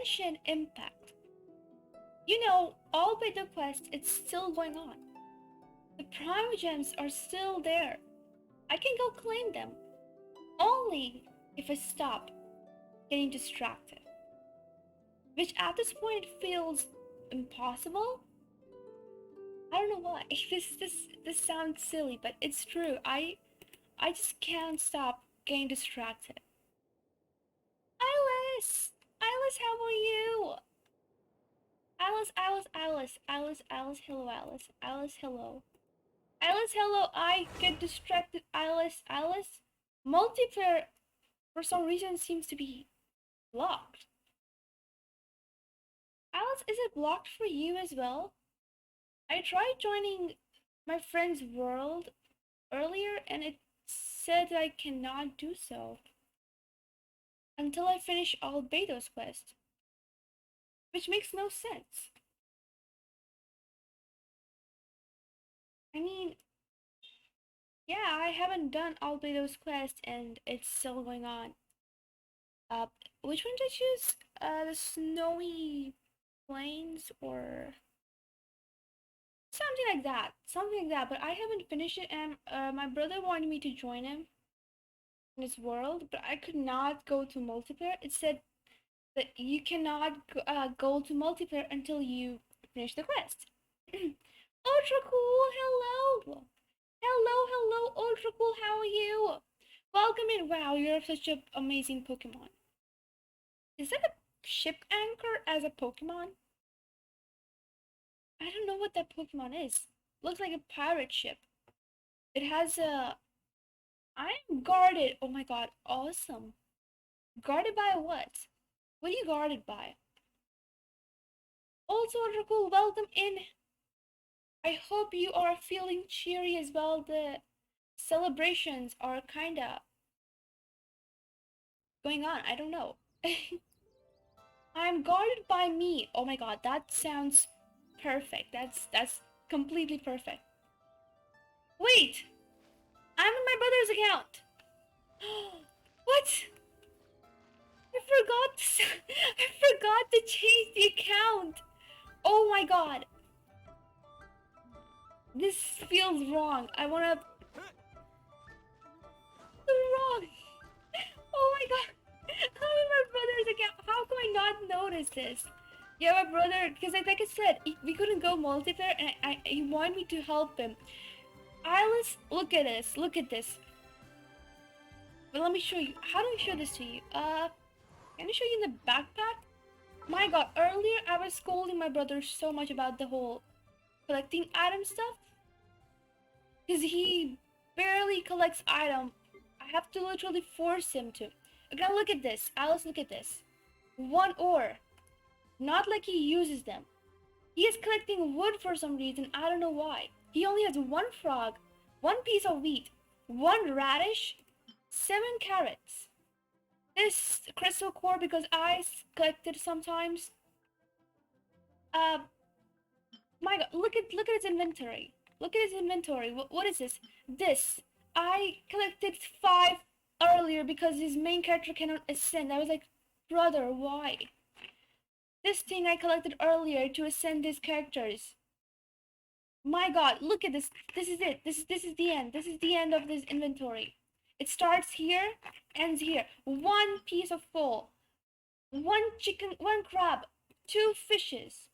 Genshin Impact. You know, Albedo quest it's still going on. The Prime Gems are still there. I can go claim them. Only if I stop getting distracted. Which at this point feels impossible. I don't know why. This sounds silly, but it's true. I just can't stop getting distracted. Alice! Alice, how are you? Alice, hello, Alice. Alice, hello. Alice, hello, I get distracted. Alice. Multiplayer, for some reason, seems to be blocked. Alice, is it blocked for you as well? I tried joining my friend's world earlier and it said I cannot do so until I finish Albedo's quest, which makes no sense. I mean, yeah, I haven't done Albedo's quest and it's still going on. Which one did I choose? The snowy plains or something like that, but I haven't finished it and my brother wanted me to join him in his world, but I could not go to multiplayer. It said that you cannot go to multiplayer until you finish the quest. Ultra cool, hello! Hello, Ultra cool, how are you? Welcome in. Wow, you're such an amazing Pokemon. Is that a ship anchor as a Pokemon? I don't know what that Pokemon is. Looks like a pirate ship. It has a... I'm guarded. Oh my god, awesome. Guarded by what? What are you guarded by? Also, Ultra cool, welcome in. I hope you are feeling cheery as well. The celebrations are kinda going on. I don't know. I'm guarded by me. Oh my god, that sounds perfect. That's completely perfect. Wait! I'm in my brother's account! What? I forgot to, I forgot to change the account! Oh my god! This feels wrong. I wanna... Wrong! Oh my god! I'm in my brother's account. How can I not notice this? Yeah, my brother, because like I said, we couldn't go multiplayer and he wanted me to help him. Alice, look at this. Look at this. But let me show you. How do I show this to you? Can I show you in the backpack? My god, earlier I was scolding my brother so much about the whole collecting item stuff. Because he barely collects item. I have to literally force him to. Okay, look at this. Alice, look at this. One ore. Not like he uses them. He is collecting wood for some reason. I don't know why. He only has one frog, one piece of wheat, one radish, 7 carrots. This crystal core because I collected sometimes. My god, look at his inventory. Look at his inventory. What is this? This. I collected 5 earlier because his main character cannot ascend. I was like, brother, why? This thing I collected earlier to ascend these characters. My god, look at this. This is it. This is the end. This is the end of this inventory. It starts here, ends here. 1 piece of full. 1 chicken, 1 crab, 2 fishes.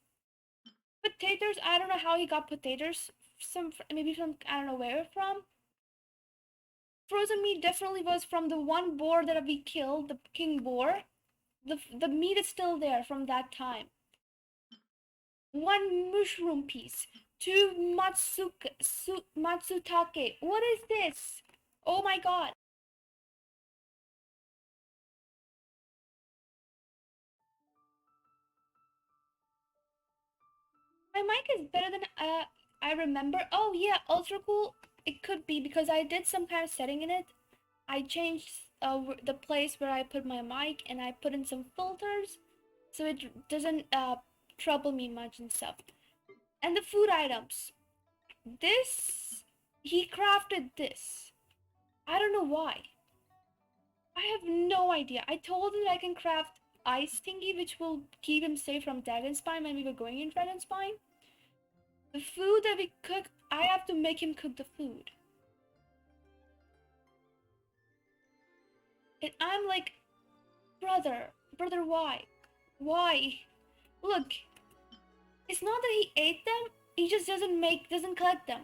Potatoes, I don't know how he got potatoes. Maybe from, I don't know where from. Frozen meat definitely was from the one boar that we killed, the king boar. The meat is still there from that time. 1 mushroom piece. 2 matsutake. What is this? Oh my god. My mic is better than I remember. Oh yeah, ultra cool. It could be because I did some kind of setting in it. I changed the place where I put my mic and I put in some filters so it doesn't trouble me much and stuff. And the food items. This, he crafted this. I don't know why. I have no idea. I told him that I can craft ice thingy which will keep him safe from Dragonspine when we were going in Dragonspine. The food that we cook, I have to make him cook the food. And I'm like, brother, why? Why? Look, it's not that he ate them, he just doesn't collect them.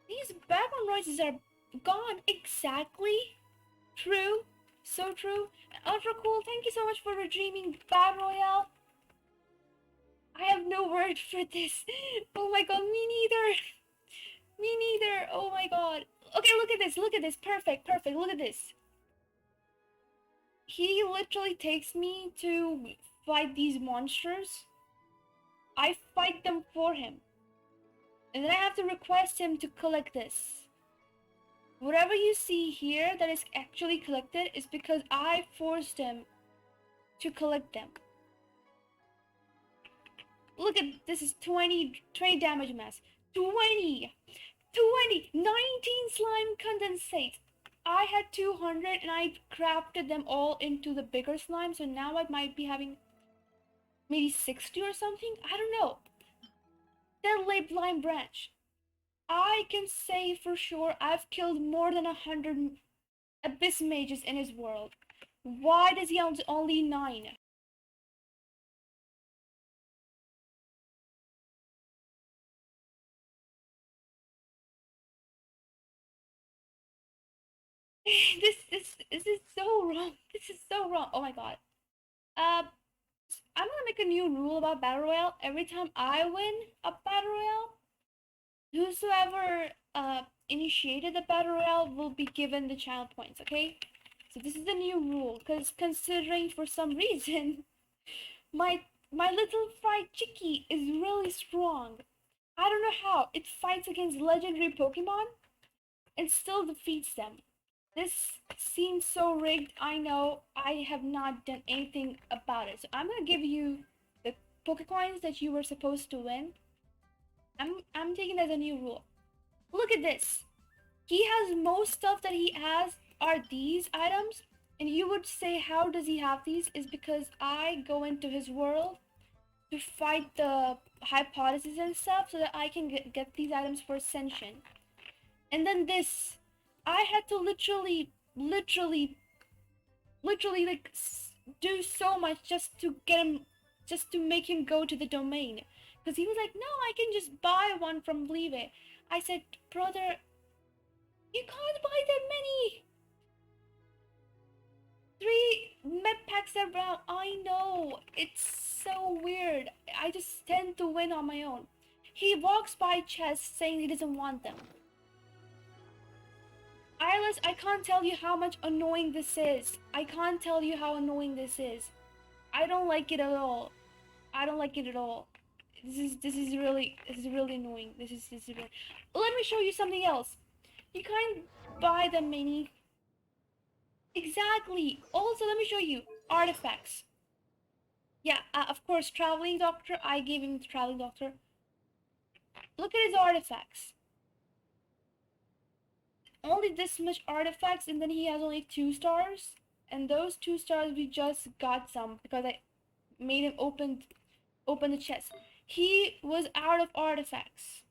These background noises are gone. Exactly. True. So true. Ultra cool, thank you so much for redeeming Battle Royale. I have no word for this. Oh my god, me neither. Me neither. Oh my god. Okay, look at this. Look at this. Perfect. Perfect. Look at this. He literally takes me to fight these monsters. I fight them for him. And then I have to request him to collect this. Whatever you see here that is actually collected is because I forced him to collect them. Look at this, is 20 damage mass. 19 slime condensate. I had 200 and I crafted them all into the bigger slime, so now I might be having maybe 60 or something. I don't know. Deadly Blind Branch. I can say for sure I've killed more than 100 abyss mages in his world. Why does he have only 9? This is so wrong. This is so wrong. Oh my god. I'm gonna make a new rule about Battle Royale. Every time I win a Battle Royale, whosoever initiated the Battle Royale will be given the channel points, okay? So this is the new rule, because considering for some reason my little fried chickie is really strong. I don't know how. It fights against legendary Pokemon and still defeats them. This seems so rigged. I know. I have not done anything about it. So I'm gonna give you the Pokecoins that you were supposed to win. I'm taking that as a new rule. Look at this. He has most stuff that he has are these items. And you would say, how does he have these? Is because I go into his world to fight the hypothesis and stuff so that I can get these items for Ascension. And then this, I had to literally like do so much just to get him, just to make him go to the domain. Because he was like, no, I can just buy one from Leave. I said, brother, you can't buy that many. 3 med packs around. I know, it's so weird. I just tend to win on my own. He walks by chests saying he doesn't want them. Iris, I can't tell you how much annoying this is. I can't tell you how annoying this is. I don't like it at all. I don't like it at all. This is really annoying. This is really... Let me show you something else. You can't buy the mini. Exactly. Also, let me show you artifacts. Yeah, of course, Traveling Doctor. I gave him the Traveling Doctor. Look at his artifacts. Only this much artifacts, and then he has only 2 stars. And those 2 stars we just got some because I made him open the chest. He was out of artifacts.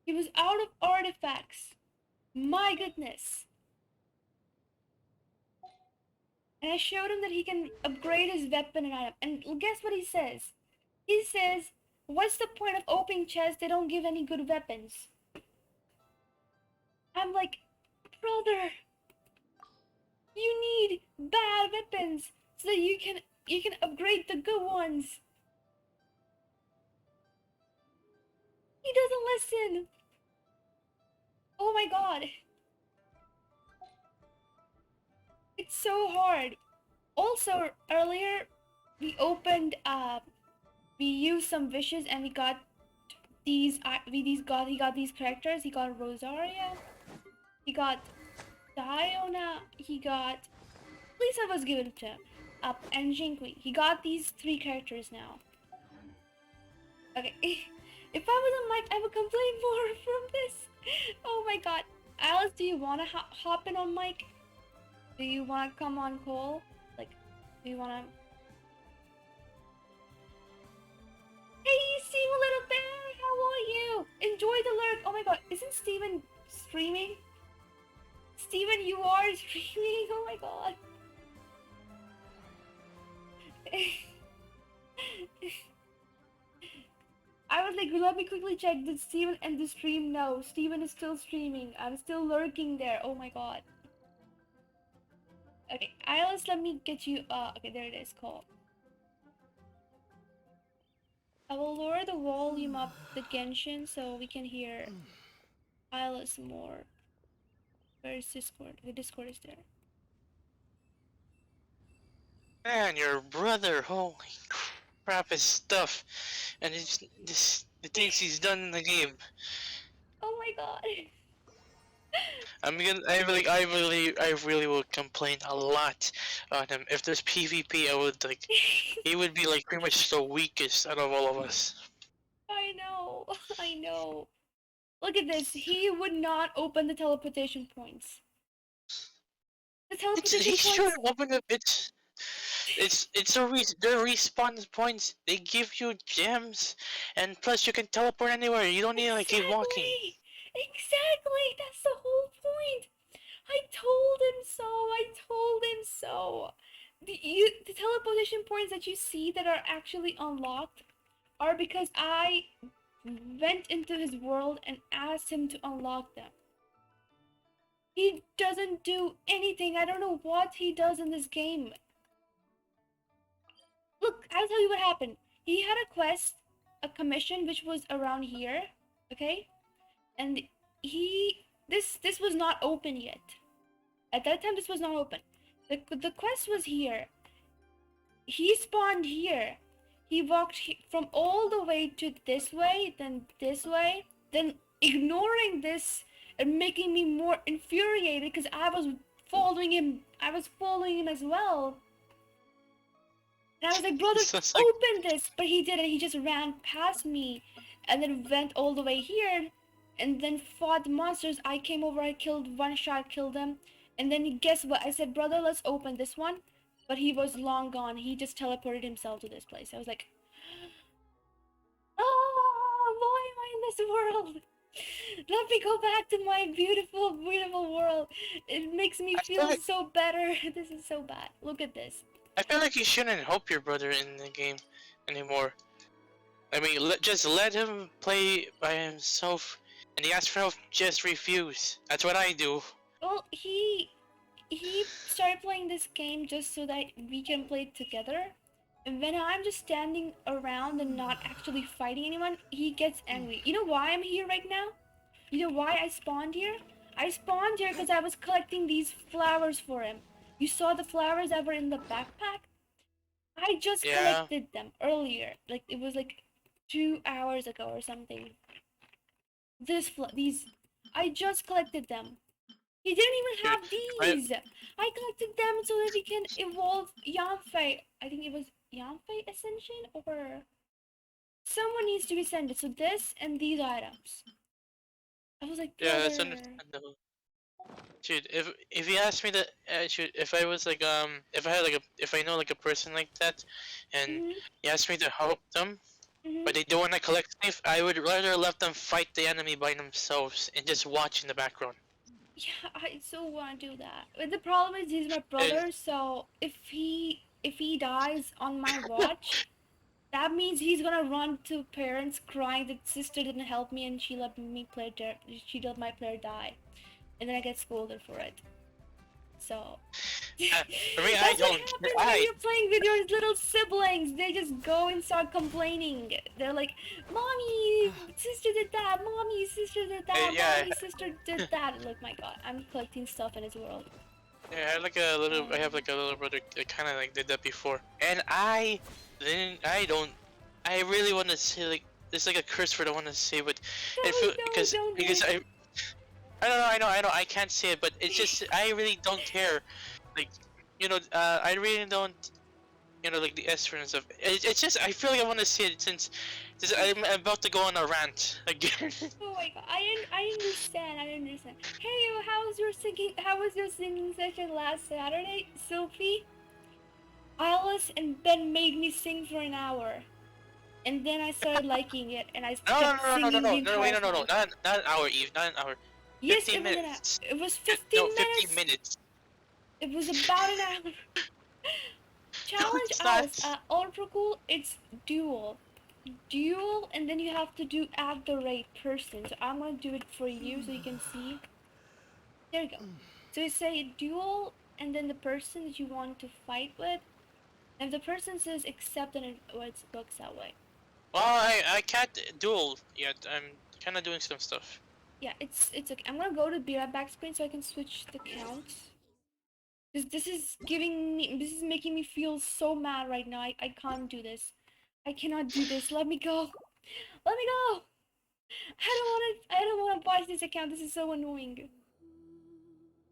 He was out of artifacts. My goodness. And I showed him that he can upgrade his weapon and item. And guess what he says? He says, what's the point of opening chests? They don't give any good weapons. I'm like, brother, you need bad weapons so that you can upgrade the good ones. He doesn't listen. Oh my god. It's so hard. Also, earlier we opened we used some wishes and we got these he got these characters. He got Rosaria, he got Diona, he got Lisa was given to him, and Jinqui. He got these 3 characters now. Okay. If I was on mic, I would complain more from this. Oh my god. Alice, do you wanna hop in on mic? Do you wanna come on call? Like, do you wanna? Hey, Steven, little bear, how are you? Enjoy the lurk. Oh my god, isn't Steven streaming? Steven, you are streaming. Oh my god. I was like, let me quickly check. Did Steven end the stream? No, Steven is still streaming. I'm still lurking there. Oh my god. Okay, Alice, let me get you. Okay, there it is. Cool. I will lower the volume up the Genshin so we can hear Alice more. Where's Discord? The Discord is there. Man, your brother, holy crap, his stuff, and the things he's done in the game. Oh my god. I really will complain a lot on him. If there's PvP, I would like, he would be like pretty much the weakest out of all of us. I know. I know. Look at this. He would not open the teleportation points. The teleportation He should points. open up. It's the respawn points. They give you gems, and plus you can teleport anywhere. You don't need to like keep walking. Exactly. That's the whole point. I told him so. I told him so. The teleportation points that you see that are actually unlocked are because I went into his world and asked him to unlock them. He doesn't do anything. I don't know what he does in this game. Look, I'll tell you what happened. He had a quest, a commission, which was around here, okay? And this was not open yet. At that time, this was not open. The quest was here. He spawned here. He walked from all the way to this way, then this way, then ignoring this and making me more infuriated because I was following him. I was following him as well. And I was like, brother, open this. But he didn't. He just ran past me and then went all the way here and then fought the monsters. I came over, I killed one shot, killed them. And then guess what? I said, brother, let's open this one. But he was long gone. He just teleported himself to this place. I was like, oh, why am I in this world? Let me go back to my beautiful, beautiful world. It makes me feel so better. This is so bad. Look at this. I feel like you shouldn't help your brother in the game anymore. I mean, just let him play by himself. And he asks for help, just refuse. That's what I do. Well, he started playing this game just so that we can play together. And when I'm just standing around and not actually fighting anyone, he gets angry. You know why I'm here right now? You know why I spawned here? I spawned here because I was collecting these flowers for him. You saw the flowers that were in the backpack? I just collected them earlier. Like, it was like 2 hours ago or something. These, I just collected them. He didn't even have these. I collected them so that we can evolve Yanfei. I think it was Yanfei Ascension or someone needs to be sent. So this and these items. I was like, yeah, that's understandable. Dude, if you asked me that, if I was like if I had like if I know like a person like that, and he asked me to help them, but they don't want to collect stuff, I would rather let them fight the enemy by themselves and just watch in the background. Yeah, I so want to do that. But the problem is he's my brother, so if he dies on my watch, that means he's gonna run to parents crying that sister didn't help me and she let me play she let my player die. And then I get scolded for it. So for me, that's what happens when you're playing with your little siblings. They just go and start complaining. They're like, "Mommy, sister did that. Mommy, sister did that. Mommy, sister did that." Like, my God, I'm collecting stuff in his world. Yeah, I have like a little brother that kind of like did that before, and I really want to say like there's like a curse word I want to say, but because I know, I can't say it, but it's just, I really don't care. Like, you know, I really don't, you know, like the Esper and stuff. It's just I feel like I want to see it since I'm about to go on a rant again. Oh my god, I understand, I understand. Hey, how was your singing? How was your singing session last Saturday, Sophie? Alice and Ben made me sing for an hour, and then I started liking it, and I No, no, kept no, no, no, singing the no, no, wait, entire no, no, no, time. not an hour, Eve, not an hour. Yes, 15 minutes. it was No, 15 15 minutes. minutes. It was about an hour. No, Challenge it's Alice. not. Ultra cool. It's dual, and then you have to do at the right person. So I'm gonna do it for you so you can see. There you go. So you say dual, and then the person that you want to fight with. And if the person says accept, then it works that way. Well, I can't duel yet. I'm kind of doing some stuff. Yeah, it's okay. I'm gonna go to be right back screen so I can switch the counts. This is making me feel so mad right now. I can't do this. I cannot do this. Let me go. Let me go. I don't wanna watch this account. This is so annoying.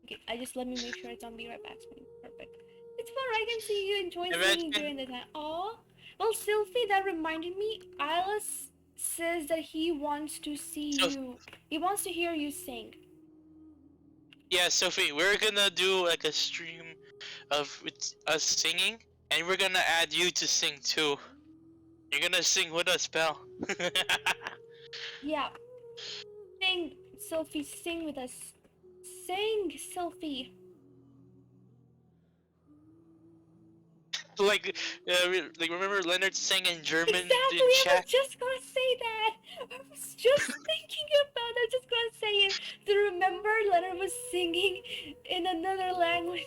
Okay, let me make sure it's on be right back screen. Perfect. It's fun. I can see you enjoy singing Imagine. during the time. Aw. Well, Sylphie, that reminded me. Alice says that he wants to see So, you. He wants to hear you sing. yeah, Sophie, we're gonna do like a stream of us singing, and we're gonna add you to sing too. You're gonna sing with us, pal. Yeah. Sing, Sylphie. Sing with us. Sing, Sylphie. Like remember Leonard sang in German Exactly, in I was chat. just gonna say that. I was just thinking about it. I was just gonna say it. To remember, Leonard was singing in another language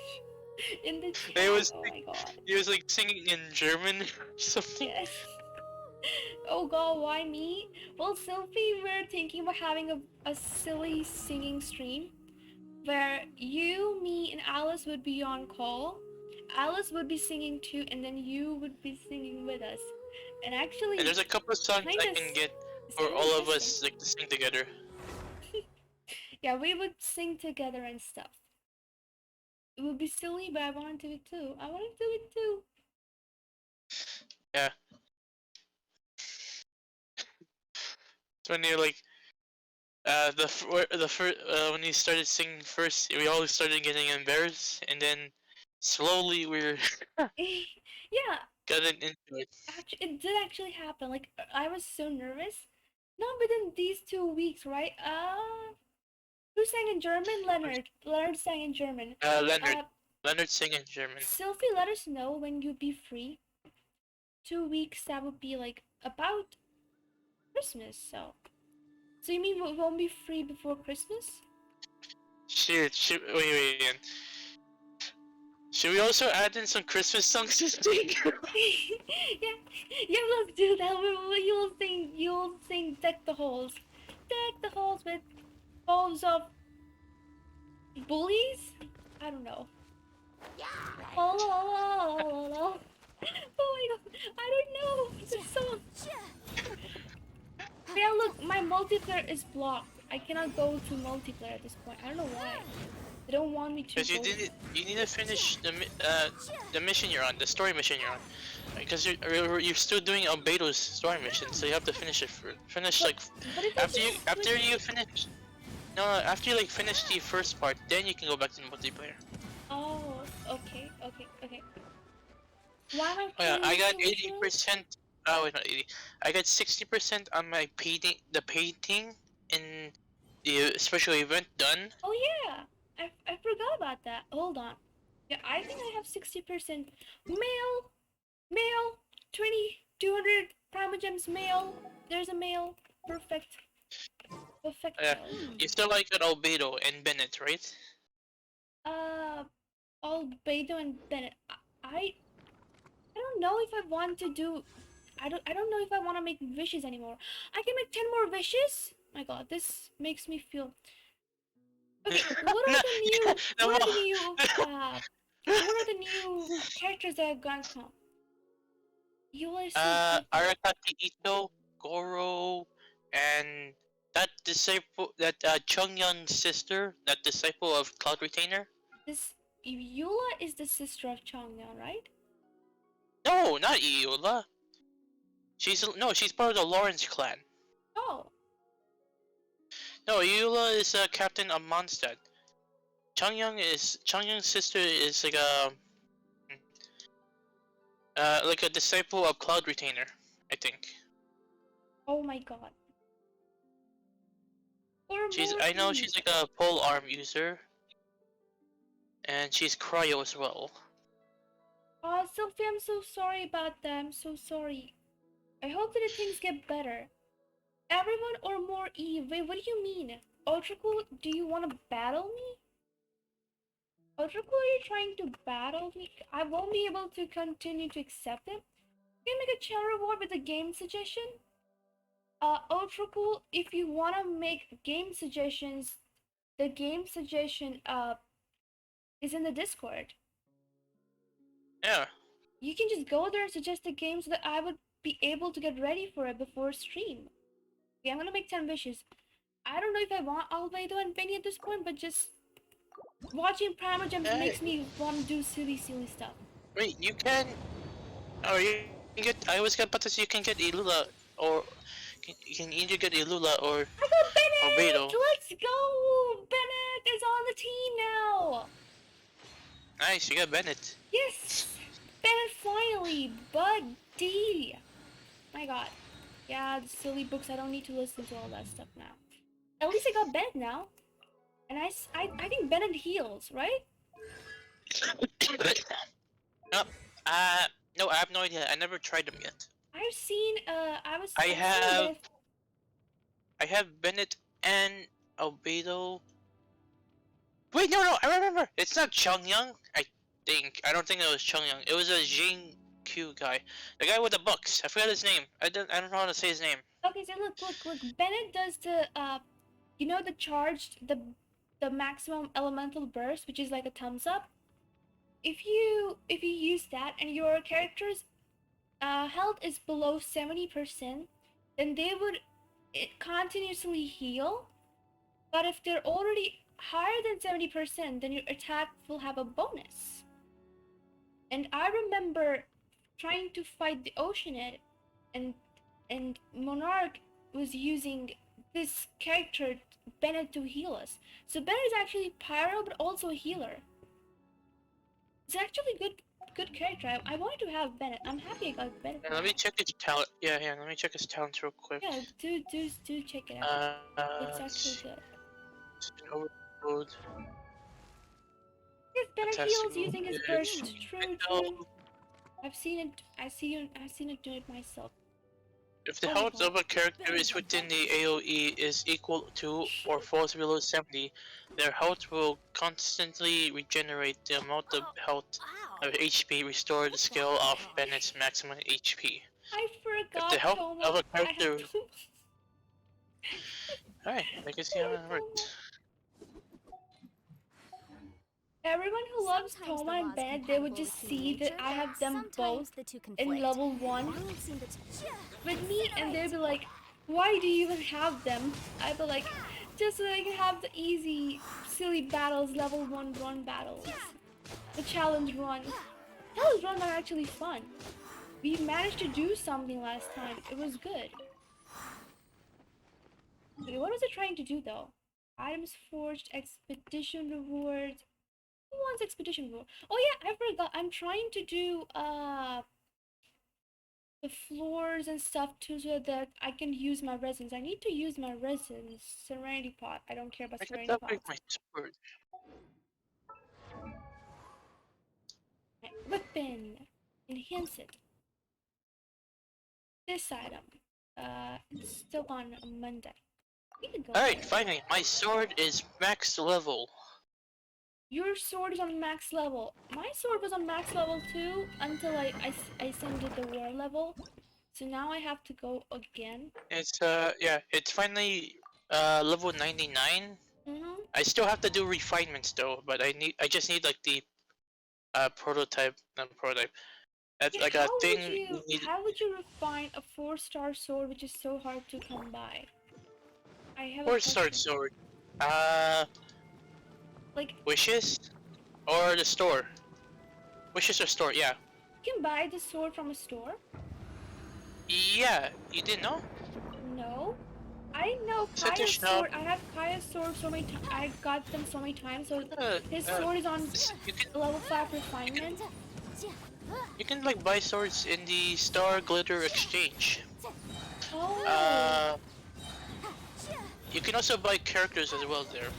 in the He chat. was Oh my god. he was like singing in German or something. Yes. Oh god, why me? Well, Sophie, we're thinking about having a silly singing stream where you, me, and Alice would be on call. Alice would be singing too, and then you would be singing with us. And actually, And there's a couple of songs I can get it's for kind of all of interesting. us like to sing together. Yeah, we would sing together and stuff. It would be silly, but I want to do it too. I want to do it too. Yeah. It's when you're like the first when you started singing first, we all started getting embarrassed, and then slowly we're Yeah, getting into it. actually, it did actually happen. Like, I was so nervous. Not within these 2 weeks, right? Who sang in German? Leonard. Leonard sang in German. Leonard. Uh, Leonard sing in German. Sylvie, let us know when you'd be free. 2 weeks, that would be like about Christmas, so you mean we won't be free before Christmas? Wait. Should we also add in some Christmas songs to sing? yeah, yeah, let's do that. You'll sing Deck the Halls. Deck the halls with balls of bullies? I don't know. Oh, oh, oh, oh, oh my god, I don't know the song. Yeah, look, my multiplayer is blocked. I cannot go to multiplayer at this point. I don't know why. They don't want me to Because go. you need to finish the mission you're on, the story mission you're on. Because you're still doing Albedo's story mission, so you have to finish it But if after you finish. No, after you like finish the first part, then you can go back to the multiplayer. Oh, okay. Why am I Oh yeah, playing I got so much now? 80%. Oh wait, not 80. I got 60% on my painting in the special event done. Oh yeah, I forgot about that. Hold on. Yeah, I think I have 60% male 200 primogems male. There's a male. Perfect. Yeah, Perfecto. you still like an Albedo and Bennett, right? Uh, Albedo and Bennett. I don't know if I want to do. I don't know if I want to make wishes anymore. I can make 10 more wishes. My God, this makes me feel. Okay, what No, are the new? no, What are the new? What are the new characters that have gone from? You are so beautiful. Arakaki Ito, Goro, and that disciple, that Chungyun's sister, that disciple of Cloud Retainer. This Eula is the sister of Changmyeon, right? No, not Iula. She's part of the Lawrence clan. Oh. No, Iula is a captain of Mondstadt. Changyung's sister is like a disciple of Cloud Retainer, I think. Oh my god. I know she's like a pole arm user. And she's cryo as well. Oh, Sophie, I'm so sorry about that. I'm so sorry. I hope that things get better. Everyone or more Eve? Wait, what do you mean? Ultracool, do you want to battle me? Ultracool, are you trying to battle me? I won't be able to continue to accept it. Can you make a channel reward with a game suggestion? Ultracool, if you want to make game suggestions, the game suggestion is in the Discord. Yeah. You can just go there and suggest the game so that I would be able to get ready for it before stream. Okay, I'm gonna make 10 wishes. I don't know if I want Albedo and Benny at this point, but just watching Primogems makes me want to do silly stuff. Wait, you can... Oh, you can get... I was about to say you can get Ilula, or... You can either get Ilula or... I got Bennett! Albedo. Let's go! Bennett is on the team now! Nice, you got Bennett. Yes! Bennett finally! Buddy! My god. Yeah, the silly books, I don't need to listen to all that stuff now. At least I got Bennett now. And I think Bennett heals, right? No, I have no idea. I never tried them yet. I've seen, I have Bennett and Albedo. Wait, no, I remember. It's not Chongyang. I don't think it was Chongyang. It was a Jing Q guy, the guy with the books. I forgot his name. I don't know how to say his name. Okay, so look. Bennett does the you know, the charged, the maximum elemental burst, which is like a thumbs up. If you use that and your character's health is below 70%, then they would continuously heal. But if they're already higher than 70%, then your attack will have a bonus. And I remember trying to fight the Oceanid, and Monarch was using this character Bennett to heal us. So Bennett is actually pyro, but also a healer. It's actually good character. I wanted to have Bennett. I'm happy I got Bennett. Let me check his talent. Yeah, let me check his talents real quick. Yeah, do check it out. It's actually good. Overload. Yes, Bennett heals using his burst. True. I've seen it. I've seen it do it myself. If the health of a character is within the AoE is equal to or falls below 70, their health will constantly regenerate the amount of health of HP restored the scale of Bennett's maximum HP. I forgot. If the health of a character... Alright, I can see how it works. Everyone who loves Toma and Bennett, they would just see that I have them both in level 1 with me, and they'd be like, why do you even have them? I'd be like, just so that I can have the easy, silly battles, level 1 run battles. The challenge run. Challenge runs are actually fun. We managed to do something last time. It was good. Okay, what was it trying to do though? Items forged, expedition rewards. Who wants expedition reward? Oh yeah, I forgot. I'm trying to do the floors and stuff too, so that I can use my resins. I need to use my resins. Serenity pot. I don't care about serenity pot. My sword. Weapon. Enhance it. This item. It's still on Monday. Alright, finally, my sword is max level. Your sword is on max level. My sword was on max level too until I sent it the war level. So now I have to go again. It's it's finally level 99. I still have to do refinements though, but I just need like the prototype, not prototype. That's like a thing. How would you refine a 4-star sword which is so hard to come by? I have 4-star sword. Like Wishes or the store. Wishes or store, yeah. You can buy the sword from a store? Yeah, you didn't know? No. I know It's at the Kaya's shop. sword. I have Kaya's sword so many times. I got them so many times. So Uh, his uh, sword is on you can level 5 refinement. like buy swords in the Star Glitter Exchange. Oh. Uh, you can also buy characters as well there.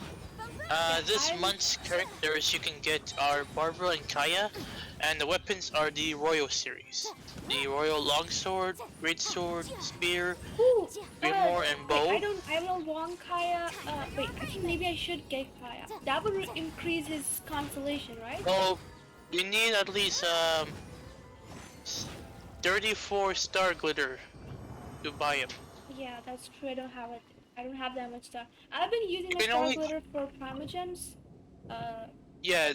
Yeah, This month's characters you can get are Barbara and Kaya, and the weapons are the Royal series. The Royal Longsword, Greatsword, Spear, Ooh, Grimoire, and wait, Bow. I don't want Kaya. Wait, I think maybe I should get Kaya. That would increase his constellation, right? Oh, you need at least 34 Star Glitter to buy him. Yeah, that's true. I don't have it. I don't have that much stuff. I've been using You my can star only glitter for primogems. Uh, yeah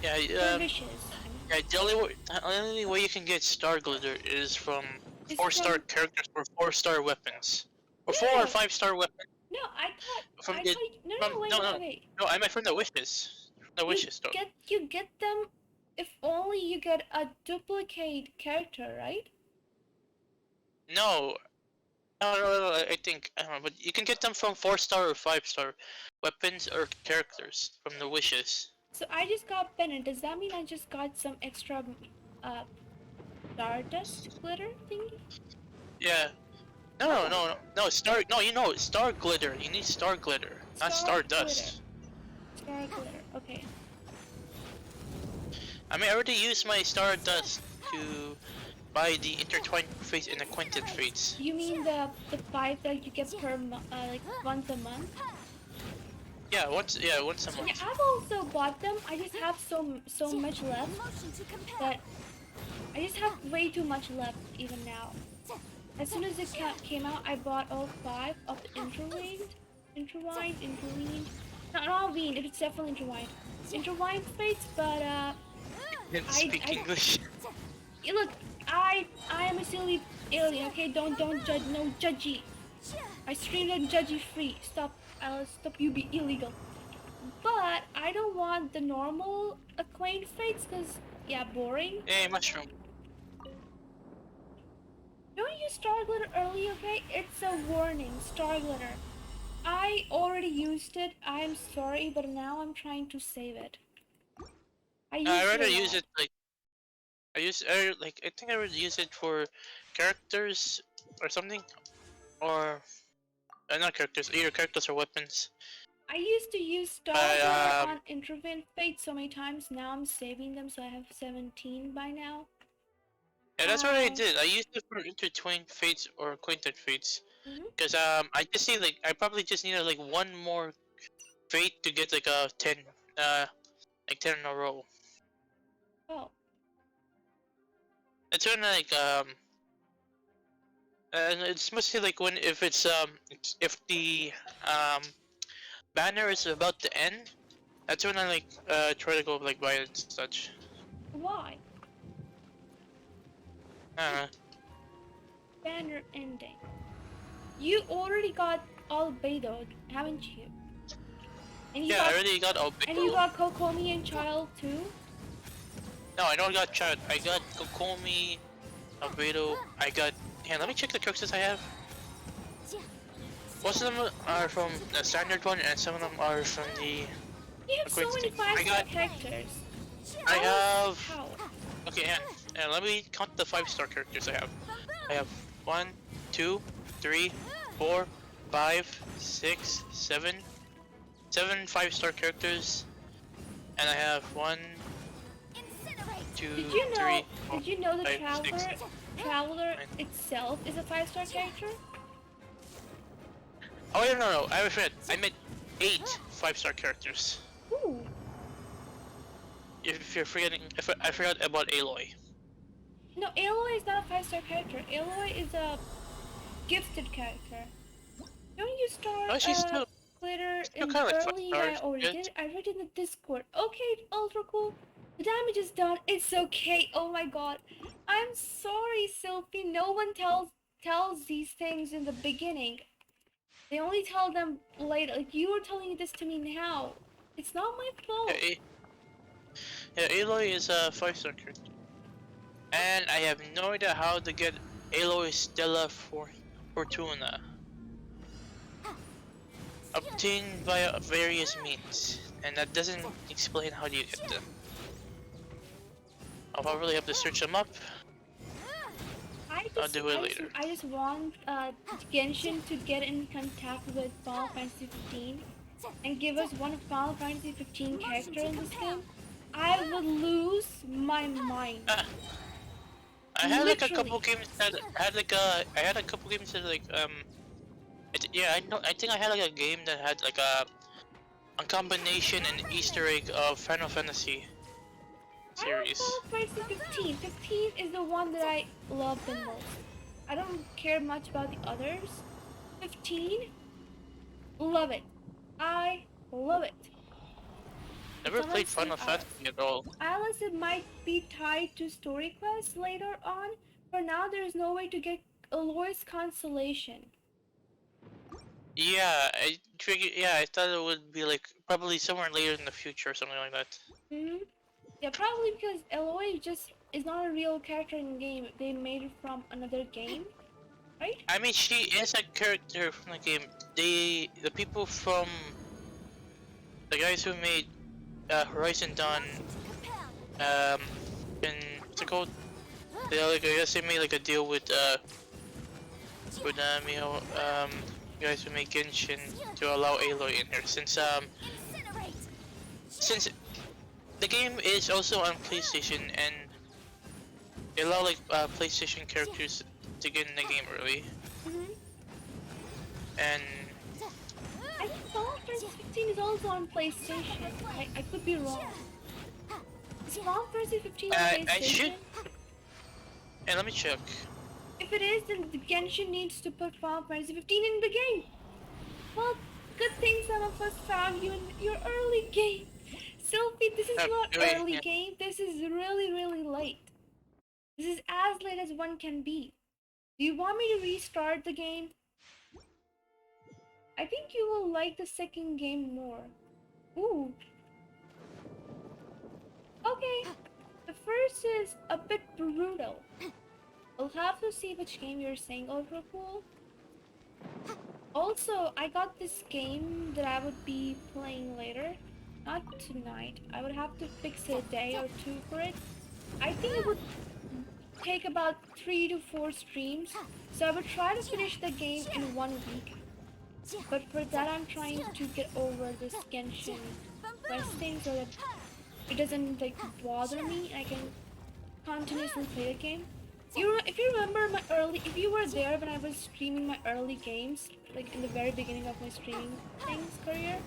yeah for wishes. I mean, yeah. The only way you can get Star Glitter is from it's 4-star from characters or 4-star weapons, or no, 4 or no, 5-star weapons no. from I the thought, no, from no, wait, no wait, no wait. no. I meant from the wishes. The wishes though. You get them if only you get a duplicate character, right? No, no. I think I don't know, but you can get them from 4-star or 5-star weapons or characters from the wishes. So I just got Bennett. Does that mean I just got some extra uh stardust glitter thingy? Yeah. No, no, Oh, no, no, no, Star, no, you know, Star Glitter. You need Star Glitter, not star Star glitter. Dust. Star glitter. Okay. I mean, I already used my Star Dust to buy the intertwined fates and acquainted fates. You mean the five that you get per like once a month? Yeah, once a Yeah, month. I've also bought them. I just have so much left that I just have way too much left even now. As soon as it came out, I bought all 5 of the intertwined. Not all bean. It's definitely intertwined fates. But Didn't speak I English. look. I am a silly alien. Okay, don't judge. No judgy. I streamed on judgy free. Stop. You be illegal. But I don't want the normal acquaint fates because yeah, boring. Hey, mushroom. Don't use star glitter early, okay? It's a warning, star glitter. I already used it. I'm sorry, but now I'm trying to save it. I I used it rather a use lot. it like I think I would use it for characters or something, or not characters, either characters or weapons. I used to use star But glitter on intervent fate so many times. Now I'm saving them, so I have 17 by now. yeah, that's what I did. I used it for intertwined fates or acquainted fates. Mhm. Cause I just need like I probably just needed like one more fate to get like a 10, like 10 in a row. Oh, It's when and it's mostly like when if the um banner is about to end, that's when I like try to go like buy it and such. why? Uh, Banner ending. You already got Albedo, haven't you? And you yeah, I got already got Albedo. Kokomi and Child too. No, I don't got Chad. I got Kokomi, Albedo. I got. Yeah, let me check the characters I have. Most of them are from the standard one, and some of them are from the You have so many acquainted. 5-star characters. I have. How? Okay, and let me count the 5-star characters I have. I have 1, 2, 3, 4, 5, 6, 7, 7 5-star characters, and I have 1, 2, Did you 3, know? 4, Did you know the 5, 6, Traveler 9. itself is a 5-star character? Oh no, I forgot. I meant 8 5-star characters. Ooh. If you're forgetting, if I forgot about Aloy. No, Aloy is not a 5-star character. Aloy is a gifted character. Don't you start Oh, glitter she's still in kind of like 5 early? I stars. already Good. did it. I read in the Discord. Okay, ultra cool. The damage is done. It's okay. Oh my god. I'm sorry, Sylphie. No one tells these things in the beginning. They only tell them later. Like you are telling this to me now. It's not my fault. Yeah, Yeah, Aloy is a 5-star character. And I have no idea how to get Aloy Stella Fortuna. Obtained via various means, and that doesn't explain how do you get them. I'll probably have to search them up. I'll do it later. I just want Genshin to get in contact with Final Fantasy 15 and give us one Final Fantasy 15 character in this game. I would lose my mind. I had like a couple games that had like I had a couple games that like yeah, I know. I think I had like a game that had like a combination and Easter egg of Final Fantasy series. I love Final Fantasy 15. 15 is the one that I love the most. I don't care much about the others. 15, love it. I love it. Never played Final Fantasy at all. Unless it might be tied to story quests later on. For now, there is no way to get Aloy's constellation. Yeah, I thought it would be like probably somewhere later in the future or something like that. Yeah, probably because Aloy just is not a real character in the game. They made it from another game, right? I mean, she is a character from the game. The people from the guys who made Horizon Dawn, and what's it called? They like I guess they made like a deal with guys who make Genshin to allow Aloy in here since the game is also on PlayStation and they allow like PlayStation characters to get in the game early. And I think Final Fantasy 15 is also on PlayStation. I could be wrong. Is Final Fantasy 15 on PlayStation? I should. And let me check. If it is, then the Genshin needs to put Final Fantasy 15 in the game. Well, good thing some of us found you in your early game. Sylphie, this is not early game. This is really, really late. This is as late as one can be. Do you want me to restart the game? I think you will like the second game more. Ooh. Okay. The first is a bit brutal. We'll have to see which game you're saying over cool. Also, I got this game that I would be playing later. Not tonight. I would have to fix a day or two for it. I think it would take about 3 to 4 streams. So I would try to finish the game in 1 week. But for that I'm trying to get over this Genshin questing so that it doesn't like bother me. I can continuously play the game. If you remember my if you were there when I was streaming my early games, like in the very beginning of my streaming career,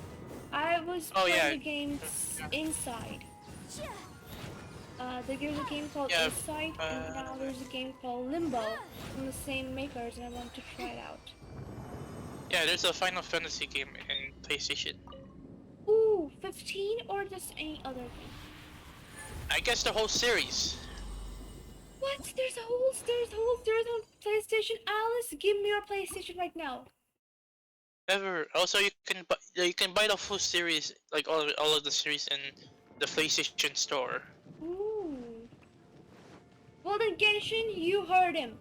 I was playing the games inside. There's a game called Inside, and now there's a game called Limbo from the same makers, and I want to try it out. Yeah, there's a Final Fantasy game in PlayStation. Ooh, 15 or just any other game? I guess the whole series. What? There's a whole series on PlayStation. Alice, give me your PlayStation right now. Never. Also, you can buy the full series, like all of the series in the PlayStation Store. Ooh. Well then, Genshin, you heard him.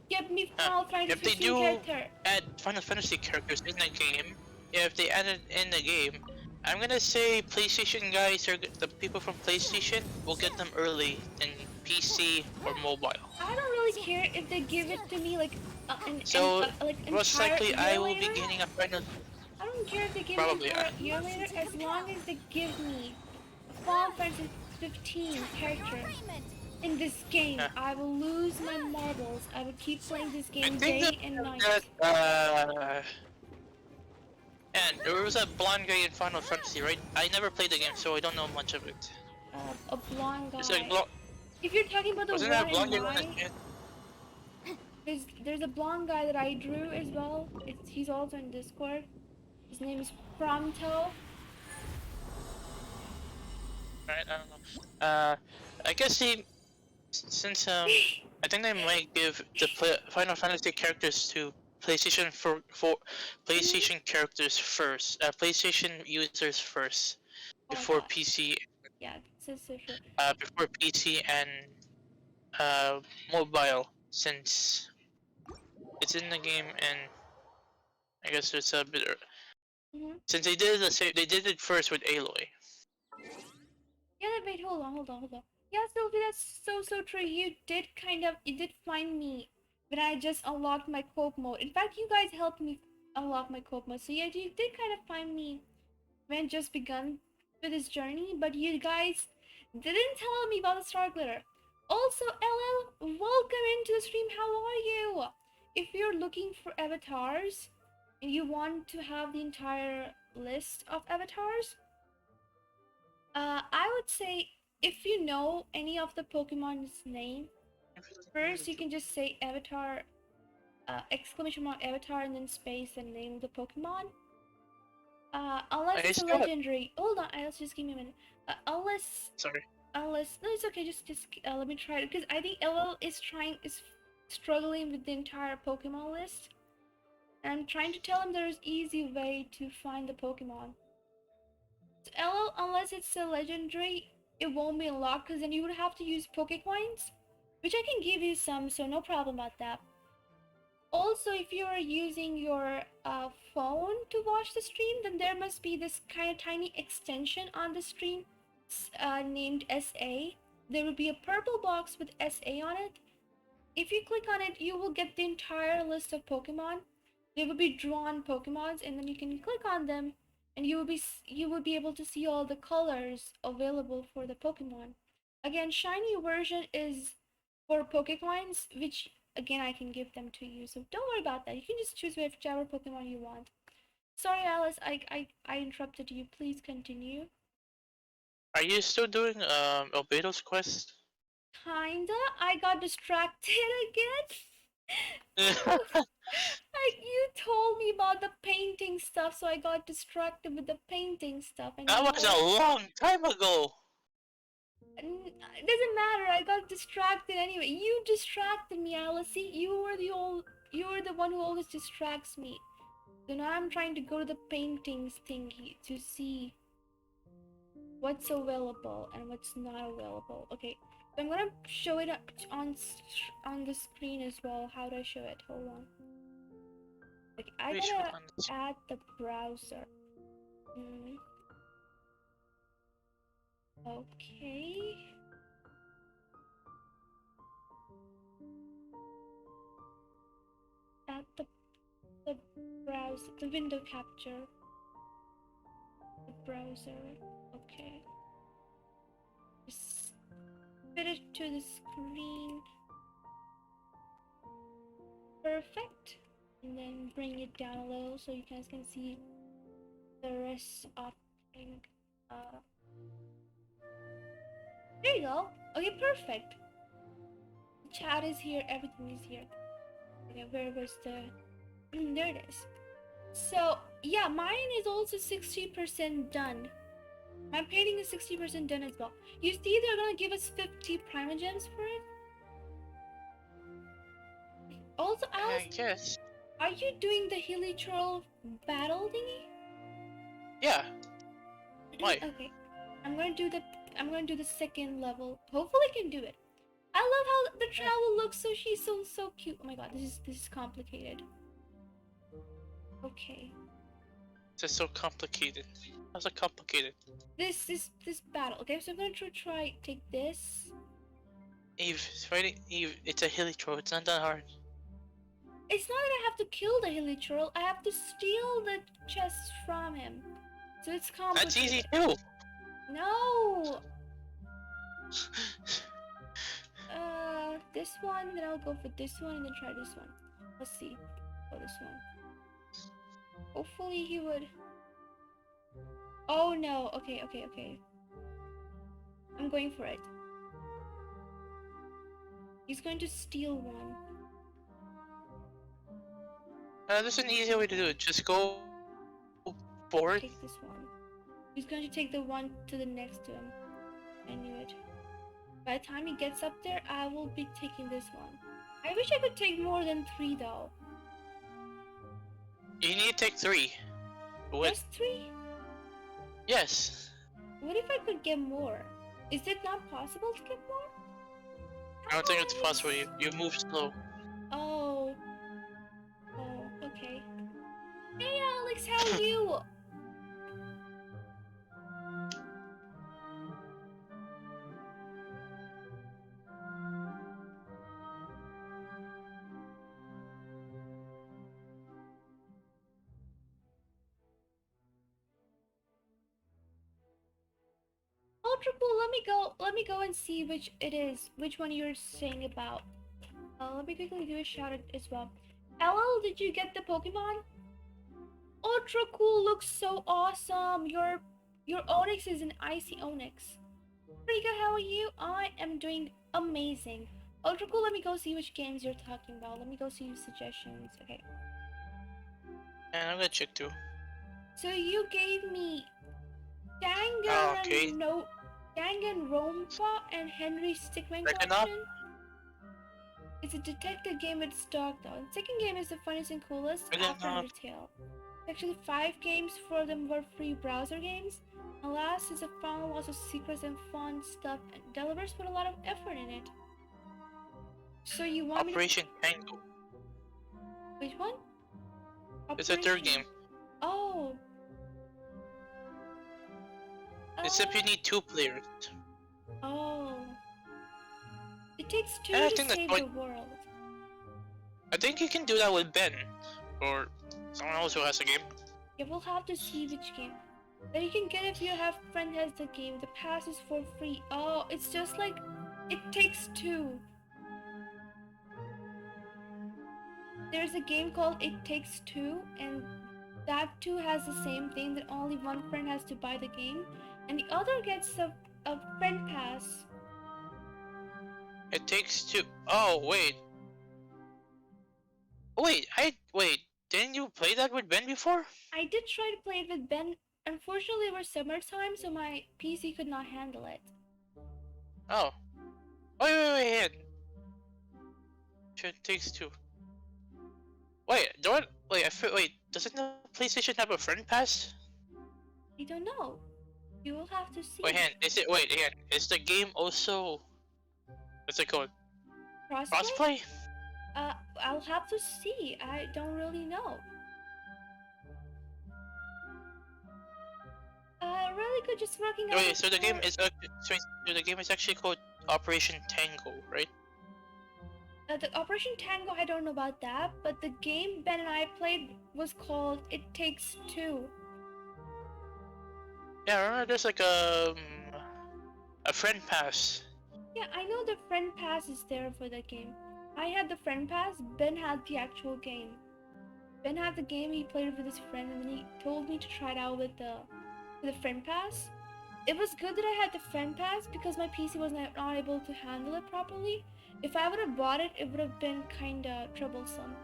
Give me Final Fantasy 15 character. Add Final Fantasy characters in the game, if they add it in the game, I'm gonna say PlayStation guys or the people from PlayStation will get them early in PC or mobile. I don't really care if they give it to me like most likely I will be getting a Final. I don't care if they give it a year later, as long as they give me a Final Fantasy 15 character in this game. I will lose my marbles. I will keep playing this game day and night. And there was a blonde guy in Final Fantasy, right? I never played the game, so I don't know much of it. A blonde guy. It's like if you're talking about the one in mine, there's a blonde guy that I drew as well. He's also in Discord. His name is Prompto. Right, I don't know. I guess since I think they might give the Final Fantasy characters to PlayStation for PlayStation characters first, PlayStation users first, before PC. Yeah, so true. Before PC and mobile, since it's in the game, and I guess it's a bit. Mm-hmm. Since they did the same, they did it first with Aloy. Yeah, wait, hold on. Yeah, Sylvie, that's so true. You did find me when I just unlocked my cope mode. In fact, you guys helped me unlock my cope mode. So yeah, you did kind of find me when I just begun with this journey, but you guys didn't tell me about the star glitter. Also, LL, welcome into the stream. How are you? If you're looking for avatars and you want to have the entire list of avatars, I would say if you know any of the Pokemon's name, first you can just say avatar, exclamation mark avatar, and then space and name of the Pokemon. Unless I it's a still have, legendary. Hold on, I'll just give me a minute. sorry. Unless no, it's okay. Just let me try it because I think LL is struggling with the entire Pokemon list. And I'm trying to tell him there's easy way to find the Pokemon. So LL, unless it's a legendary, it won't be unlocked because then you would have to use Pokecoins, which I can give you some, so no problem about that. Also, if you are using your phone to watch the stream, then there must be this kind of tiny extension on the stream named SA. There will be a purple box with SA on it. If you click on it, you will get the entire list of Pokemon. There will be drawn Pokemons, and then you can click on them, and you will be able to see all the colors available for the Pokemon. Again, shiny version is for Pokecoins, which again I can give them to you. So don't worry about that. You can just choose whichever Pokemon you want. Sorry, Alice, I interrupted you. Please continue. Are you still doing Albedo's quest? Kinda. I got distracted again. Like you told me about the painting stuff, so I got distracted with the painting stuff, and That you was a long time ago. it doesn't matter. I got distracted anyway. You distracted me, Alice. See, you were the one who always distracts me. So now I'm trying to go to the paintings thingy to see what's available and what's not available. Okay, so I'm gonna show it up on the screen as well. How do I show it? Hold on. Okay, I Which gotta ones? add the browser. Mm, okay. Add the browser, the window capture, the browser. Okay. Just fit it to the screen. Perfect. And then bring it down a little so you guys can see the rest of the thing. There you go. Okay, perfect. The chat is here, everything is here. Okay, where was the there it is. So yeah, mine is also 60% done. My painting is 60% done as well. You see they're gonna give us 50 Primogems for it? Also, Alice, Yes. are you doing the Hilichurl battle thingy? Yeah. Why? Okay. I'm gonna do the second level. Hopefully I can do it. I love how the travel looks, so she's so cute. Oh my god, this is complicated. Okay. This is so complicated. How's it complicated? This battle. Okay, so I'm gonna try take this. Eve, fighting Eve. It's a hilly troll. It's not that hard. It's not that I have to kill the Hilichurl, I have to steal the chest from him. So it's complicated. That's easy too. No! This one, then I'll go for this one, and then try this one. Let's see. Oh, this one. Hopefully he would... Oh no, okay. I'm going for it. He's going to steal one. There's an easy way to do it. Just go forward. Take this one. He's going to take the one to the next to him. I knew it. By the time he gets up there, I will be taking this one. I wish I could take more than 3 though. You need to take 3. Just 3? Yes. What if I could get more? Is it not possible to get more? I don't think it's possible. You move slow. Oh. Oh, okay. Hey Alex, how are you? Ultra cool, let me go and see which it is, which one you're saying about. Let me quickly do a shout out as well. LL, did you get the Pokemon? Ultra cool looks so awesome. Your Onyx is an icy Onyx. Rika, how are you? I am doing amazing. Ultra cool, let me go see which games you're talking about. Let me go see your suggestions. Okay. And I'm gonna check too. So you gave me Okay. Danganronpa and Henry Stickmin Second up. collection. It's a detective game with stock though. The second game is the funniest and coolest after Undertale. Actually, 5 games, 4 of them were free browser games. And last is a found lots of secrets and fun stuff, and developers put a lot of effort in it. So you want Operation Tango. Which one? It's a third game. Oh. Except you need 2 players. Oh. It takes 2 I to think save the world. I think you can do that with Ben. Or someone else who has a game. Yeah, we'll have to see which game. That you can get if your friend has the game. The pass is for free. Oh, it's just like It Takes Two. There's a game called It Takes Two, and that too has the same thing, that only one friend has to buy the game, and the other gets a friend pass. It Takes Two. Oh wait. Wait. Didn't you play that with Ben before? I did try to play it with Ben. Unfortunately, it was summertime, so my PC could not handle it. Oh. Wait. It Takes Two. Wait, doesn't the PlayStation have a friend pass? I don't know. You will have to see. Is the game also, what's it called? Crossplay? Crossplay? I'll have to see. I don't really know. Really good, just working on. Wait, so the game is actually called Operation Tango, right? The Operation Tango, I don't know about that, but the game Ben and I played was called It Takes Two. Yeah, I remember there's like a friend pass. Yeah, I know the friend pass is there for the game. I had the friend pass, Ben had the actual game. Ben had the game, he played it with his friend, and then he told me to try it out with the friend pass. It was good that I had the friend pass because my PC was not able to handle it properly. If I would have bought it, it would have been kinda troublesome.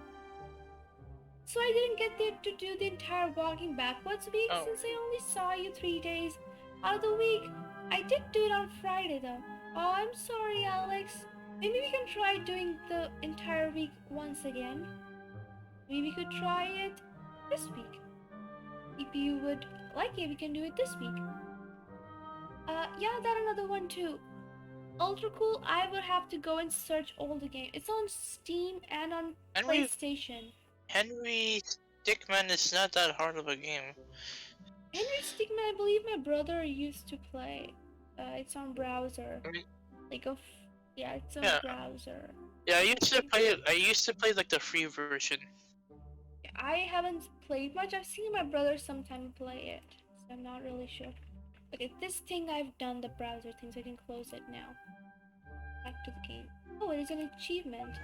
So I didn't get there to do the entire walking backwards week since I only saw you 3 days out of the week. I did do it on Friday though. Oh, I'm sorry, Alex. Maybe we can try doing the entire week once again. Maybe we could try it this week. If you would like it, we can do it this week. Yeah, that another one too. Ultra cool, I would have to go and search all the games. It's on Steam and on PlayStation. Henry Stickmin is not that hard of a game. Henry Stickmin, I believe my brother used to play. It's on browser. It's on browser. Yeah, I used to play like the free version. I haven't played much. I've seen my brother sometime play it, so I'm not really sure. Okay, this thing I've done the browser thing, so I can close it now. Back to the game. Oh, it is an achievement.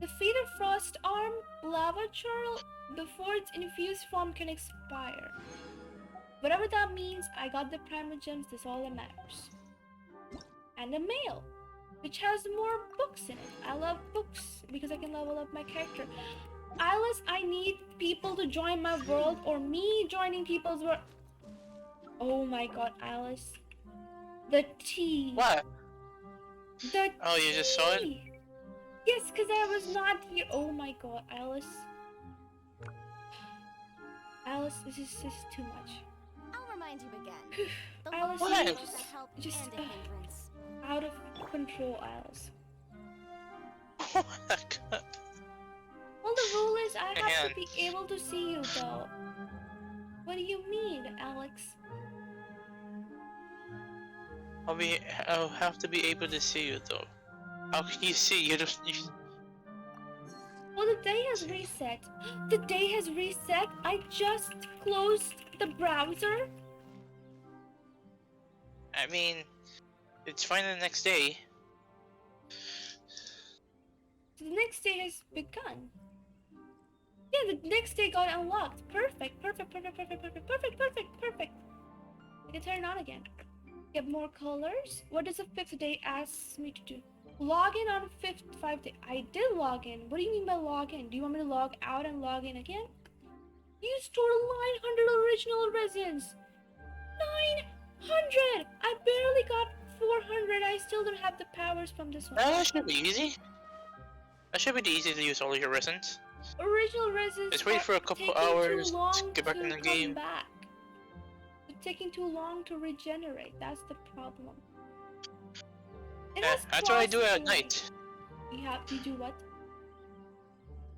Defeat a frost arm lava churl before its infused form can expire. Whatever that means, I got the primer gems, that's all that matters. And a mail, which has more books in it. I love books because I can level up my character. Alice, I need people to join my world or me joining people's world. Oh my god, Alice. The tea. What? Oh, you just saw it? Yes, because I was not here. Oh my god, Alice. Alice, this is too much. I'll remind find you again. The Alice, law you is just- a help just, and a hindrance. out of control, Alice. Oh my god. Well, the rule is I have Man. to be able to see you, though. What do you mean, Alex? I'll have to be able to see you though. How can you see? Well, the day has reset. The day has reset? I just closed the browser? I mean, it's fine the next day. The next day has begun. Yeah, the next day got unlocked. Perfect, perfect, perfect, perfect, perfect, perfect, perfect, perfect. I can turn it on again. Get more colors. What does the 5th day ask me to do? Log in on 5th day. I did log in. What do you mean by log in? Do you want me to log out and log in again? You stored 900 original resins. 900! I barely got 400. I still don't have the powers from this one. That should be easy. That should be easy to use all your resins. Original resins. Just wait for a couple hours to get back in the game. Back. It's taking too long to regenerate. That's the problem. It Yeah, has that's what I do at crossplay. night. You do what?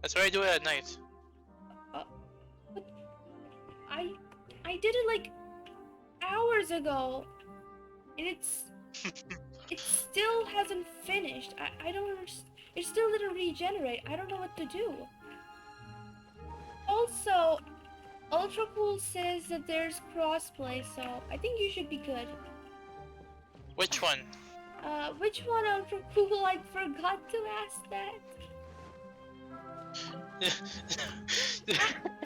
That's what I do at night. But I did it like hours ago, and it still hasn't finished. I don't understand. It still didn't regenerate. I don't know what to do. Also, Ultra Cool says that there's crossplay, so I think you should be good. Which one? Which one, Ultra Cool? I forgot to ask that.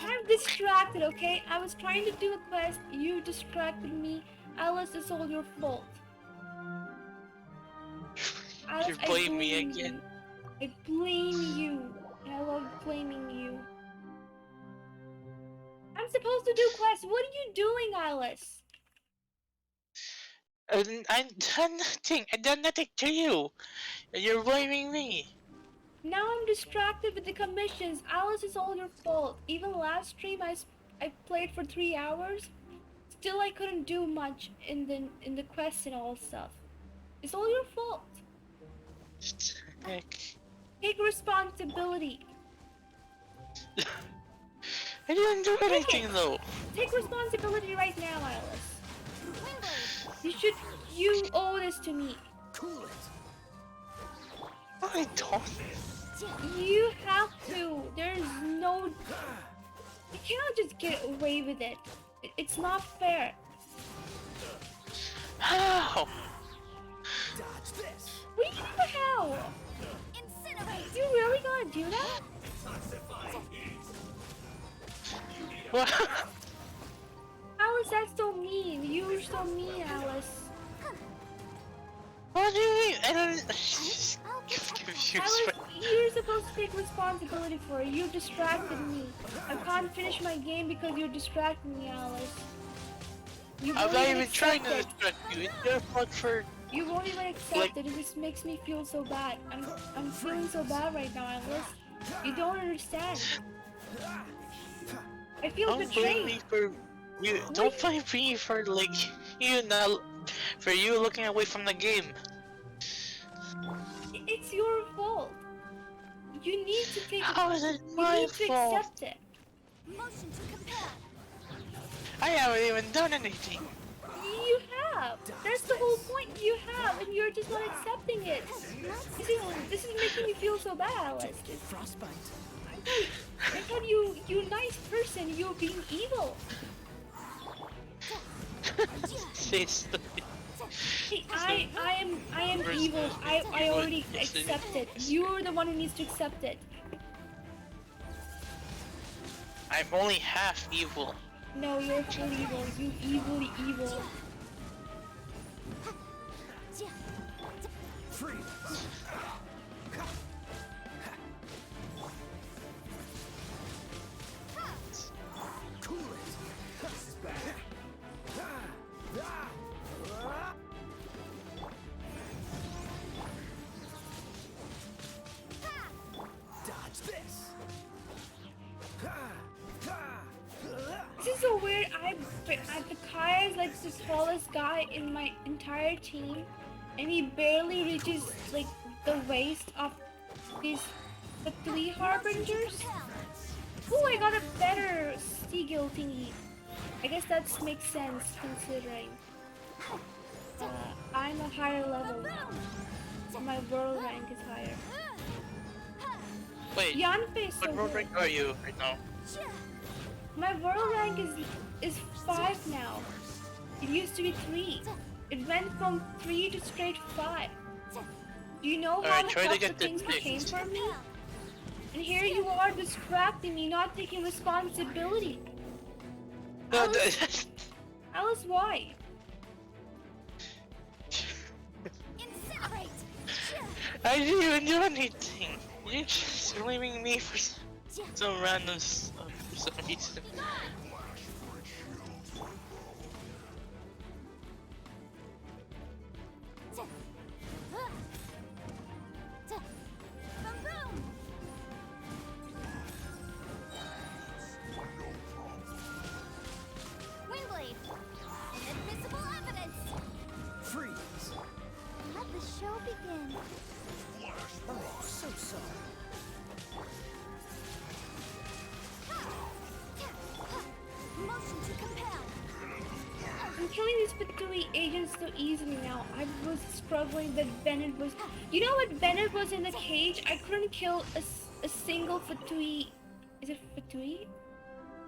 I'm distracted, okay? I was trying to do a quest, you distracted me. Alice, it's all your fault. Alice, You blame me again. I blame you. And I love blaming you. I'm supposed to do quests. What are you doing, Alice? I done nothing. I done nothing to you. And you're blaming me. Now I'm distracted with the commissions. Alice, it's all your fault. Even last stream, I played for 3 hours. Still, I couldn't do much in the quests and all stuff. It's all your fault. Heck. Take responsibility. I didn't do anything though. Take responsibility right now, Alice. You owe this to me. Cool it. I don't. You have to. There's no... You cannot just get away with it. It's not fair. How? Dodge this. What do you mean how? Incinerate. You really gonna do that? What? Alice, that's so mean. You're so mean, Alice. What do you mean? I don't. I'll protect Confused. Alice, you're supposed to take responsibility for it. You distracted me. I can't finish my game because you're distracting me, Alice. You I'm won't not even even trying to accept it. distract you. It's your fault for. You won't even accept it. It just makes me feel so bad. I'm feeling so bad right now, Alice. You don't understand. I feel Don't blame me betrayed. for. You don't blame me for like you not for you looking away from the game. It's your fault. You need to take. How is it You my need to fault? accept it. motion to compare. I haven't even done anything. You have. That's the whole point. You have, and you're just not accepting it. This is making me feel so bad, Alice. Frostbite. I thought you nice person. You're being evil. Say stupid. Hey, I am evil. I already accept it. You're the one who needs to accept it. I'm only half evil. No, you're full evil. You evil. Free. Cool it. This is bad. Dodge this. This is so weird. Wait, the Kaya is like the tallest guy in my entire team, and he barely reaches like the waist of the 3 harbingers. Oh, I got a better Seagull thingy. I guess that makes sense considering I'm a higher level now. My world rank is higher. Wait, Yanfei is so what world good. rank are you right now? My world rank is 5 now. It used to be 3. It went from 3 to straight 5. Do you know how Alright, try to tough the get this things became fixed. for me? And here you are distracting me, not taking responsibility. No, Alice, why? I didn't even do anything. You're just blaming me for some random stuff for some reason. Freeze. Let the show begin. Oh, so sorry. Motion to compel. I'm killing these Fatui agents so easily now. I was struggling that Bennett was... You know what? Bennett was in the cage. I couldn't kill a single Fatui... Is it Fatui?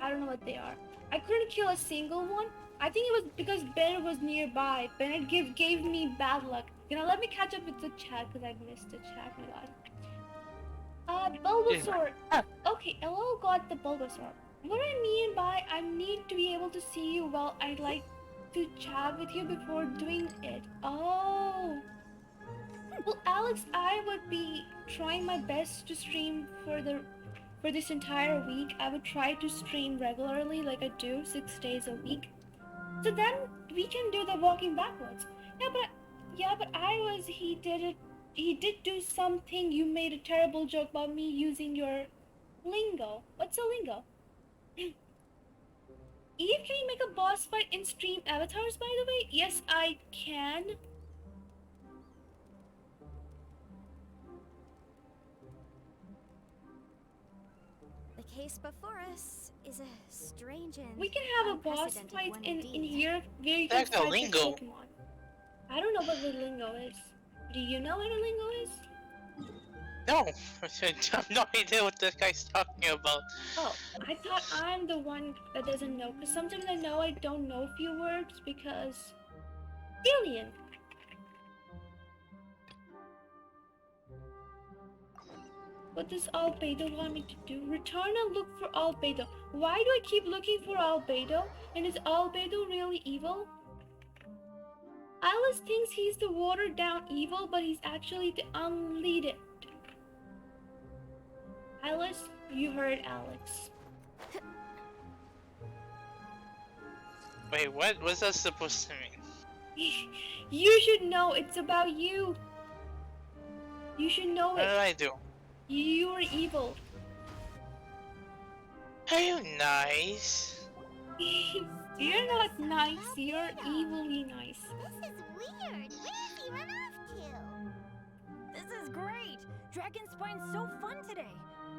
I don't know what they are. I couldn't kill a single one. I think it was because Bennett was nearby. Bennett gave me bad luck. You know, let me catch up with the chat because I missed the chat. My god. Bulbasaur. Okay, Elo got the Bulbasaur. What I mean by I need to be able to see you well, I'd like to chat with you before doing it. Oh. Well, Alex, I would be trying my best to stream for this entire week. I would try to stream regularly like I do 6 days a week. So then we can do the walking backwards. Yeah, but he did do something. You made a terrible joke about me using your lingo. What's a lingo? Eve, can you make a boss fight in stream avatars, by the way? Yes, I can. The case before us is a strange and We can have a boss unprecedented fight one in indeed. here where you can That's a fight the lingo. Pokemon. I don't know what the lingo is. Do you know what a lingo is? No, I have no idea what this guy's talking about. Oh, I thought I'm the one that doesn't know. Because sometimes I know I don't know a few words because... Alien! What does Albedo want me to do? Return and look for Albedo. Why do I keep looking for Albedo? And is Albedo really evil? Alice thinks he's the watered down evil, but he's actually the unleaded. Alice, you heard Alex. Wait, what was that supposed to mean? You should know, it's about you. You should know What did it. I do? You're evil. Are you nice? You're not nice, you're evilly nice. This is weird. Where did he run off to? This is great! Dragon Spine's so fun today.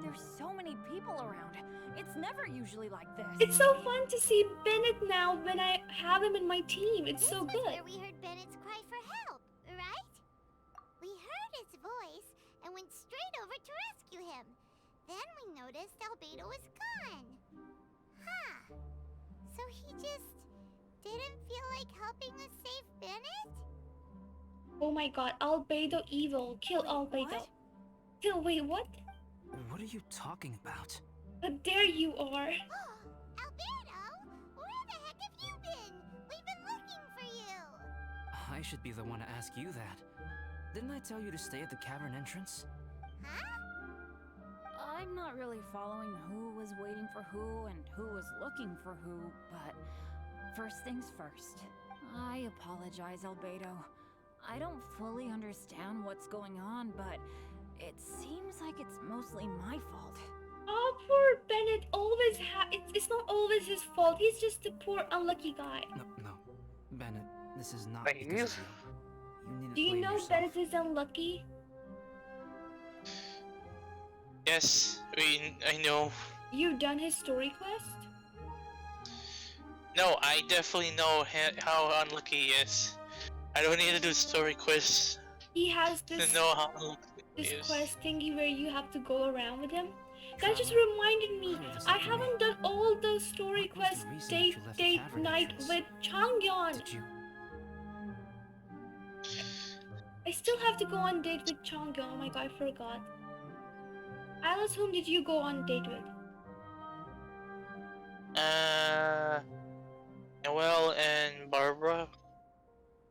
There's so many people around. It's never usually like this. It's so fun to see Bennett now when I have him in my team. It's so This was good. where we heard Bennett's cry for help, right? We heard his voice and went straight over to rescue him. Then we noticed Albedo was gone. Huh. So he just didn't feel like helping us save Bennett? Oh my god, Albedo evil. Kill Albedo. Kill, wait, what? What are you talking about? How dare you are? Albedo, where the heck have you been? We've been looking for you. I should be the one to ask you that. Didn't I tell you to stay at the cavern entrance? Huh? I'm not really following who was waiting for who and who was looking for who, but first things first. I apologize, Albedo. I don't fully understand what's going on, but it seems like it's mostly my fault. Oh, poor Bennett. It it's not always his fault. He's just a poor unlucky guy. No, Bennett, this is not Like because of you. You needn't Do you blame know yourself. Bennett is unlucky? Yes, I know. You've done his story quest? No, I definitely know how unlucky he is. I don't need to do story quests He has to this know how unlucky he this is. quest thingy where you have to go around with him. That just Traveler, reminded me, hurry this I up for me. haven't done all those story What was quests the reason that date you left the cavern night entrance? with Changyeon. Did you? I still have to go on date with Changyeon. Oh my god, I forgot. Alice, whom did you go on date with? Noelle and Barbara.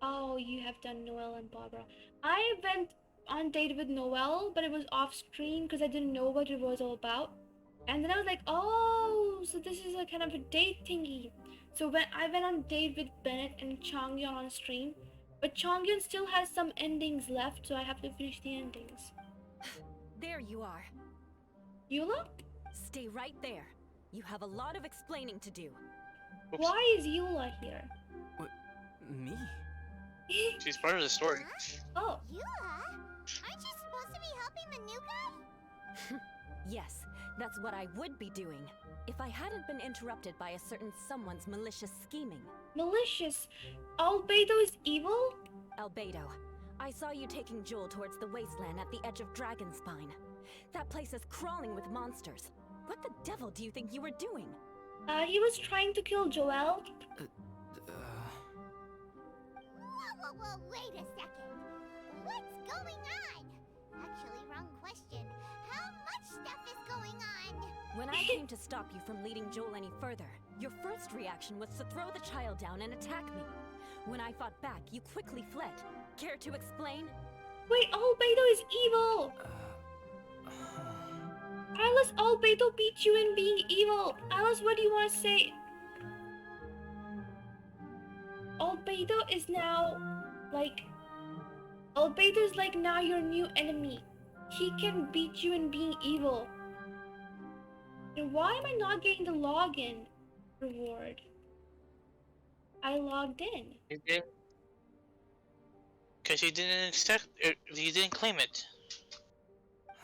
Oh, you have done Noelle and Barbara. I went on date with Noelle, but it was off screen because I didn't know what it was all about. And then I was like, oh, so this is a kind of a date thingy. So when I went on date with Bennett and Changyeon on stream, but Changyeon still has some endings left, so I have to finish the endings. There you are. Eula? Stay right there. You have a lot of explaining to do. Oops. Why is Eula here? What? Me? She's part of the story. Oh, You are? Aren't you supposed to be helping the new guy? Yes, that's what I would be doing if I hadn't been interrupted by a certain someone's malicious scheming. malicious. Albedo is evil? Albedo, I saw you taking Joel towards the wasteland at the edge of Dragonspine. That place is crawling with monsters. What the devil do you think you were doing? He was trying to kill Joel. Whoa, wait a second. What's going on? Actually, wrong question. How much stuff is going on? When I came to stop you from leading Joel any further, your first reaction was to throw the child down and attack me. When I fought back, you quickly fled. Care to explain? Wait, Albedo is evil! Alice, Albedo beat you in being evil! Alice, what do you want to say? Albedo is now, like... Albedo is like now your new enemy. He can beat you in being evil. And why am I not getting the login reward? I logged in. You did? Because you didn't accept it, you didn't claim it.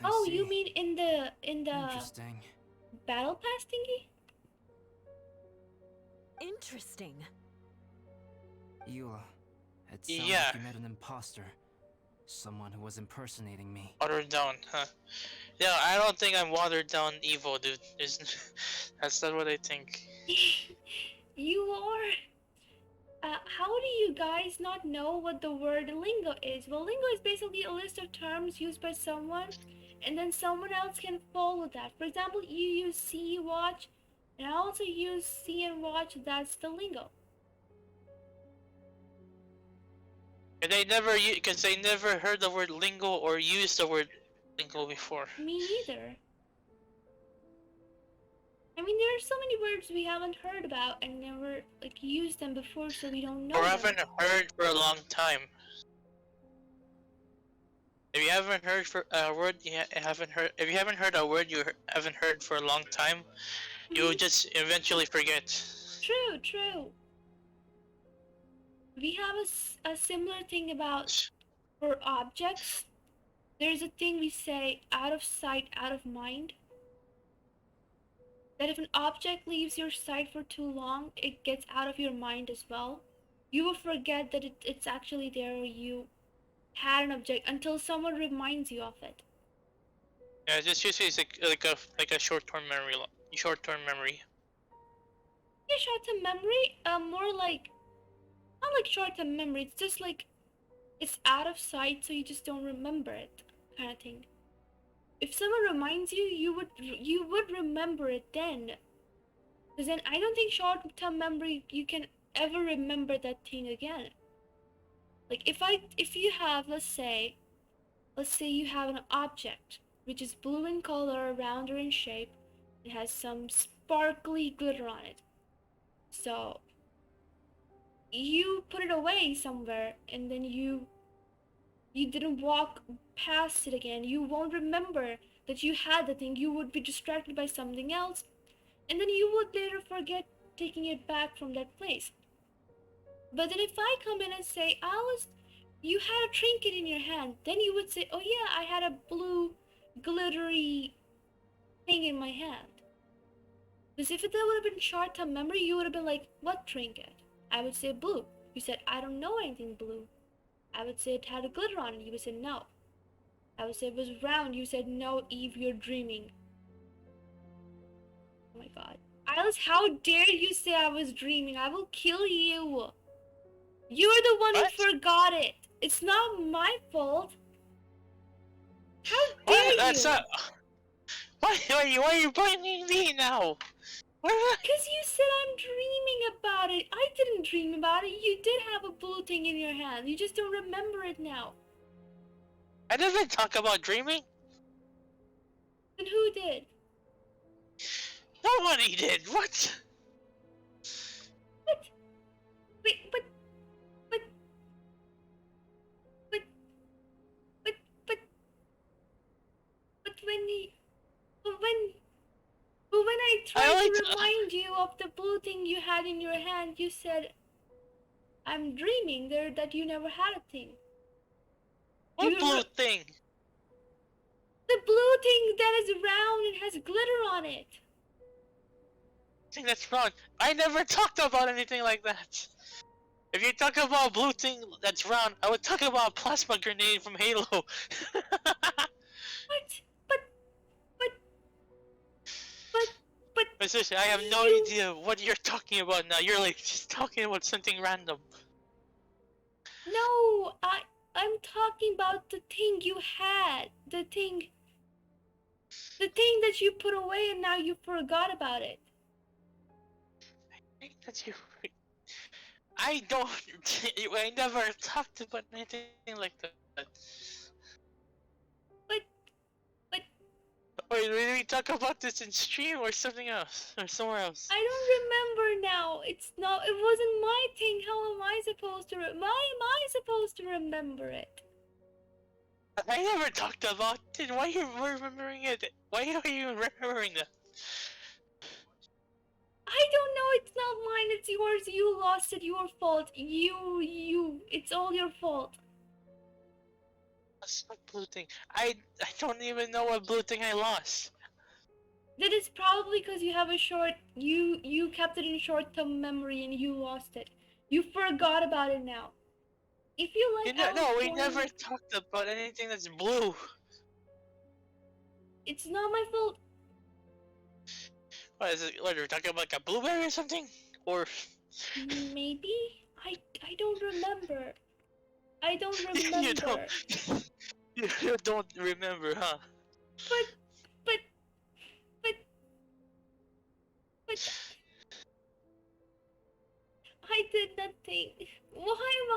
I Oh, see. you mean in the Interesting. battle pass thingy? Interesting. Eula, it sounds Yeah. like you met an imposter. Someone who was impersonating me. Watered down, huh? Yeah, I don't think I'm watered down evil, dude. That's not what I think. You are. How do you guys not know what the word lingo is? Well, lingo is basically a list of terms used by someone, and then someone else can follow that. For example, you use see, watch, and I also use see and watch. That's the lingo. And because I never heard the word lingo or used the word lingo before. Me neither. I mean, there are so many words we haven't heard about and never like used them before, so we don't know Or them. haven't heard for a long time. If you haven't heard for a word, If you haven't heard a word you haven't heard for a long time, you'll just eventually forget. True, true. We have a similar thing about for objects. There's a thing we say, out of sight, out of mind. That if an object leaves your sight for too long, it gets out of your mind as well. You will forget that it's actually there or you had an object until someone reminds you of it. Yeah, just usually it's like a short-term memory. Short-term memory. Yeah, short-term memory, more like, not like short-term memory, it's just like, it's out of sight so you just don't remember it, kind of thing. If someone reminds you, you would remember it then. Because then I don't think short-term memory, you can ever remember that thing again. Like if you have, let's say you have an object which is blue in color, rounder in shape, it has some sparkly glitter on it. So you put it away somewhere and then you didn't walk past it again. You won't remember that you had the thing. You would be distracted by something else. and then you would later forget taking it back from that place. But then if I come in and say, Alice, you had a trinket in your hand, then you would say, oh yeah, I had a blue glittery thing in my hand. Because if that would have been short-term memory, you would have been like, what trinket? I would say blue. You said, I don't know anything blue. I would say it had a glitter on it. You would say no. I would say it was round. You said no, Eve, you're dreaming. Oh my god. Alice, how dare you say I was dreaming? I will kill you. You're the one What? who forgot it. It's not my fault. How dare What? you? That's not. Why are you blaming me now? Because you said I'm dreaming about it. I didn't dream about it. You did have a blue thing in your hand. You just don't remember it now. I never talk about dreaming. Then who did? Nobody did. What? What? Wait, but when I tried to remind you of the blue thing you had in your hand, you said, I'm dreaming there that you never had a thing. What blue thing? The blue thing that is round and has glitter on it. I think that's wrong. I never talked about anything like that. If you talk about a blue thing that's round, I would talk about a plasma grenade from Halo. But But seriously, I have no idea what you're talking about now. You're like just talking about something random. no, I'm talking about the thing you had. The thing that you put away and now you forgot about it. I think that's you. I don't. I never talked about anything like that. Wait, did we talk about this in stream or something else? Or somewhere else? I don't remember now. It wasn't my thing. How am I supposed to remember it? I never talked about it. Why are you remembering it? Why are you remembering that? I don't know. It's not mine. It's yours. You lost it. Your fault. It's all your fault. What's that blue thing? I don't even know what blue thing I lost. That is probably because you have a short. You kept it in short-term memory and you lost it. You forgot about it now. If you like, We never talked about anything that's blue. It's not my fault. What is it? What are we talking about? Like a blueberry or something? Or Maybe I don't remember. I don't remember. You don't remember, huh? But I did nothing. Why am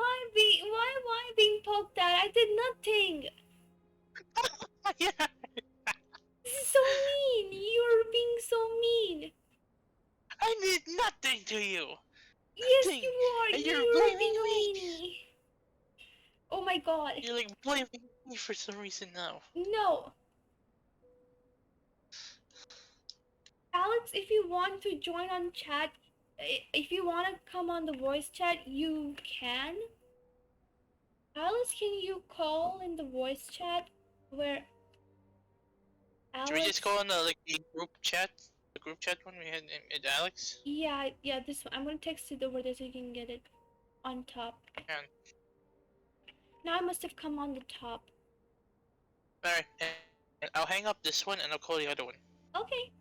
I being poked at? I did nothing. Yeah. This is so mean. You're being so mean. I did nothing to you. Yes, Nothing. you are. And you're You're blaming being me. meanie. Oh my god. You're like blaming me for some reason now. No. Alex, if you want to join on chat, if you want to come on the voice chat, you can. Alice, can you call in the voice chat where Alex... Should we just go on the the group chat? The group chat one we had in Alex? Yeah, this one. I'm gonna text it over there so you can get it on top. Yeah. Now I must have come on the top. Alright, and I'll hang up this one and I'll call the other one. Okay.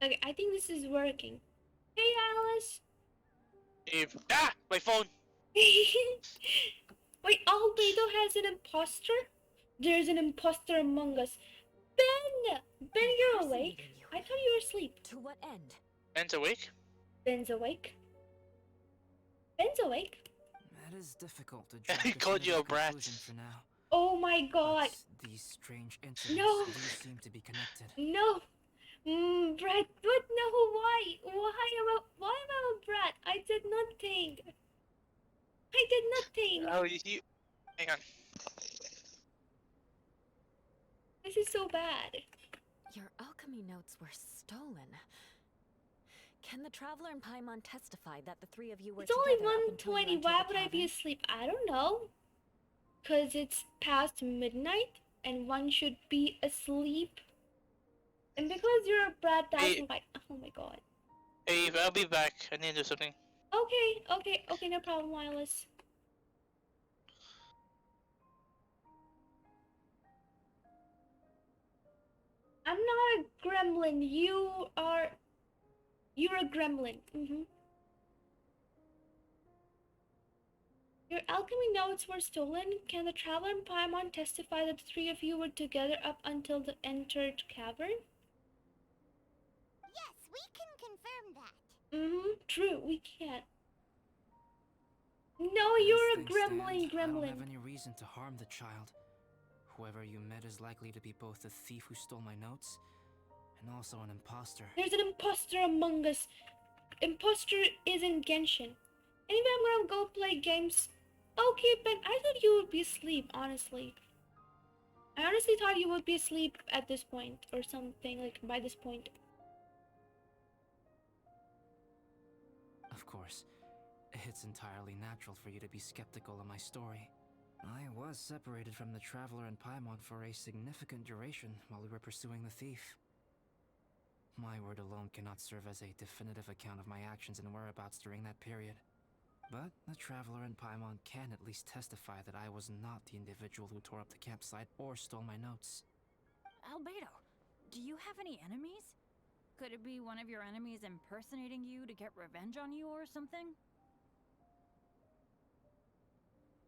Okay, I think this is working. Hey, Alice. Eve. Ah! My phone! Wait, Albedo has an imposter? There's an imposter among us. Ben, you're awake? I thought you were asleep. To what end? Ben's awake? Ben's awake? Ben's awake? That is difficult to draw He called you a brat. for now. Oh my god. But these strange incidents No. do seem to be connected. No. Brat, what? No, why? Why am I a brat? I did nothing. did nothing. Oh, you. Hang on. This is so bad. Your alchemy notes were stolen. Can the Traveler and Paimon testify that the three of you were It's together only up until you 1:20. entered Why the would I be cavern? asleep? I don't know. Cause it's past midnight and one should be asleep. And because you're a brat, that's Hey, why. Oh my god. hey, Eve, I'll be back. I need to do something. Okay, no problem, Wireless. I'm not a gremlin. You're a gremlin. Your alchemy notes were stolen. Can the Traveler and Paimon testify that the three of you were together up until the entered cavern? Yes, we can confirm that. True, we can't. No, As you're a things gremlin, stand, I don't have gremlin. any reason to harm the child. Whoever you met is likely to be both the thief who stole my notes and also an imposter. There's an imposter among us. Imposter is in Genshin. Anyway, I'm gonna go play games. Okay, Ben, I thought you would be asleep, honestly. I honestly thought you would be asleep at this point, or something, like, by this point. Of course, it's entirely natural for you to be skeptical of my story. I was separated from the Traveler and Paimon for a significant duration while we were pursuing the thief. My word alone cannot serve as a definitive account of my actions and whereabouts during that period. But the Traveler and Paimon can at least testify that I was not the individual who tore up the campsite or stole my notes. Albedo, do you have any enemies? Could it be one of your enemies impersonating you to get revenge on you or something?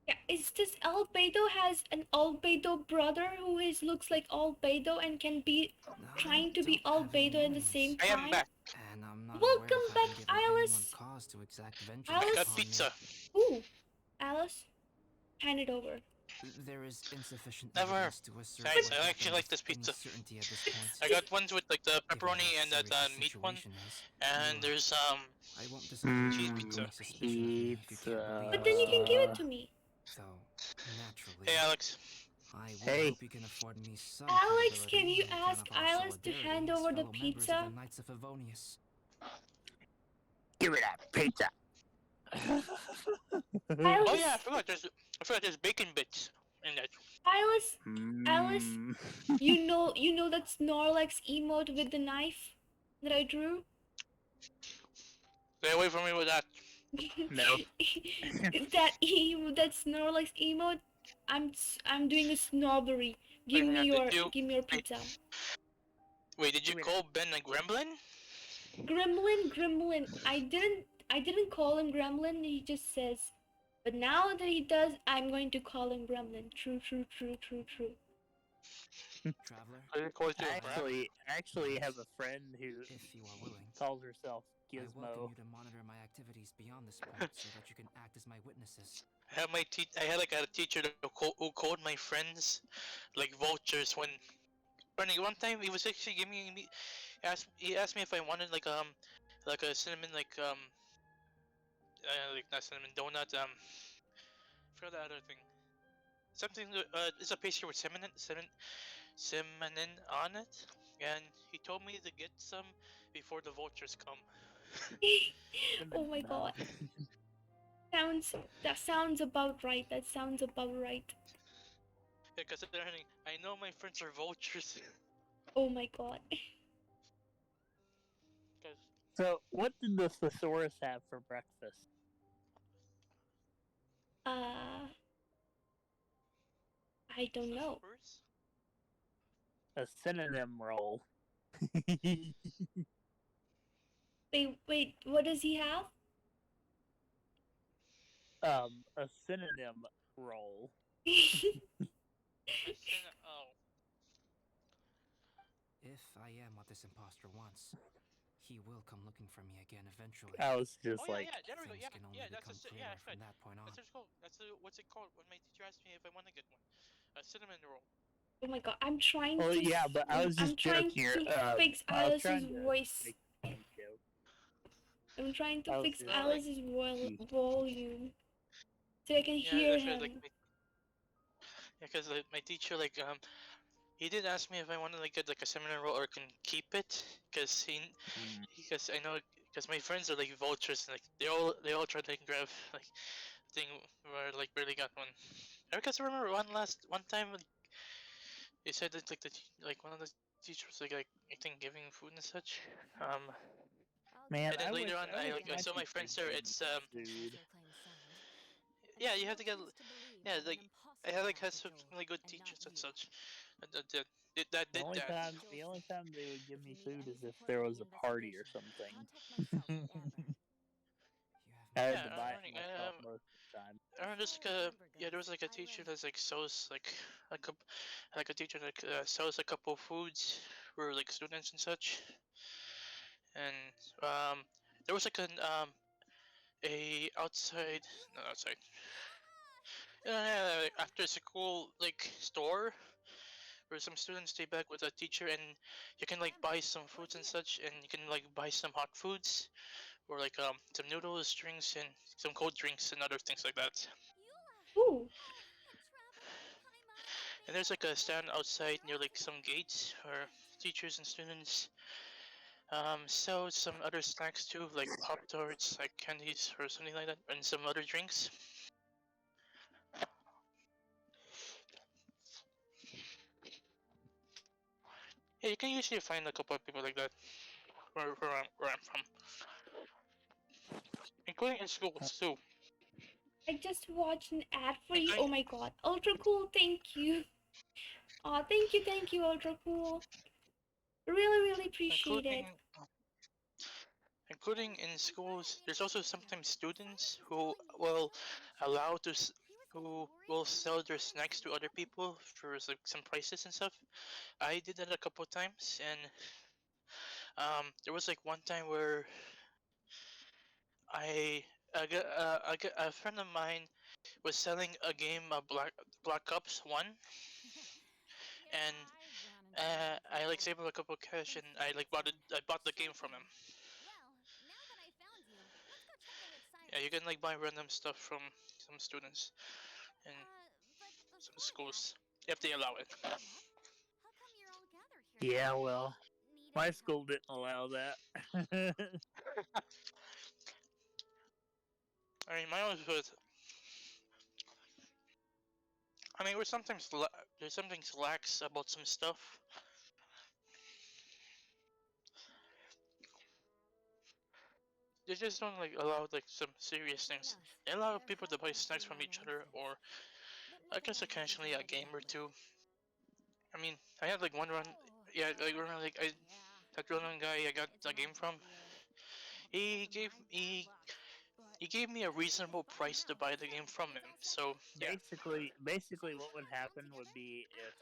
Yeah, it's just Albedo has an Albedo brother who looks like Albedo and can be trying to be don't have any Albedo at the enemies. same I am time. back. And I'm not Welcome aware of back, having given anyone Alice. cause to exact vengeance I Alice. got upon me. pizza. Ooh, Alice, hand it over. There is insufficient Never. evidence to assert Guys, what I actually happened like this with any pizza. certainty at this point. I got ones with like the Given pepperoni how and that serious the meat one, situation is, and you- there's I won't disclose cheese my pizza. growing suspicion of you if you can't believe But my then you can give it story. to me. Though, naturally, Hey, Alex. I would Hey. hope you can afford me some Alex, credibility can you on account ask of our Alice to solidarity hand as over the fellow members of pizza? the Knights of Favonius. Give me that pizza. Alice, Oh yeah, I forgot there's bacon bits in that. Alice, Alice, Mm. you know that Snorlax emote with the knife that I drew? Stay away from me with that. No. that Snorlax emote. I'm doing a snobbery. Give Wait, me did you- your wait. pizza. Wait, did you Wait. call Ben a gremlin? Gremlin. I didn't call him Gremlin. He just says. But now that he does, I'm going to call him Gremlin. True. Traveler, I didn't call you I a brat. actually have a friend who if you are willing, calls herself I welcome Gizmo. you to monitor my activities beyond this point so that you can act as my witnesses. I had a teacher who called my friends like vultures when. One time he was actually giving me. He asked me if I wanted like a cinnamon like not cinnamon donut forgot the other thing. Something it's a pastry with cinnamon on it, and he told me to get some before the vultures come. Oh my god. That sounds about right. That sounds about right. Because I know my friends are vultures. Oh my god. 'Cause So, what did the thesaurus have for breakfast? I don't know. Whispers? A synonym roll. Wait, what does he have? A synonym roll. Oh. If I am what this imposter wants, he will come looking for me again eventually. I was just Oh like, yeah, there we go. Things Yeah, can only yeah, that's become a clearer yeah, from right. that point on. That's called. That's what's it called when my teacher asked me if I want to get one. A cinnamon roll. Oh my god, I'm trying well, to. yeah, but I was I'm just trying joking. to fix I was Alice's trying to voice. make a joke. I'm trying I to was fix just Alice's like, volume. so I can hear that's right. Like, him. because my teacher he did ask me if I wanted to get like a seminar role or can keep it, because I know because my friends are like vultures, and, like they all try to grab like thing where like barely got one. Because I remember one time they said that like one of the teachers was like I think giving food and such. Man, And then I later wish on I saw my teacher friends there. gave me It's food. yeah, you have to get yeah like I had like had some really good teachers and such that The did only that. time the only time they would give me food is if there was a party or something. You have I my had Yeah, to buy it myself most of the time. I remember just yeah, there was like a teacher that's like sells like a teacher that sells a couple of foods for like students and such, and there was like a outside not outside after school like store where some students stay back with a teacher and you can like buy some foods and such, and you can like buy some hot foods or like some noodles, drinks, and some cold drinks and other things like that. Ooh. And there's like a stand outside near like some gates where teachers and students sell some other snacks too, like Pop Tarts, like candies or something like that, and some other drinks. Yeah, you can usually find a couple of people like that where I'm from, including in schools too. I just watched an ad for you. Including, Oh my god. Ultra cool, thank you. Aw, thank you, Ultra cool. Really appreciate including it. including in schools, there's also sometimes students who will allow to who will sell their snacks to other people for like some prices and stuff. I did that a couple of times, and there was like one time where a friend of mine was selling a game of Black Ops 1, and I like saved him a couple of cash, and I bought the game from him. Yeah, you can like buy random stuff from some students in some schools if they allow it. Yeah, well, my school didn't allow that. I mean, mine was. I mean, there's something lax about some stuff. They just don't like allow like some serious things. They allow people to buy snacks from each other, or I guess occasionally a game or two. I mean, I had like one run. Yeah, like remember like that random guy I got the game from. He gave he he gave me a reasonable price to buy the game from him. So yeah, basically, what would happen would be if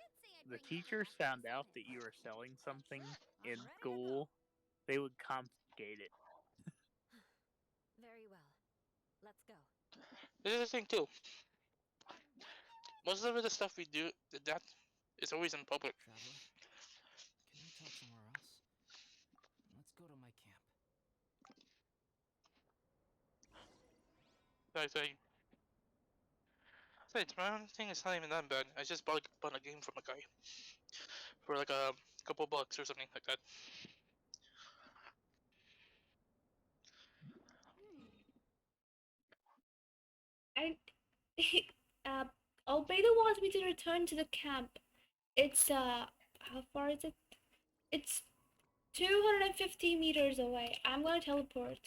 the teachers found out that you were selling something in school, they would confiscate it. Very well. Let's go. this is the thing too. Most of the stuff we do that is always in public. Traveler, can we talk somewhere else? Let's go to my camp. Besides, my own thing is not even that bad. I just bought a game from a guy for like a couple bucks or something like that. I uh Albedo wants me to return to the camp. It's how far is it? It's 250 meters away. I'm gonna teleport.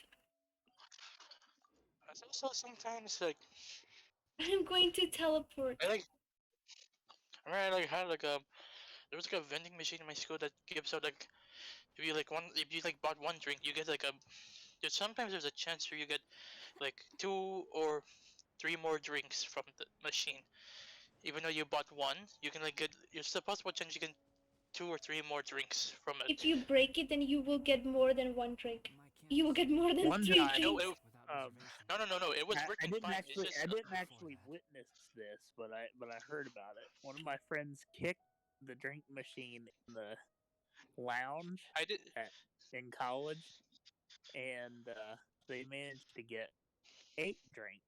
It's also sometimes like I'm going to teleport. I like I remember I like had like a there was like a vending machine in my school that gives out like if you like bought one drink you get like a there's a chance where you get like 2 or 3 more drinks from the machine. Even though you bought one, you can like get it's a possible chance you get 2 or 3 more drinks from If it. you break it, then you will get more than one drink. My camp You will get more than One 3 time, No, drinks. without um, reservation. no. It was I working didn't fine. actually It's just I didn't Before actually that. witness this, but I heard about it. One of my friends kicked the drink machine in the lounge I did. in college, and they managed to get 8 drinks.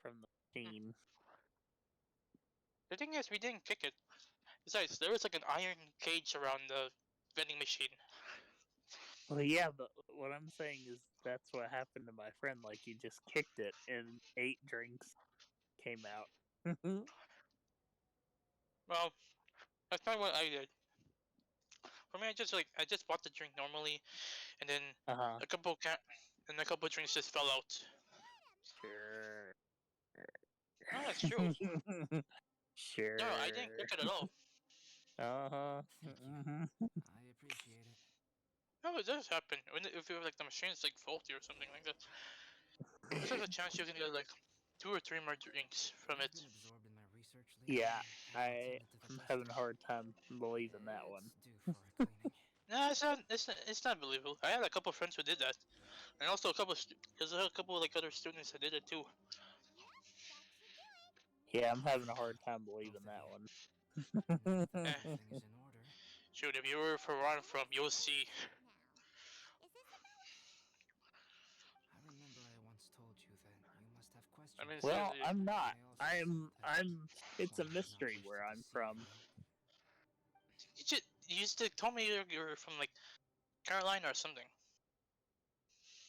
from the machine. The thing is, we didn't kick it. Besides, there was like an iron cage around the vending machine. Well, yeah, but what I'm saying is that's what happened to my friend. Like, he just kicked it, and 8 drinks came out. Well, that's not what I did. For me, I just bought the drink normally, and then Uh-huh. a couple drinks just fell out. Sure. No, that's true. Sure. No, I didn't kick it at all. Uh-huh. Thank you. Mhm. I appreciate it. No, it does happen. If you like the machine's like faulty or something like that, there's a chance you can get like 2 or 3 more drinks from it. I've been absorbed in my research lately. Yeah, haven't attended to the I'm festival. having a hard time believing that one. It's due for a cleaning. Nah, it's not believable. I had a couple friends who did that, and also there's a couple like other students that did it too. Yeah, I'm having a hard time believing that Both of one. Now that everything is in order, Shoot, if you were for one from, you'll see. I remember I once told you that you must have questions. I mean, Well, seriously, I'm not. I also said that It's a one does not mystery wish where to I'm deceive from. you. you used to tell me you were from like Carolina or something.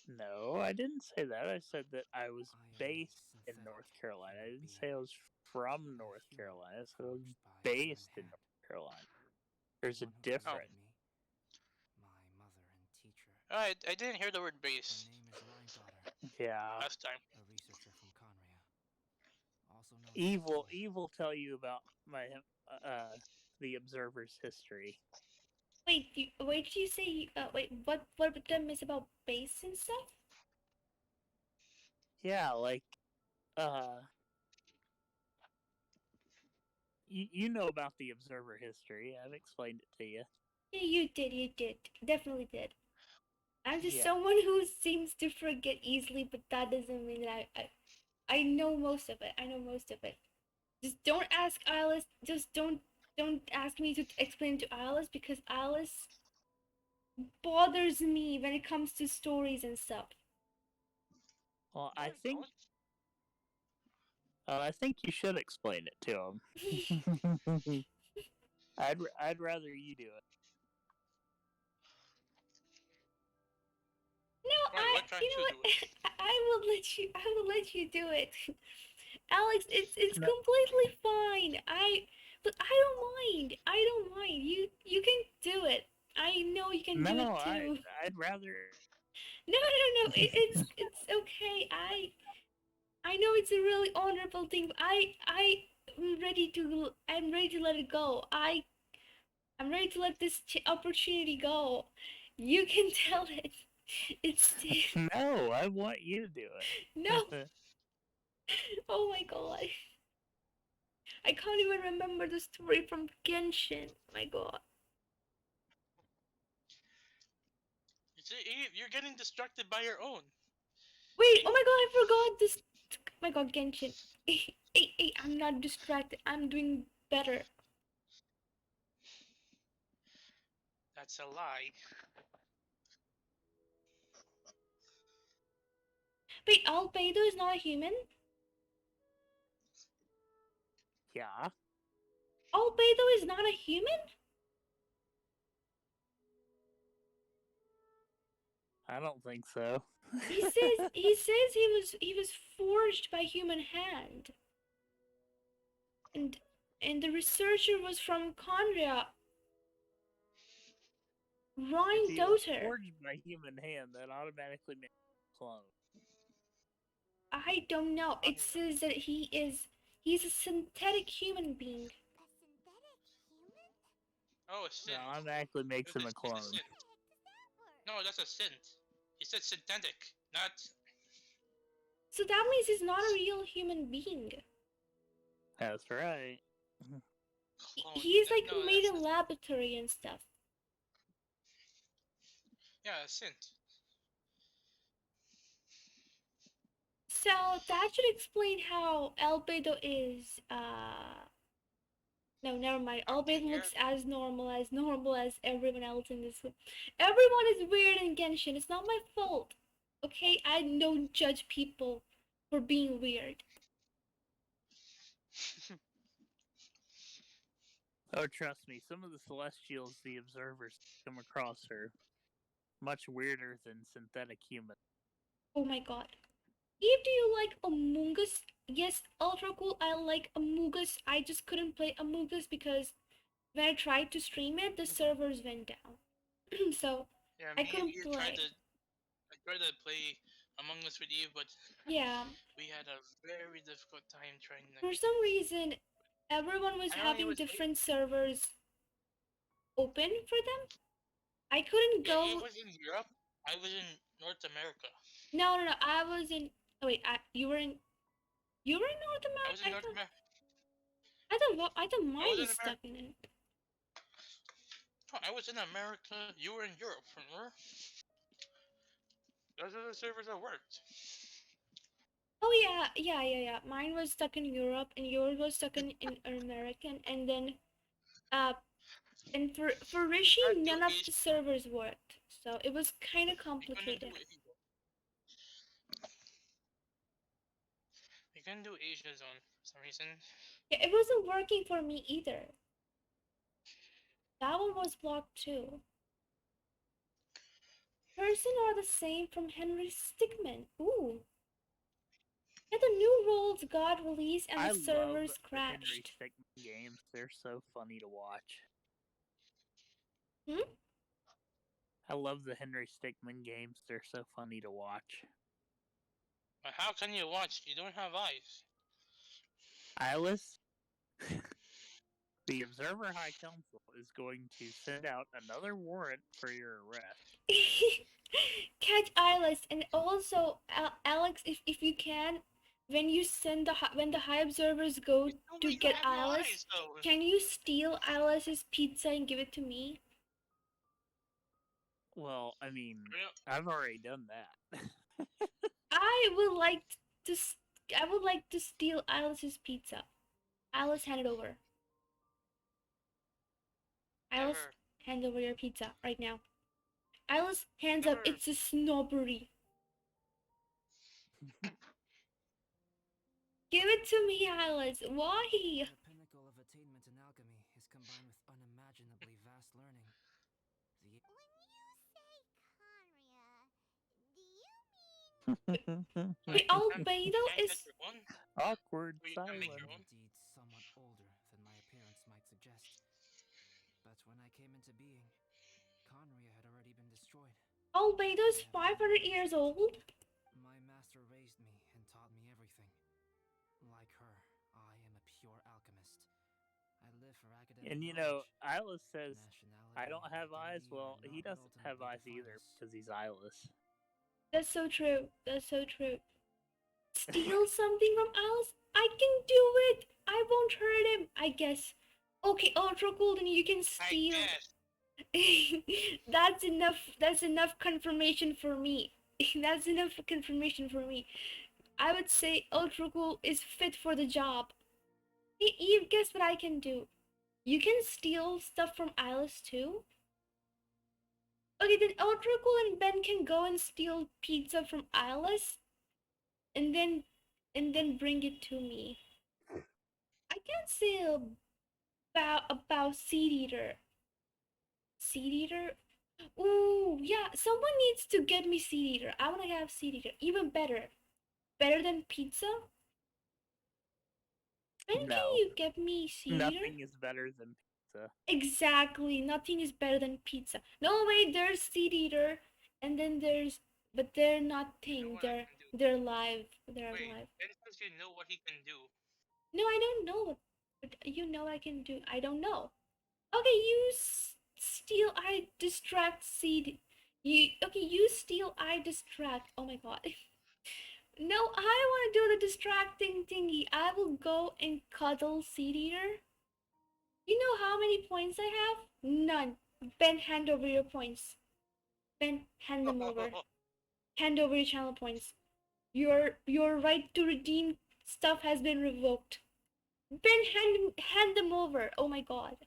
No, I didn't say that. I said that I was I am a based in synthetic North Carolina. I human didn't being, say I was from a North human Carolina. I said I was forged by a based in human hand. North Carolina. There's a One who difference. created me, my mother and teacher. I didn't hear the word Her base name is Rhine Yeah. last time. a researcher from Conria. Also known Evil tell you about my the observer's history. Wait, wait, did you say, wait, what term is about base and stuff? Yeah, like you know about the observer history. I've explained it to you. Yeah, you did. Definitely did. I'm just Yeah. someone who seems to forget easily, but that doesn't mean that I know most of it. I know most of it. Just don't ask Alice. Just don't ask me to explain to Alice because Alice bothers me when it comes to stories and stuff. Well, No, I think you should explain it to him. I'd rather you do it. No, why can't you know you what? do it? I will let you do it. Alex, it's No. completely fine. Look, I don't mind. I don't mind. You can do it. I know you can do it No, too. I'd rather. No. It's okay. I know it's a really honorable thing. But I'm ready to let it go. I'm ready to let this opportunity go. You can tell it. It's No, I want you to do it. no. Oh my god. I can't even remember the story from Genshin. My god. You see, Eve, you're getting distracted by your own. Wait, oh my god, I forgot this. Oh my god, Genshin. Hey, I'm not distracted. I'm doing better. That's a lie. Wait, Albedo is not a human? Yeah. Albedo is not a human? I don't think so. He says he was forged by human hand. And the researcher was from Conria. Rhine If he was daughter. forged by human hand, that automatically makes him a clone. I don't know. It says that he's a synthetic human being. A synthetic human? Oh, a synth. No, automatically makes him a It's clone. synth. What does that work? No, that's a synth. He said synthetic, not So that means he's not a real human being. That's right. clone. He's like No, made that's in laboratory and stuff. yeah, a synth. So that should explain how Albedo is. No, never mind. Albedo looks as normal as everyone else in this room. Everyone is weird in Genshin. It's not my fault. Okay, I don't judge people for being weird. Oh, trust me, some of the Celestials the observers come across are much weirder than synthetic humans. Oh my god. Eve, do you like Among Us? Yes, ultra cool. I like Among Us. I just couldn't play Among Us because when I tried to stream it, the servers went down. So Yeah, I me and couldn't Eve play. I tried to play Among Us with Eve, but Yeah, we had a very difficult time trying to. for some reason, everyone was I only having was different servers open for them. I couldn't Yeah, Eve go. was in Europe. I was in North America. No, no, no. I was in. Oh wait, you were in. You were in North I was America. in North America. I thought I was mine in was stuck America. in it. I was in America. You were in Europe, remember? Those are the servers that worked. Oh yeah. Mine was stuck in Europe, and yours was stuck in American, and then uh, and for We Rishi, can't do none of the Asian. servers worked, so it was kind of We couldn't do complicated. Asian. We couldn't do Asia zone for some reason. Yeah, it wasn't working for me either. That one was blocked too. Person are the same from Henry Stickmin. Ooh. Yeah, the new roles got released and I the love servers the Henry crashed. Stickmin games. They're so funny to watch. Hmm? I love the Henry Stickmin games. They're so funny to watch. But how can you watch? You don't have eyes. Alice, the Observer High Council is going to send out another warrant for your arrest. Catch Eyeless, and also Alex, if you can, when you send when the high observers go to You get have no Eyeless, eyes, though. can you steal Eyeless's pizza and give it to me? Well, I mean, Real- I've already done that. I would like to. I would like to steal Eyeless's pizza. Alice, hand it over. Alice, Never. hand over your pizza right now. Alice, hands up. Never. It's a snobbery. Give it to me, Alice. Why? The pinnacle of attainment in alchemy is combined with unimaginably vast learning. The When you say Conria, do you mean The Albedo Can't is. get your one? Awkward Or you can make silence. your own? indeed somewhat older than my appearance might suggest. But when I came into being, Conria had already been destroyed. Albedo's 500 years old? My master raised me and taught me everything. Like her, I am a pure alchemist. I live for academic And you knowledge, know, Alice says, nationality, I don't have eyes. identity Well, will he not doesn't have ultimately eyes define either us. because he's eyeless. That's so true. That's so true. Steal something from Alice? I can do it! I won't hurt him, I guess. Okay, Ultra Cool, then you can I steal. guess. That's enough. That's enough confirmation for me. That's enough confirmation for me. I would say Ultra Cool is fit for the job. Hey, Eve, guess what I can do? You can steal stuff from Alice too? Okay, then Ultra Cool and Ben can go and steal pizza from Alice and then bring it to me. I can't say about Seed Eater. Seed Eater? Ooh, yeah, someone needs to get me Seed Eater. I wanna have Seed Eater. Even better. Better than pizza? When can No, you get me Seed Eater? nothing is better than pizza. Exactly, nothing is better than pizza. No, wait, there's Seed Eater, and then there's, but they're not You know thing. what I can do? They're live. They're Wait, live. and since you know what he can do, No, I don't know. But you know what I can do. I don't know. Okay, you steal. I distract Seed. You okay? You steal. I distract. Oh my god. No, I want to do the distracting thingy. I will go and cuddle Seed Eater. You know how many points I have? None. Ben, hand over your points. Ben, hand them over. Hand over your channel points. Your right to redeem stuff has been revoked. Ben, hand them over. Oh my god.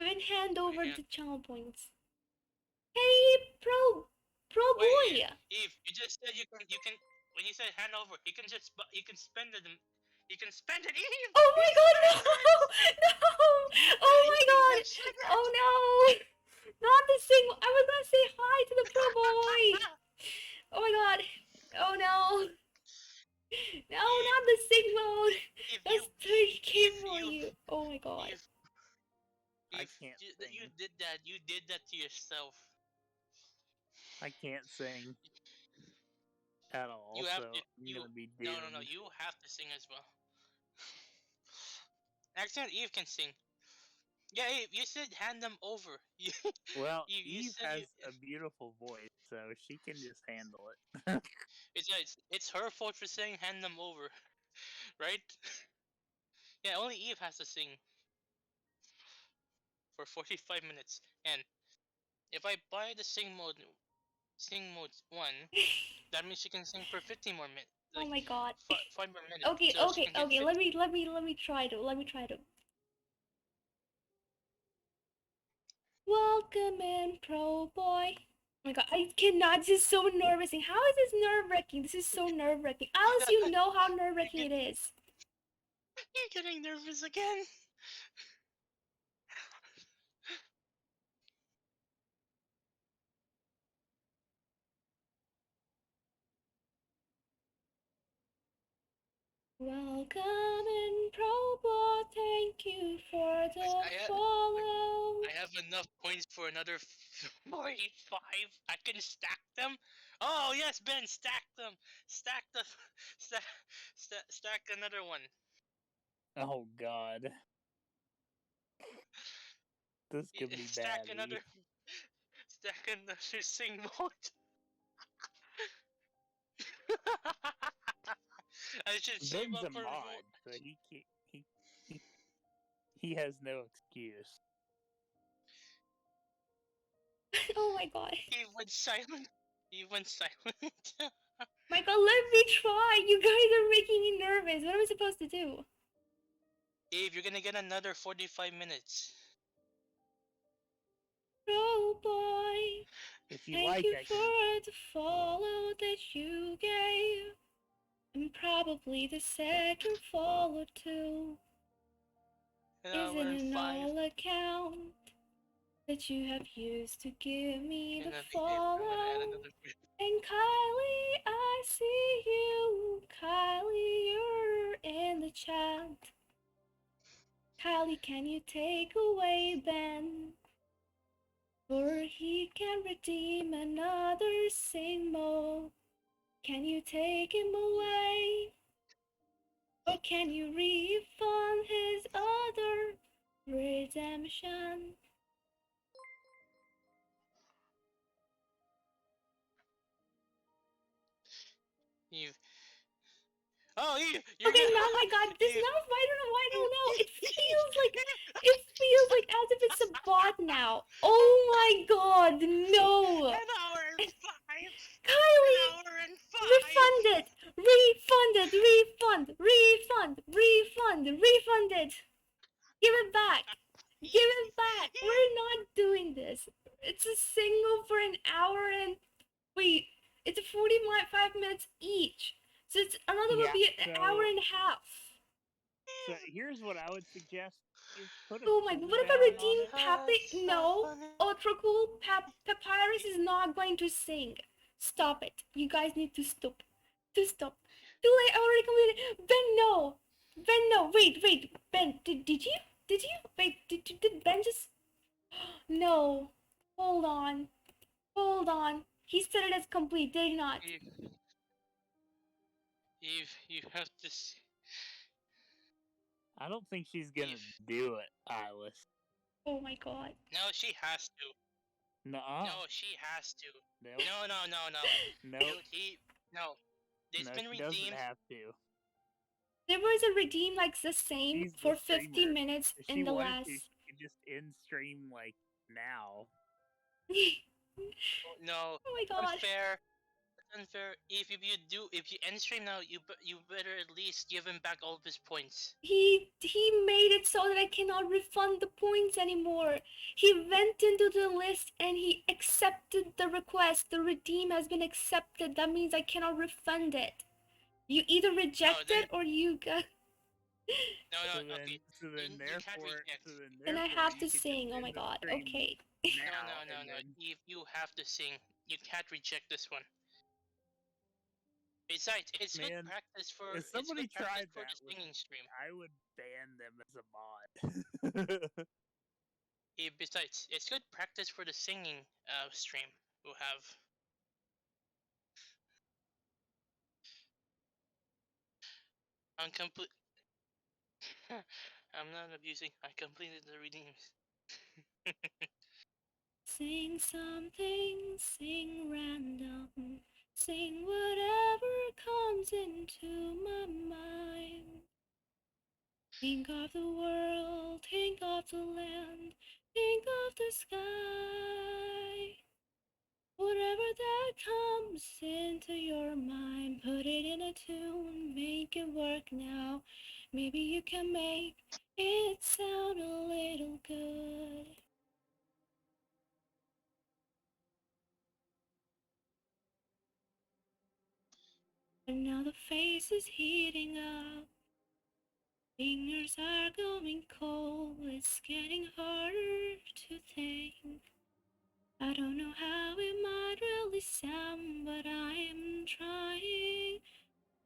Ben, hand over the channel points. Hey, pro wait, boy. Eve, you just said you can when you said hand over, you can spend them You can spend it, Eve! Oh my god, no! No! Oh my You can god! mention it! Oh no! Not the sing. I was gonna say hi to the pro boy! Oh my god! Oh no! No, not the sing mode! Eve, That's you, 30k Eve, for you! Oh my god. Eve, I Eve, can't you sing. did that. You did that to yourself. I can't sing at all, You have so to. I'm You gonna be no, doomed. no, no. You have to sing as well. Actually, Eve can sing. Yeah, Eve, you said hand them over. You, Well, you Eve said has you. a beautiful voice, so she can just handle it. It's her fault for saying hand them over, right? Yeah, only Eve has to sing for 45 minutes, and if I buy the sing mode one, that means she can sing for 50 more minutes. Oh Like my god. 5 more minutes. Okay, So she okay, can get okay. 50. Let me try to. Welcome in, pro boy. Oh my god, I cannot. This is so nerve-wracking. How is this nerve-wracking? This is so nerve-wracking. Alice, you know how nerve-wracking it is. You're getting nervous again. Welcome in, pro boy. Thank you for the follow. I have enough points for another 45. I can stack them. Oh yes, Ben, stack them. Stack the stack another one. Oh god. This could be Stack bad. another. Stack another sing mode. I should save Ben's up a for mod, so he can't, he has no excuse. Oh my god. He went silent. He went silent. My god, let me try. You guys are making me nervous. What am I supposed to do? Eve, you're gonna get another 45 minutes. Pro boy. If you Thank like, you I for can. the follow that you gave. And probably the second follow too. An Is hour in and an 5. all account that you have used to give me And the then I'm gonna add follow. another. And Kylie, I see you. Kylie, you're in the chat. Kylie, can you take away Ben? For he can redeem another sing mode. Can you take him away? Or can you refund his other redemption? Eve. Oh, Eve! You're Okay, gonna. now my god, this Eve. now I don't know, I don't know. It feels like as if it's a bot now. Oh my god, no. An hour and 5. An Kylie, hour and 5. refund it. Refund it. Refund it. Give it back. Give it back. We're not doing this. It's a single for an hour and wait. It's 45 minutes each. So it's another would Yeah, be an so, hour and a half. so here's what I would suggest. You put a Oh my god, what if I cooldown on redeem it. Papi? No. Ultra cool Papyrus is not going to sing. Stop it. You guys need to stop. Stop. Too late, I already completed. Ben, no. Ben, no. Wait. Ben, did you? Wait, did Ben just... No. Hold on. He said it as complete, did he not? Eve, you have to. I don't think she's gonna do it, Alice. Oh my god. No, she has to. Nuh-uh. No, she has to. Nope. No. Nope. Dude, no. It's No, been she doesn't redeemed. have to. There was a redeem like the same She's for the 50 streamer. minutes If she in the wanted last... to, she could just end stream like now. No. Oh my god. Unfair. If you end stream now, you better at least give him back all of his points. He made it so that I cannot refund the points anymore. He went into the list and he accepted the request. The redeem has been accepted. That means I cannot refund it. You either reject then- it or you got... No, So no, okay. then You can't therefore, reject. And I therefore have you to can just sing. Oh my end the god. stream Okay. No, now, no, no, and no. then You have to sing. You can't reject this one. Besides, it's good man, practice for if somebody the tried that with singing stream. I would ban them as a mod. Besides, it's good practice for the singing stream. We'll have. I'm complete. I'm not abusing. I completed the reading. Sing something, sing random, sing whatever comes into my mind. Think of the world, think of the land, think of the sky. Whatever that comes into your mind, put it in a tune, make it work now. Maybe you can make it sound a little good. But now the face is heating up. Fingers are going cold, it's getting harder to think. I don't know how it might really sound, but I am trying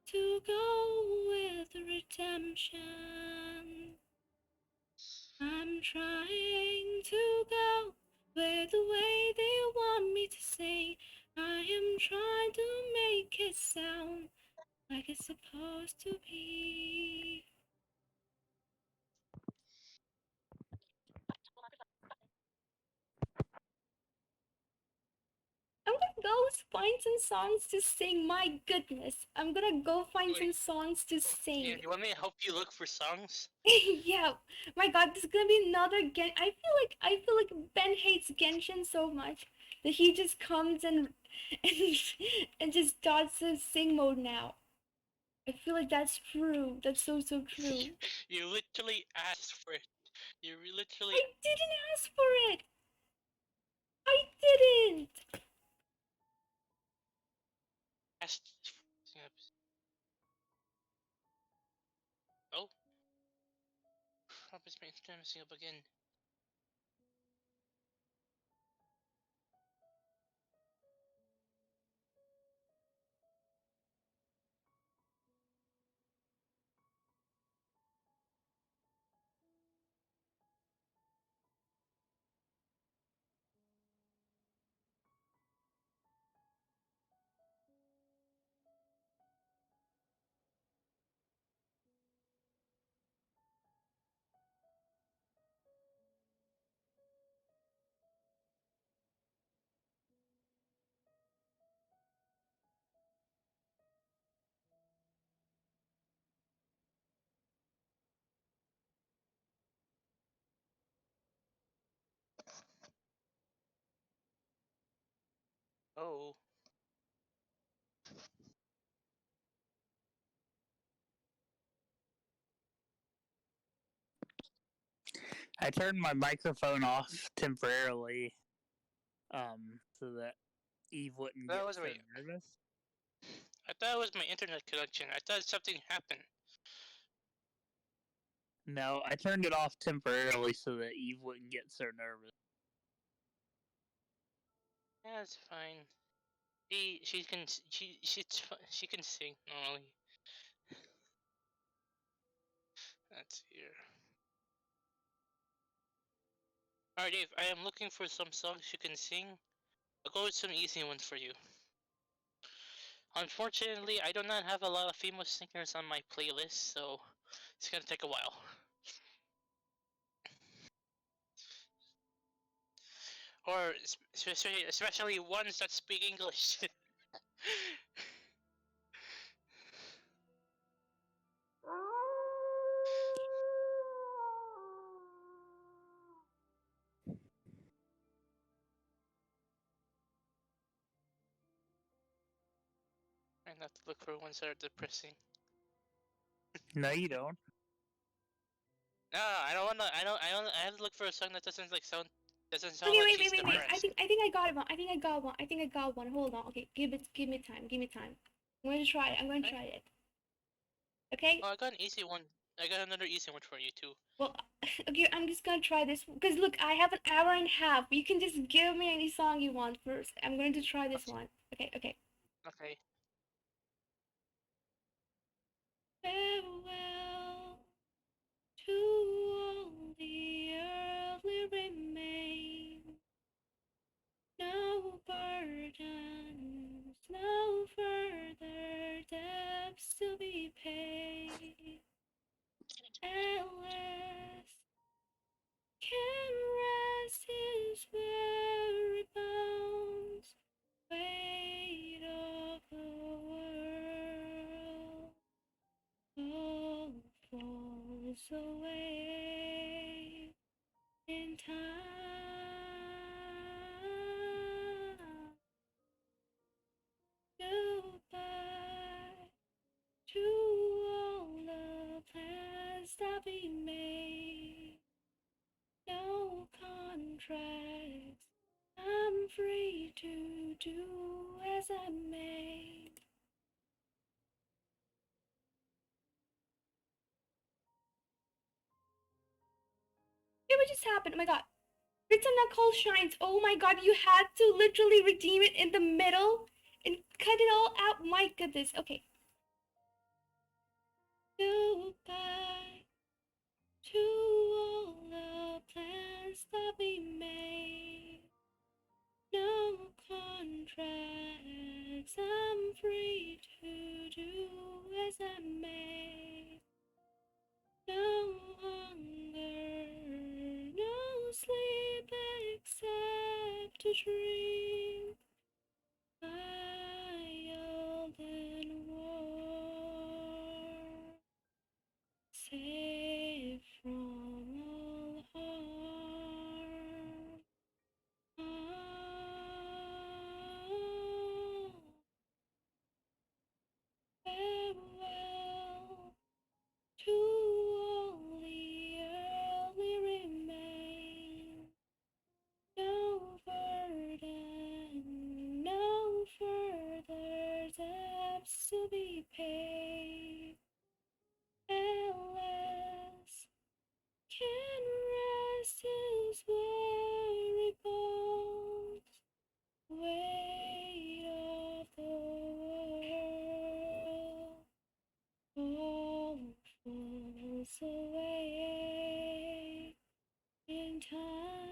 to go with redemption. I'm trying to go with the way they want me to sing. I am trying to make it sound like it's supposed to be. I'm gonna go find some songs to sing. My goodness, I'm gonna go find some songs to sing. You want me to help you look for songs? Yeah, my god, this is gonna be another I feel like Ben hates Genshin so much that he just comes and and just starts to sing mode now. I feel like that's true. That's so true. You literally asked for it. You literally I didn't ask for it. I didn't. asked. Oh, how is my internet messing up again? Oh. I turned my microphone off temporarily, so that Eve wouldn't That get was so my. nervous. I thought it was my internet connection. I thought something happened. No, I turned it off temporarily so that Eve wouldn't get so nervous. Yeah, it's fine. She can sing normally. That's here. Alright, Dave. I am looking for some songs you can sing. I'll go with some easy ones for you. Unfortunately, I do not have a lot of famous singers on my playlist, so it's gonna take a while. Or especially ones that speak English. I have to look for ones that are depressing. No, you don't. No, I don't wanna. I have to look for a song that doesn't sound. Doesn't sound Okay, like wait. she's depressed. I think I got it one. I think I got one. Hold on. Okay, give me time. I'm going to try it. I'm going to try it. Okay? Oh, I got an easy one. I got another easy one for you too. Well, okay, I'm just gonna try this because look, I have an hour and a half. You can just give me any song you want first. I'm going to try this one. Okay, okay. Okay. Farewell to all the earthly remains. No burdens, no further debts to be paid. At last can rest his weary bones. Weight of the world all falls away in time. Goodbye to all the plans that we made. No contracts. I'm free to do as I may. Hey, what just happened? Oh my god. Written Knuckle shines. Oh my god, you had to literally redeem it in the middle and cut it all out. My goodness. Okay. Goodbye to all the plans that we made. No contracts. I'm free to do as I may. No hunger, no sleep except to dream. Wild and warm, safe from all harm. Farewell to all the early remains. No burden, no further debts to be paid. At last can rest his weary bones. Weight of the world all falls away in time.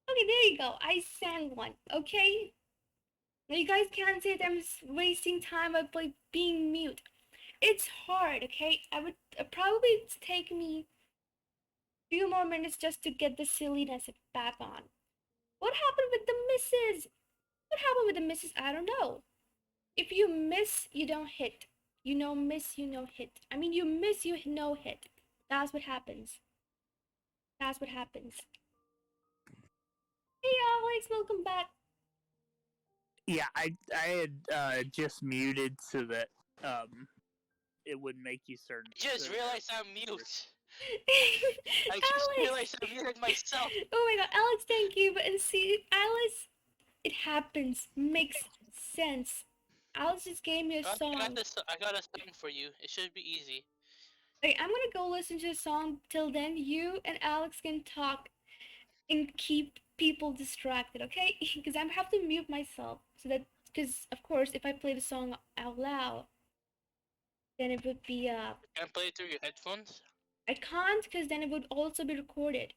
Okay, there you go. I sang one, okay? Now you guys can't say that I'm wasting time by being mute. It's hard, okay? I would probably take me a few more minutes just to get the silliness back on. What happened with the misses? What happened with the misses? I don't know. If you miss, you don't hit. You know miss, you know hit. I mean, you miss, you no hit. That's what happens. That's what happens. Hey, Alex, welcome back. Yeah, I had just muted so that it would make you certain. Just realized I'm mute. I just Alex! realized I muted myself. Oh my god, Alex, thank you. But see, Alice, it happens. Makes sense. Alice just gave me a song. I got a song for you. It should be easy. Okay, I'm gonna go listen to the song. Till then, you and Alex can talk and keep people distracted, okay? Because I have to mute myself so that, because of course, if I play the song out loud, then it would be Can I play it through your headphones? I can't, because then it would also be recorded.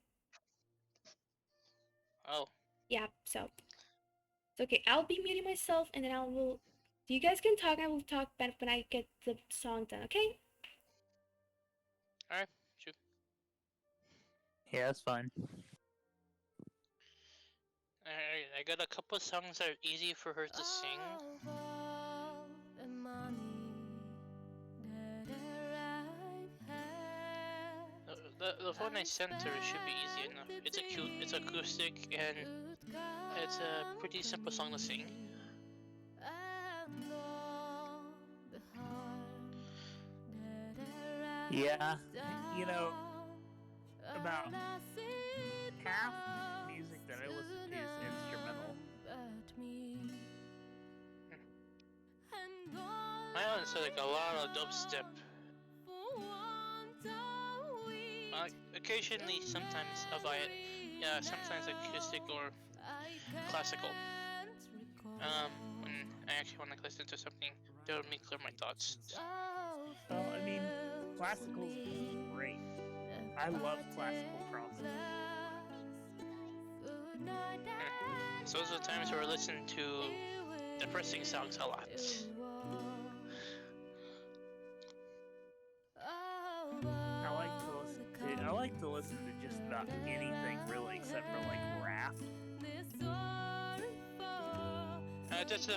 Oh. Yeah, so it's okay. I'll be muting myself, and then I will. You guys can talk. I will talk back when I get the song done. Okay? Alright, shoot. Yeah, that's fine. Alright, I got a couple songs that are easy for her to sing. The one I sent her should be easy enough. It's acoustic, and it's a pretty simple song to sing. Yeah, you know, about half music that I listen to is instrumental. to like a lot of dubstep. Occasionally, sometimes yeah, sometimes acoustic or classical. When I actually want to listen to something that would make clear my thoughts. Well, I mean, classical is great. I love classical crosses. So those are the times where I listen to depressing songs a lot. I like to listen to just about anything really, except for like rap. Just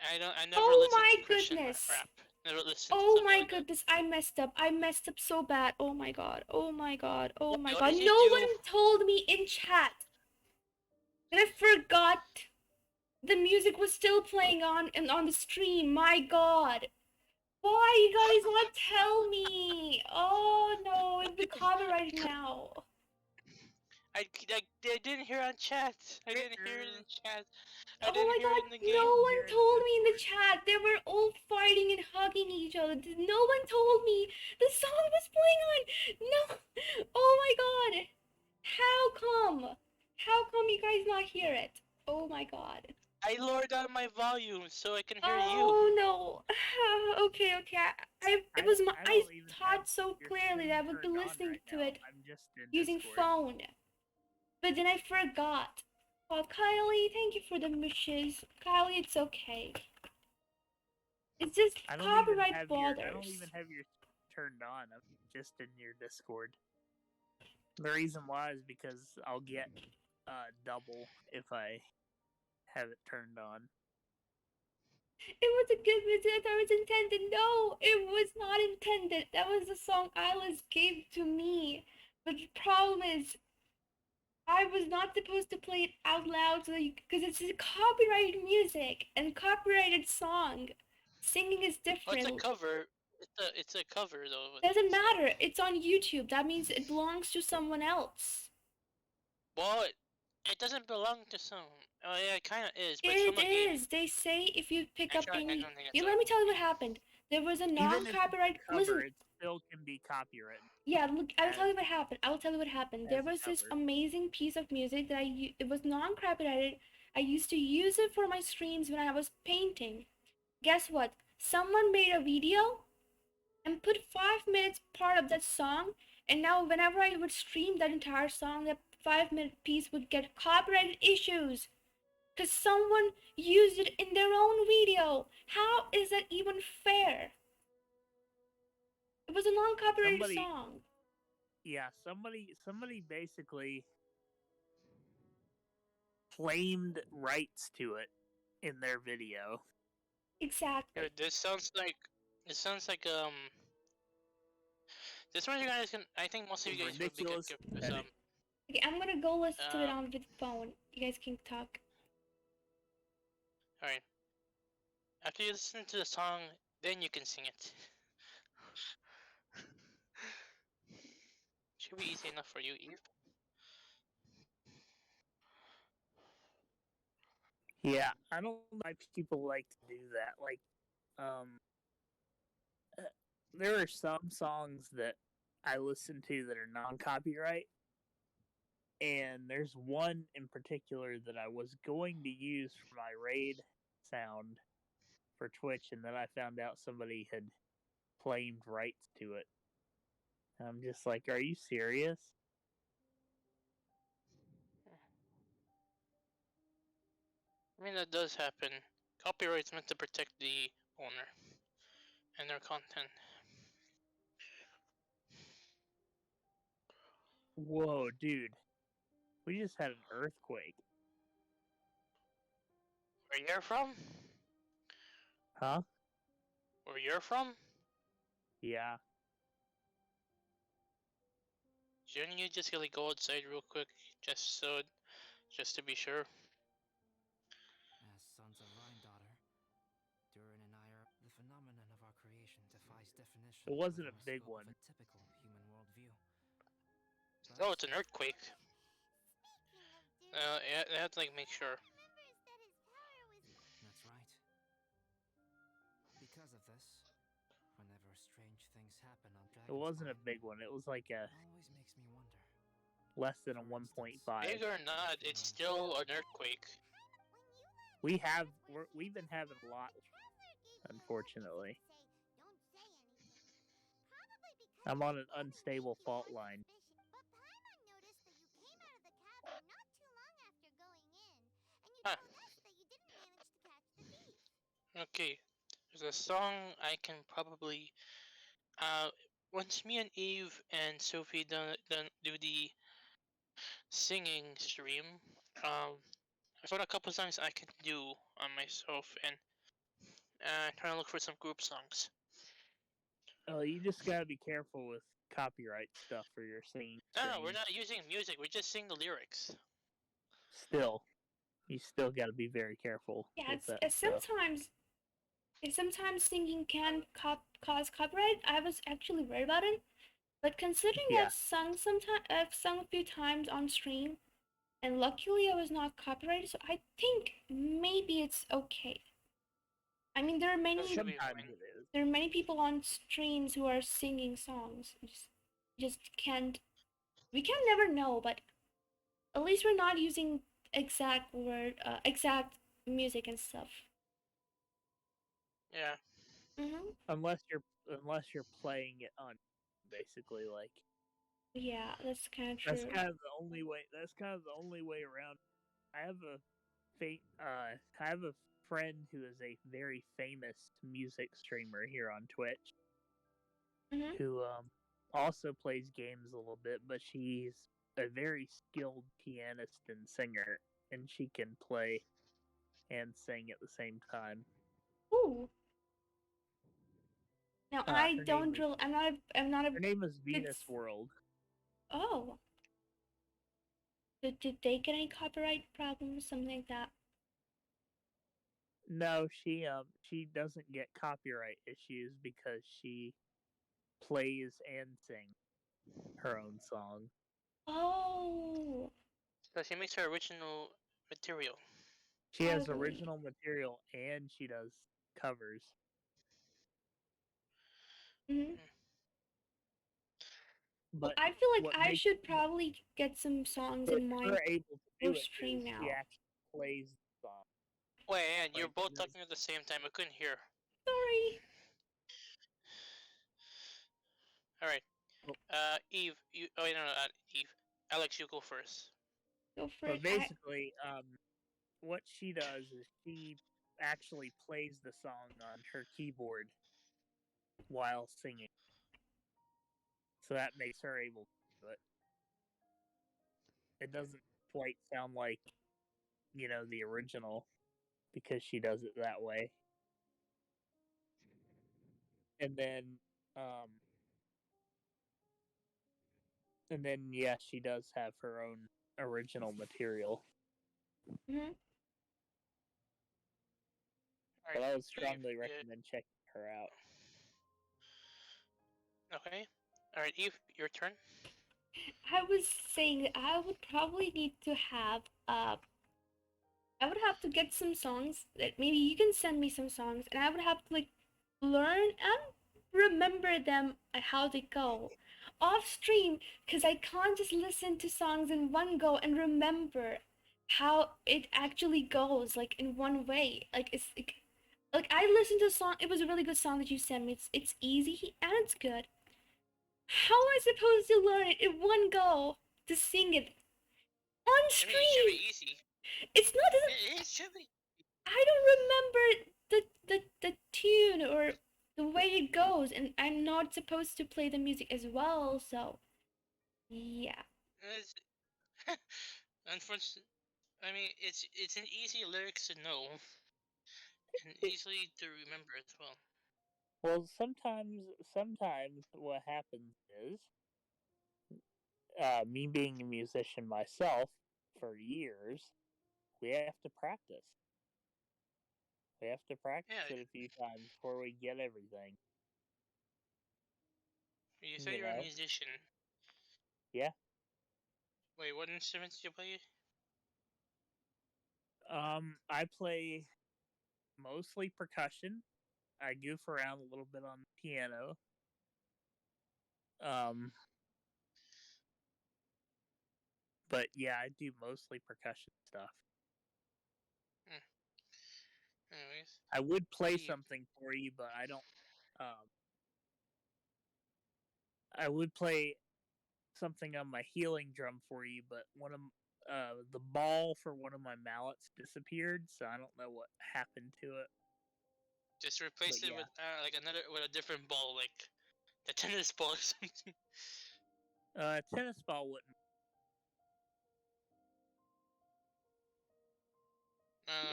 I never Oh listened my to Christian goodness. rap. Never listened to Oh something my like that. goodness, I messed up. I messed up so bad. Oh my god. Oh my god. Oh my What god. did you No do? one told me in chat. And I forgot the music was still playing on and on the stream. My god. Why you guys not tell me? Oh no, it'll be copyrighted now. I didn't hear on chat. I didn't hear it in chat. I Oh didn't my hear it god, in the no game. one told me in the chat. They were all fighting and hugging each other. No one told me the song was playing on. No. Oh my god. How come? How come you guys not hear it? Oh my god. I lowered down my volume so I can hear you. Oh no. Okay, okay. It was my. I don't even have thought so your clearly that I stream would be turned on listening right to now. it I'm just in using Discord. phone. But then I forgot. Oh, Kylie, thank you for the wishes. Kylie, it's okay. It's just I don't copyright even bothers. have your turned on. I'm just in your Discord. The reason why is because I'll get double if I have it turned on. It was a good visit that was intended. No, it was not intended. That was the song Alice gave to me. But the problem is, I was not supposed to play it out loud so because it's copyrighted music and copyrighted song. Singing is Oh, it's a different. cover. It's a cover though. Doesn't matter. It's on YouTube. That means it belongs to someone else. Well, it doesn't belong to some. Oh yeah, it kind of is, but It from a game. is. They say if you pick up Actually, I any. don't think You it's let me tell you what happened. There was a Even if it's non-copyright. a cover, Listen. it still can be copyrighted. Yeah, look. I will tell you what happened. I will tell you what happened. There As a was this cover. amazing piece of music that it was non-copyrighted. I used to use it for my streams when I was painting. Guess what? Someone made a video and put 5 minutes part of that song, and now whenever I would stream that entire song, that 5 minute piece would get copyrighted issues because someone used it in their own video. How is that even fair? It was a non-copyrighted song. Yeah, somebody basically claimed rights to it in their video. Exactly. Dude, this sounds like this one you guys can. I think most of you guys would be good with Okay, I'm gonna go listen to it on the phone. You guys can talk. Alright. After you listen to the song, then you can sing it. Should be easy enough for you, Eve. Yeah, I don't know why people like to do that. Like, there are some songs that I listen to that are non-copyright, and there's one in particular that I was going to use for my raid sound for Twitch, and then I found out somebody had claimed rights to it. And I'm just like, are you serious? I mean, that does happen. Copyright's meant to protect the owner and their content. Whoa, dude. We just had an earthquake. Where you're from? Huh? Where you're from? Yeah. Shouldn't you just really go outside real quick, just to be sure? As sons of Rhine daughter, Durin and I are the phenomenon of our creation defies definition. It wasn't a within the big scope one. of a typical human worldview. Oh, it's an earthquake. Speaking of dirt, I have to like make sure. remembers that his power was That's right. Because of this, whenever strange things happen on It wasn't a Dragon's big one. It was like a it always makes me wonder. less than a For instance, 1.5. Big or not, it's still an earthquake. when you learned We've been having a lot, the traveler gave you a unfortunately. look and say, "Don't say anything." Probably because I'm on an it doesn't unstable make you fault more line. suspicious. But Paimon noticed that you came out of the cavern not too long after going in, and you Huh. told us that you didn't manage to catch the thief. Okay, there's a song I can probably. Once me and Eve and Sophie do the singing stream, I found a couple songs I can do on myself and trying to look for some group songs. Oh, you just gotta be careful with copyright stuff for your singing No, we're streams. not using music. We just sing the lyrics. Still, you still gotta be very careful Yeah, with that it's stuff. sometimes singing can cause copyright. I was actually worried about it, but considering Yeah. I've sung a few times on stream, and luckily I was not copyrighted, so I think maybe it's okay. I mean, there are That should be Sometimes fine. it is. there are many people on streams who are singing songs. Just can't. We can never know, but at least we're not using exact music and stuff. Yeah. Unless you're playing it on, basically, like Yeah, that's kind of that's true. kind of the only way. That's kind of the only way around. I have a friend who is a very famous music streamer here on Twitch Mhm. who also plays games a little bit, but she's a very skilled pianist and singer, and she can play and sing at the same time. Ooh. Now I Her name don't is really. I'm not a her name is good. Venus World. Oh. Did they get any copyright problems, something like that? No, she doesn't get copyright issues because she plays and sings her own song. Oh. So she makes her original material. She has Totally. original material and she does covers. Mhm. Well, But I feel like what I makes should probably get some songs in her mind able to for do it stream is she now. actually plays the song. Wait, and you're Like both talking at the same time. I couldn't hear. Sorry. All right. Oh. Eve, you. Oh, no, not Eve. Alex, you go first. Go for But it. basically, what she does is she actually plays the song on her keyboard while singing. So that makes her able to do it. It doesn't quite sound like, the original because she does it that way. And then, yeah, she does have her own original material. Mhm. All But right. I would Eve, strongly recommend checking her out. Okay. All right, Eve, your turn. I was saying that I would probably need to have I would have to get some songs that maybe you can send me some songs and I would have to like learn and remember them and how they go off stream because I can't just listen to songs in one go and remember how it actually goes like in one way. Like it's like I listened to a song, it was a really good song that you sent me. It's easy and it's good. How am I supposed to learn it in one go to sing it on I mean, it should stream? be easy. It's not. It should be. I don't remember the tune or the way it goes, and I'm not supposed to play the music as well. So, yeah. It's, unfortunately, I mean, it's an easy lyrics to know and easily to remember as well. Well, sometimes what happens is, me being a musician myself for years, we have to practice. We have to practice Yeah, it a few times before we get everything. you said You you're a know? musician. Yeah. Wait, what instruments do you play? I play mostly percussion. I goof around a little bit on the piano. But yeah, I do mostly percussion stuff. Anyways. I would play Eve. something for you, but I don't. I would play something on my healing drum for you, but one of the ball for one of my mallets disappeared, so I don't know what happened to it. Just replace But it yeah. with like with a different ball, like the tennis ball or something. Tennis ball wouldn't.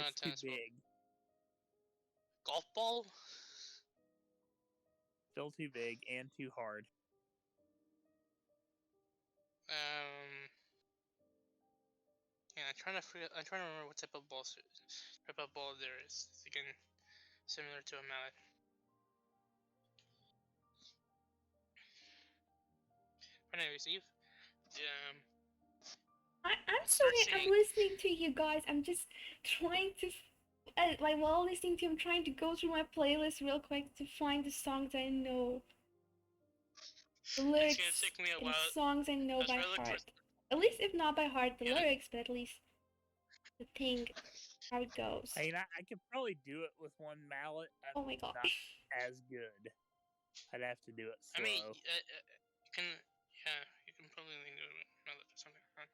It's too Tennis ball. big. Golf ball? Still too big and too hard. Yeah, I'm trying to remember what type of ball there is. It's again similar to a mallet. Anyways, Eve. I'm sorry, I'm listening to you guys. I'm just trying to, like, while listening to you, I'm trying to go through my playlist real quick to find the songs I know. The lyrics It's gonna take me a and while. songs I know by heart. At least, if not by heart, the lyrics, but at least the thing, how it goes. I mean, I could probably do it with one mallet. Oh my god. Not as good. I'd have to do it slow. I mean, you can, yeah, you can probably do it with mallet or something. Huh?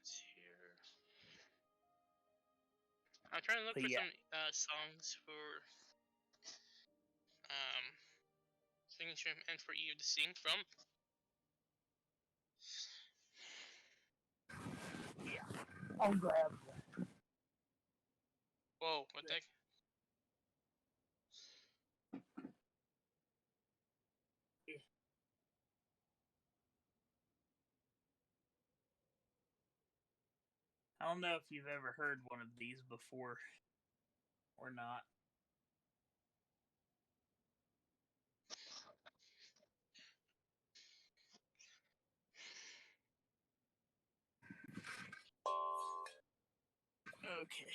It's here. I'm trying to look for some songs for singing stream and for you to sing from. Yeah, I'll grab that. Whoa, what the heck? I don't know if you've ever heard one of these before or not. Okay.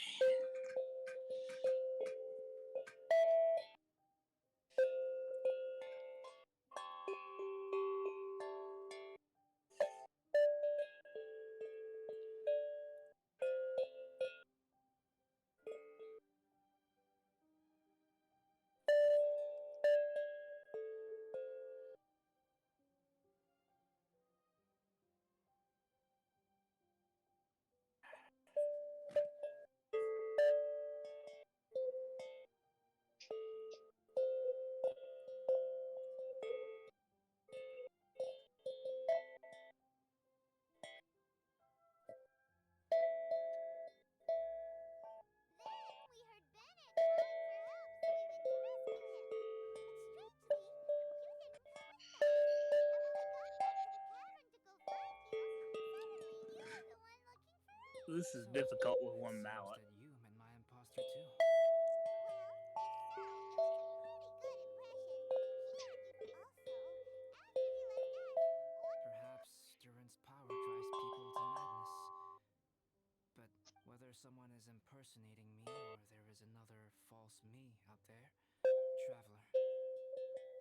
This is difficult with one mallet. That you and my imposter too. Perhaps Durin's power drives people to madness. But whether someone is impersonating me or there is another false me out there, Traveler,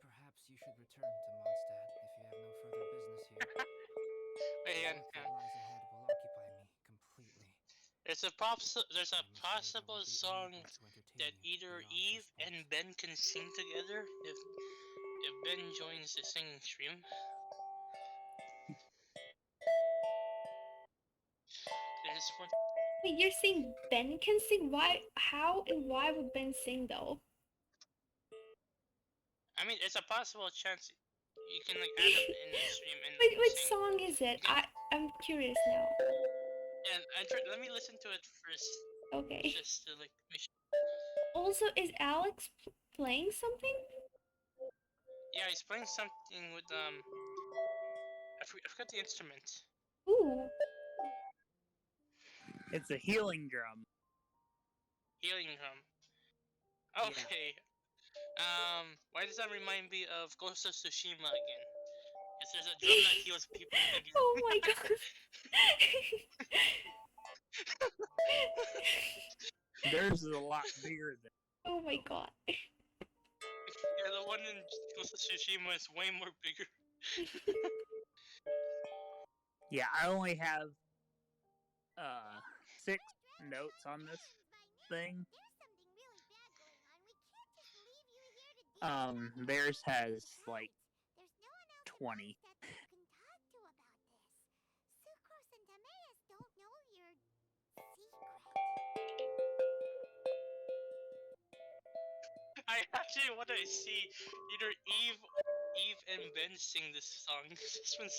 perhaps you should return to Mondstadt if you have no further business here. Wait, The work that lies ahead will occupy me completely. There's a possible song that either Eve and Ben can sing together if Ben joins the singing stream. There's one. Wait, you're saying Ben can sing? Why? How and why would Ben sing though? I mean, it's a possible chance you can like add him in the stream and. Wait, which song is it? I'm curious now. And let me listen to it first. Okay. Just to like. Also, is Alex playing something? Yeah, he's playing something with I forgot the instrument. Ooh. It's a healing drum. Healing drum. Okay. Yeah. Why does that remind me of Ghost of Tsushima again? Because there's a drum that heals people again. Oh my god. Theirs is a lot bigger than. Oh my god. Yeah, the one in Ghost of Tsushima is way more bigger. Yeah, I only have 6 notes on this thing. Theirs has like 20. I actually want to see either Eve and Ben sing this song. This is gonna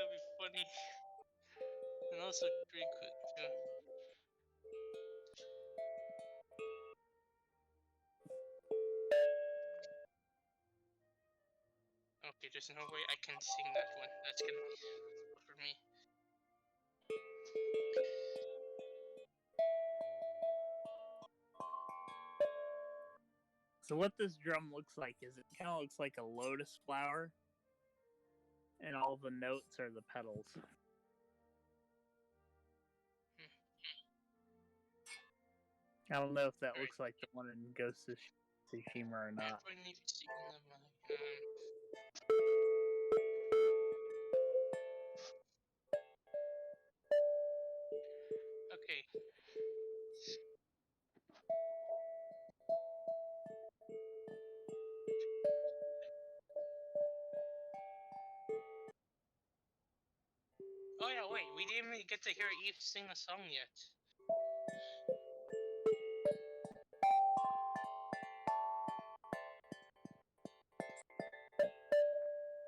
be funny, and also pretty good too. Okay, there's no way I can sing that one. That's gonna be for me. So what this drum looks like is it kind of looks like a lotus flower, and all the notes are the petals. I don't know if that looks like the one in Ghost of Tsushima or not. Okay. Oh yeah, wait, we didn't even get to hear Eve sing a song yet.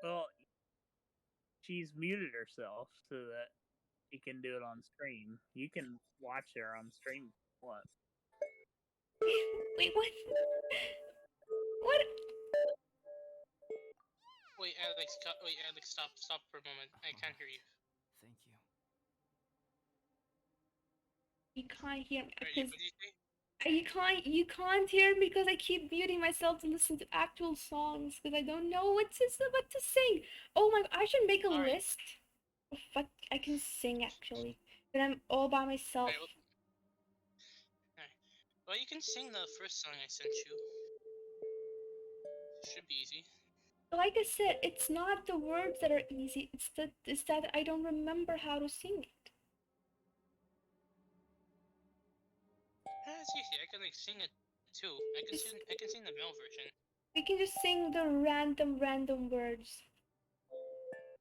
Well, she's muted herself so that she can do it on stream. You can watch her on stream. What? Wait, what? What? Wait, Alex, stop for a moment. I can't hear you. Thank you. You can't hear me Sorry, because what did you say? you can't hear me because I keep muting myself to listen to actual songs because I don't know what to sing. Oh my! I should make a list of what I can sing actually. But I'm all by myself. Alright. Well, you can sing the first song I sent you. Should be easy. Like I said, it's not the words that are easy. It's that I don't remember how to sing it. Yeah, it's easy. I can like sing it too. I can sing the male version. We can just sing the random words.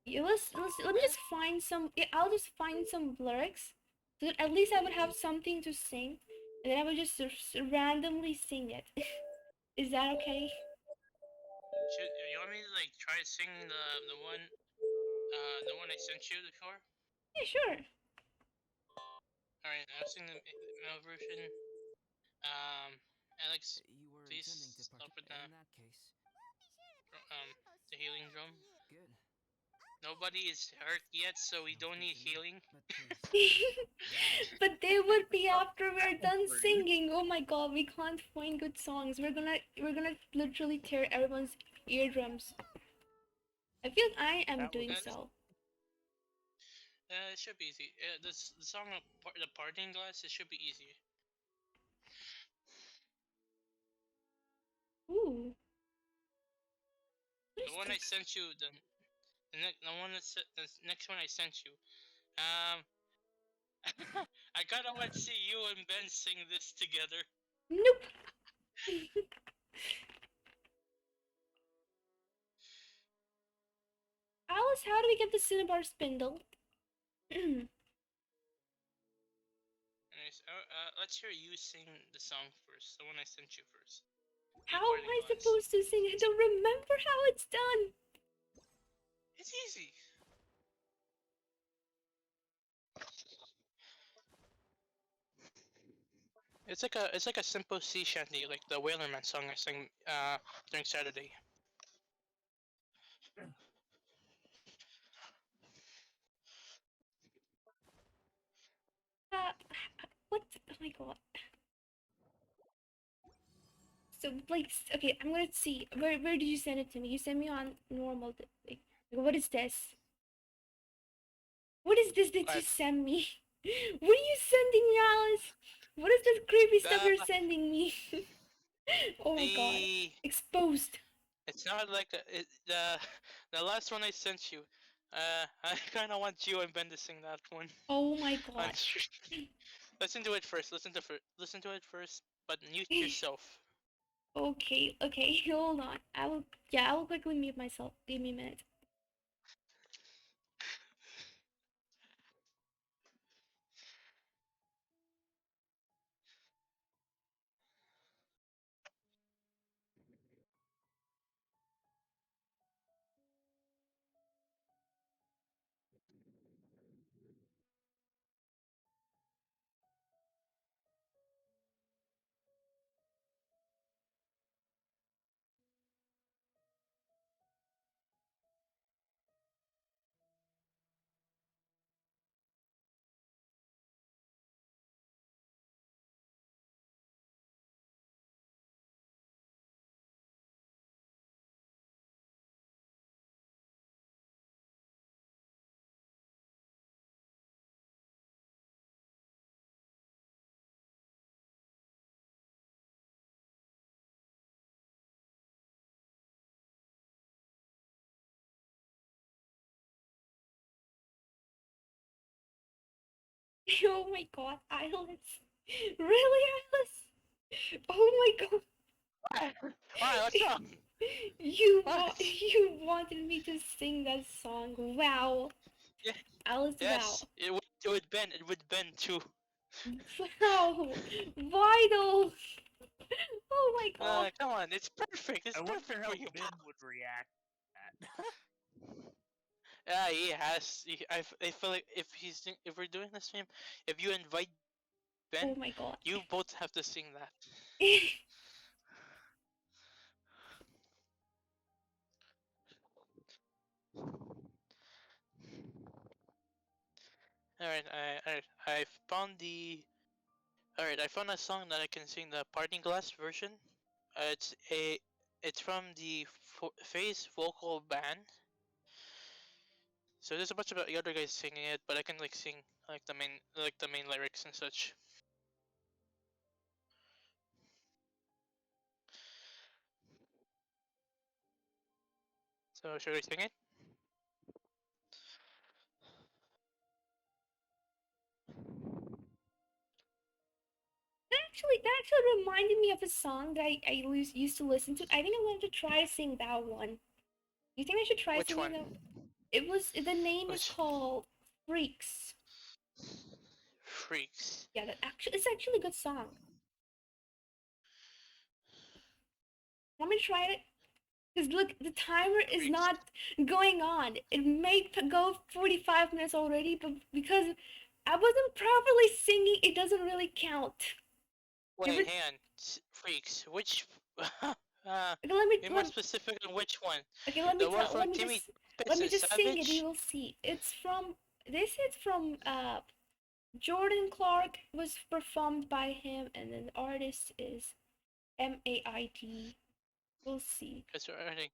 Yeah, let me just find some. Yeah, I'll just find some lyrics, so that at least I would have something to sing, and then I would just randomly sing it. Is that okay? You want me to like try to sing the one I sent you before? Yeah, sure. Alright, I'll sing the male version. Alex, You were please intending to stop with in that case. the healing drum. Good. Nobody is hurt yet, so we don't need healing. But please. But they would be after we're done singing. Oh my god, we can't find good songs. We're gonna literally tear everyone's eardrums. I feel like I am doing so. It should be easy. The song the parting glass, it should be easy. Ooh. The one I sent you, the next one I sent you. I kinda want to see you and Ben sing this together. Nope. Alice, how do we get the Cinnabar spindle? Anyways, let's hear you sing the song first. The one I sent you first. How am I supposed to sing? I don't remember how it's done. It's easy. It's like a simple sea shanty, like the Whalerman song I sang during Saturday. What? Oh my god. So, like, okay, I'm gonna see. Where did you send it to me? You sent me on normal, like, What is this? What is this that you What? sent me? What are you sending me, Alice? What is this creepy stuff The you're sending me? Oh my god. the Exposed. it's not like the last one I sent you. I kind of want you and Ben to sing that one. Oh my On god. stream. Listen to it first. Listen to it first, but mute yourself. Okay, okay, hold on. I will quickly mute myself. Give me a minute. Oh my god, Alice. Really, Alice? Oh my god. Why? What's wrong? What? You wanted me to sing that song. Wow. Yeah, Alice, wow. yes, it would Ben too. Wow. Why though? Oh my god. Come on, it's perfect. It's I wonder perfect how for you. Ben would react to that. Yeah, he has. I feel like if we're doing this game, if you invite Ben, Oh my god. you both have to sing that. Alright, I found the. Alright, I found a song that I can sing the Parting Glass version. It's a. It's from the Phase vocal band. So there's a bunch of the other guys singing it, but I can like sing like the main lyrics and such. So should I sing it? That actually reminded me of a song that used to listen to. I think I'm going to try to sing that one. Do you think I should try Which singing one? that? The name is Which called Freaks. Freaks? Yeah, it's actually a good song. Want me to try it? Because look, the timer is Freaks. not going on. It may go 45 minutes already, but because I wasn't properly singing, it doesn't really count. Wait, hang on. Freaks. Which? Okay, let me Be more specific on which one. okay, The one from Timmy let me and just sing it. Savage. You will see. This is from Jordan Clark. Was performed by him, and then the artist is MAID. We'll see. Because when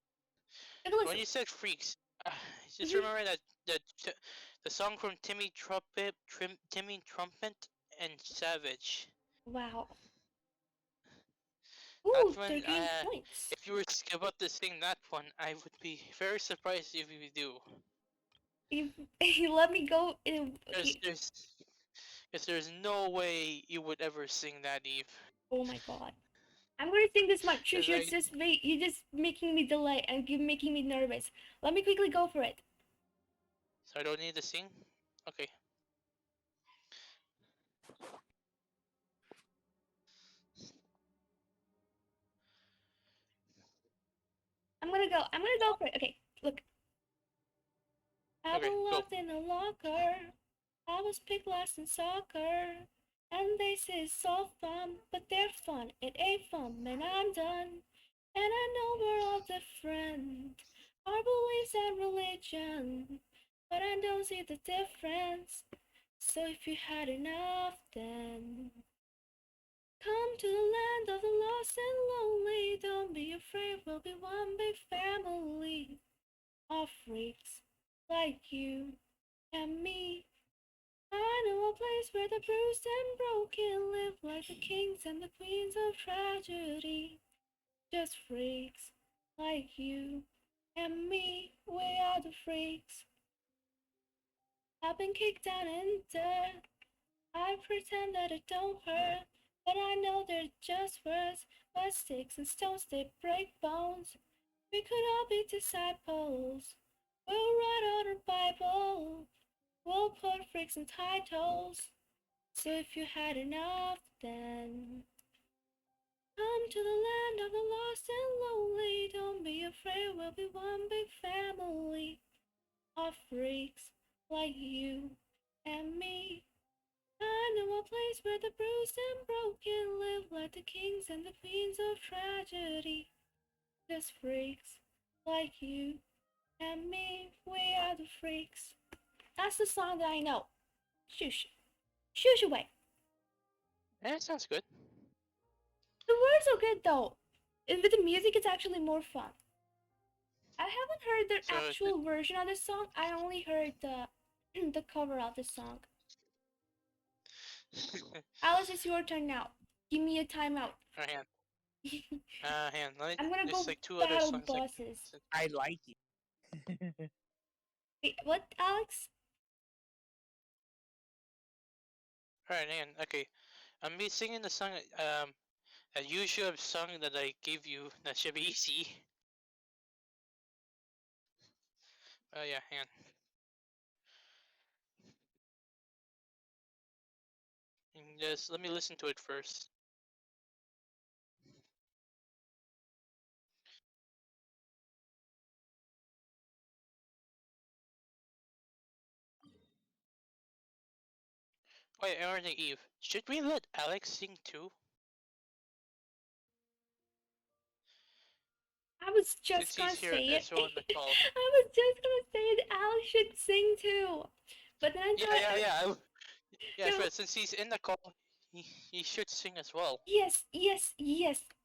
Listen. you said Freaks, just Mhm. remember that the song from Timmy Trumpet and Savage. Wow. That Ooh, one, 13 points. if you were about to sing that one, I would be very surprised if you do. If let me go. Because there's no way you would ever sing that, Eve. Oh my god. I'm gonna sing this much. Shush, Because you're just making me delay and making me nervous. Let me quickly go for it. So I don't need to sing? Okay. I'm gonna go for it. Okay, look. I've Okay, been go. locked in a locker. I was picked last in soccer. And they say it's all fun, but they're fun. It ain't fun, man, I'm done. And I know we're all different. Our beliefs and religion. But I don't see the difference. So if you had enough, then come to the land of the lost and lonely. Don't be afraid, we'll be one big family. of freaks like you and me. I know a place where the bruised and broken live like the kings and the queens of tragedy. Just freaks like you and me, we are the freaks. I've been kicked down in dirt. I pretend that it don't hurt, but I know they're just words. But sticks and stones, they break bones. We could all be disciples. We'll write out our Bible. We'll put freaks in titles. So if you had enough, then come to the land of the lost and lonely. Don't be afraid, we'll be one big family of freaks like you and me. I know a place where the bruised and broken live like the kings and the queens of tragedy. Just freaks like you and me. We are the freaks. That's the song that I know. Shush. Shush away. It sounds good. The words are good though. And with the music, it's actually more fun. I haven't heard the So actual version of the song. I only heard the the cover of the song. Alice, it's your turn now. Give me a timeout. Alright, hang on. Let me, I'm gonna there's go like 2 other battle songs bosses. I like you. Wait, what, Alex? Alright, hang on. Okay. I'm be singing the song a usual song that I gave you that should be easy. Oh yeah, hang on. Just let me listen to it first. Wait, everything Eve. Should we let Alex sing too? I was Since just he's gonna here say it. as well on the call. I was just gonna say that Alex should sing too. But then I thought, Yeah, no, but since he's in the call, he should sing as well. yes,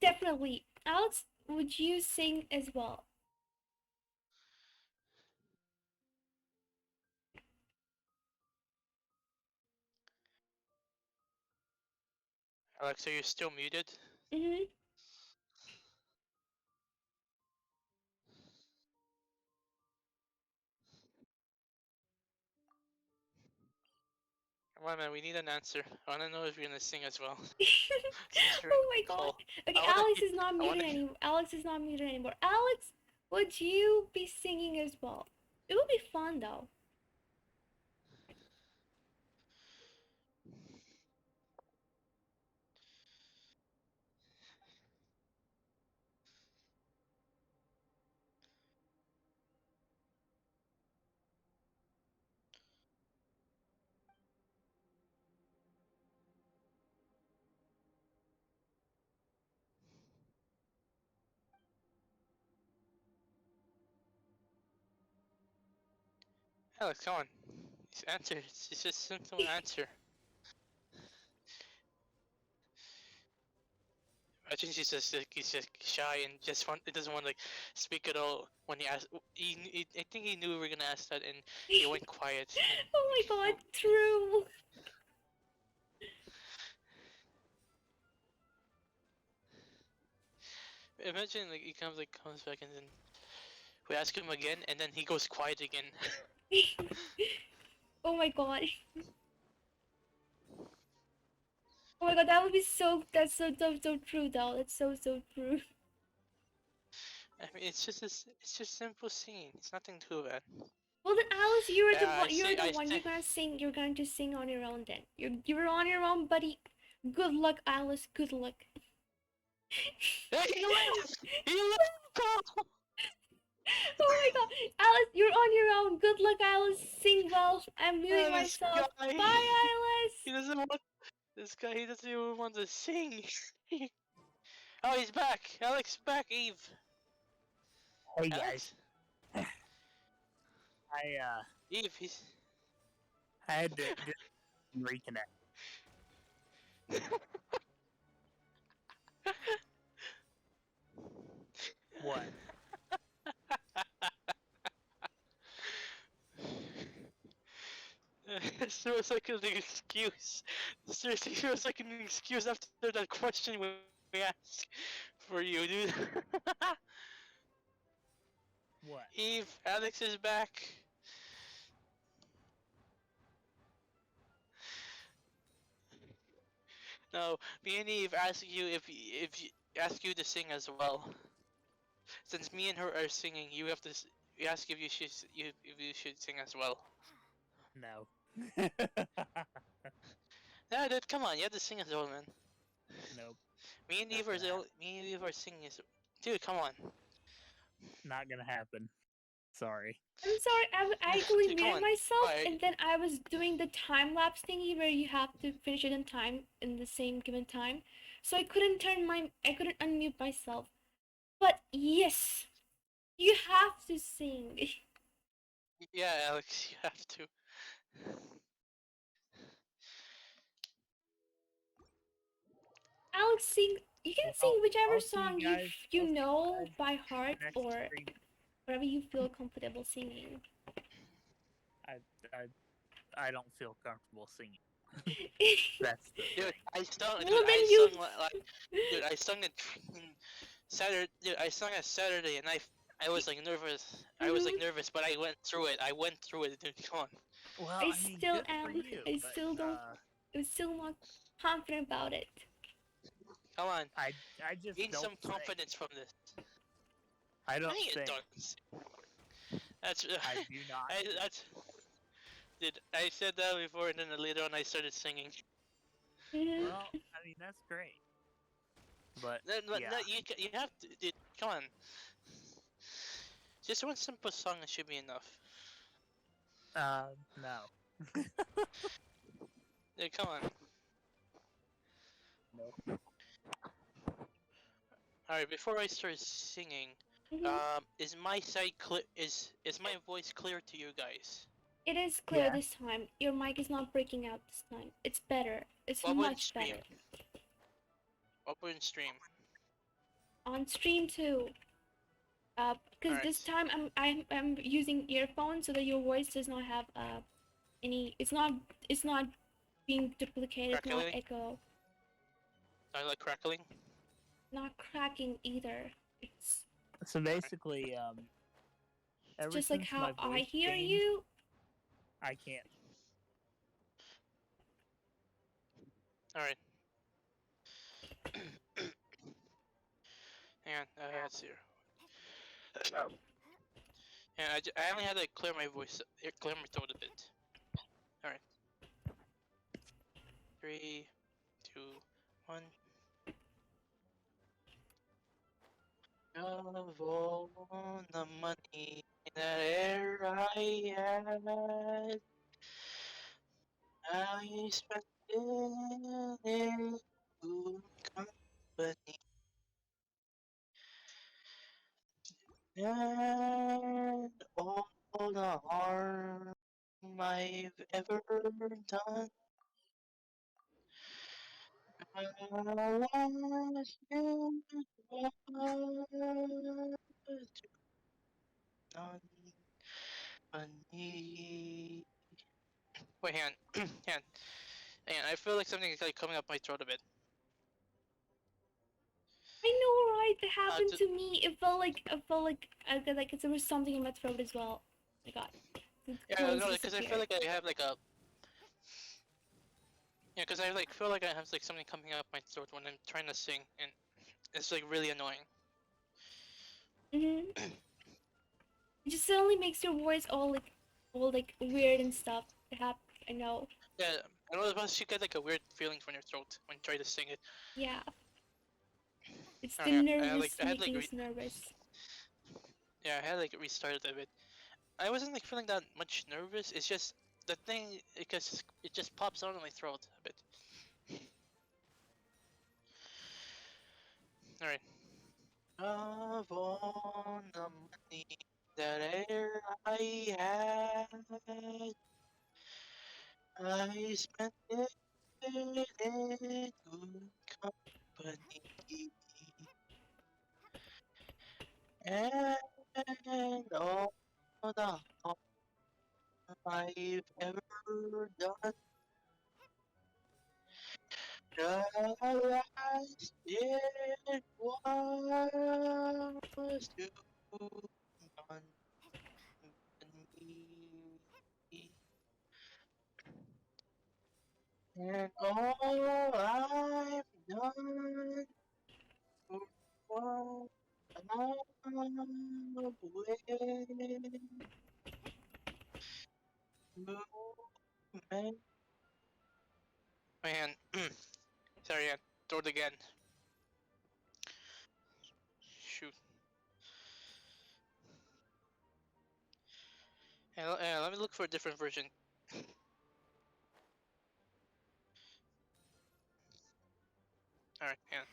definitely. Alex, would you sing as well? Alex, are you still muted? Mm-hmm. Come on, man, we need an answer. I wanna know if you're gonna sing as well. Since you're in Oh my the god. call. Okay, I wanna Alex hear- is not I muted wanna hear- anymore. Alex is not muted anymore. Alex, would you be singing as well? It would be fun though. Alex, come on. Just answer. It's just a simple answer. I think he's just shy and just want it doesn't want to like speak at all when he asked. I think he knew we were gonna ask that and he went quiet. And, Oh my god, true. imagine like he comes back and then we ask him again and then he goes quiet again. Oh my god. Oh my god, that would be that's so true though. That's so true. I mean, it's just simple singing. It's nothing too bad. Well then Alice, you're the Yeah, one you're the I one. see. You're going to sing on your own then. You're on your own, buddy. Good luck, Alice, good luck. Hey, he left! He left! Oh my god. Alice, you're on your own. Good luck, Alice. Sing well. I'm muting This myself. guy. Bye, Alice. He doesn't want. This guy. He doesn't even want to sing. Oh, he's back. Alex, back. Eve. Hey guys, Alex. Eve. He's. I had to just reconnect. What? There was like an excuse. Seriously, there was like an excuse after that question we asked for you, dude. What? Eve, Alex is back. No, me and Eve ask you if you, ask you to sing as well. Since me and her are singing, you have to. We ask if you should if you should sing as well. No. Yeah, dude, come on, you have to sing as well, man. Nope. Me and Not Eve are gonna happen. me and Eve are singing as. Dude, come on. Not gonna happen. Sorry. I'm sorry, I actually Dude, come muted on. myself, Alright. and then I was doing the time lapse thingy where you have to finish it in time in the same given time, so I couldn't unmute myself. But yes, you have to sing. Yeah, Alex, you have to. Alex, sing. You can sing Well, whichever I'll see song you guys. you I'll see you know guys by heart next or stream. whatever you feel comfortable singing. I don't feel comfortable singing. That's the Dude, thing. I sung. Well, Dude, then I you. sung like. Dude, I sung it Saturday. Dude, I sung it Saturday, and I was like nervous. I was like nervous, but I went through it. I went through it. Dude, come on. Well, I I mean, still good for am. you. I but, still don't. I'm still not confident about it. Come on. I just Gain don't some sing. confidence from this. I don't No, you sing. don't. That's. I do not. That's. Dude, I said that before, and then later on I started singing. Well, I mean that's great. But No, yeah, no, you have to. Dude, come on. Just one simple song should be enough. no. Dude, come on. No. Alright, before I start singing, is my side clear? Is my voice clear to you guys? It is clear Yeah. this time. Your mic is not breaking out this time. It's better. It's What would much stream? better. Open stream. On stream too. Because this time I'm using earphones so that your voice does not have any. It's not being duplicated. It's not Crackling? echo. I like crackling. Not cracking either. It's So basically, ever just like since how my I voice hear changed, you. I can't. Alright. Hang on, let's see here. And I only had to clear my voice, clear my throat a bit. Alright. 3, 2, 1. Of all the money that ever I had, I spent it in good company. And all the harm I've ever done, I was in none funny. Wait, hang on, hang on. Hang on, I feel like something is like coming up my throat a bit. I know, right? That happened to- to me. It felt like there was something in my throat as well. Oh my God. The Yeah, clothes no, because I feel disappeared. like I have like a. Yeah, because I like feel like I have like something coming up my throat when I'm trying to sing, and it's like really annoying. It just suddenly makes your voice all like weird and stuff. I know. Yeah, I know once you get like a weird feeling from your throat when you try to sing it. Yeah. It's Oh, the yeah, nervous I had like making us nervous. yeah, I had like restarted a bit. I wasn't like feeling that much nervous. It's just the thing because it just pops out of my throat a bit. All right. Of all the money that ever I had, I spent it in good company. And all the harm I've ever done, It was too on me. And all I've done for one man. Man, sorry, I throw it again. Shoot. Let me look for a different version. Alright, yeah.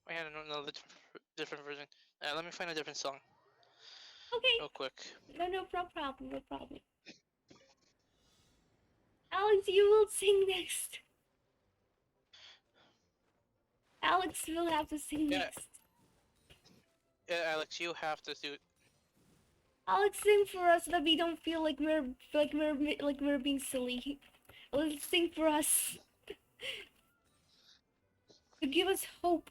I had another different version. Let me find a different song Okay. real quick. No problem. No problem. Alex, you will sing next. Alex will have to sing Yeah. next. Yeah, Alex, you have to do it. Alex, sing for us so that we don't feel like we're being silly. Alex, sing for us to give us hope.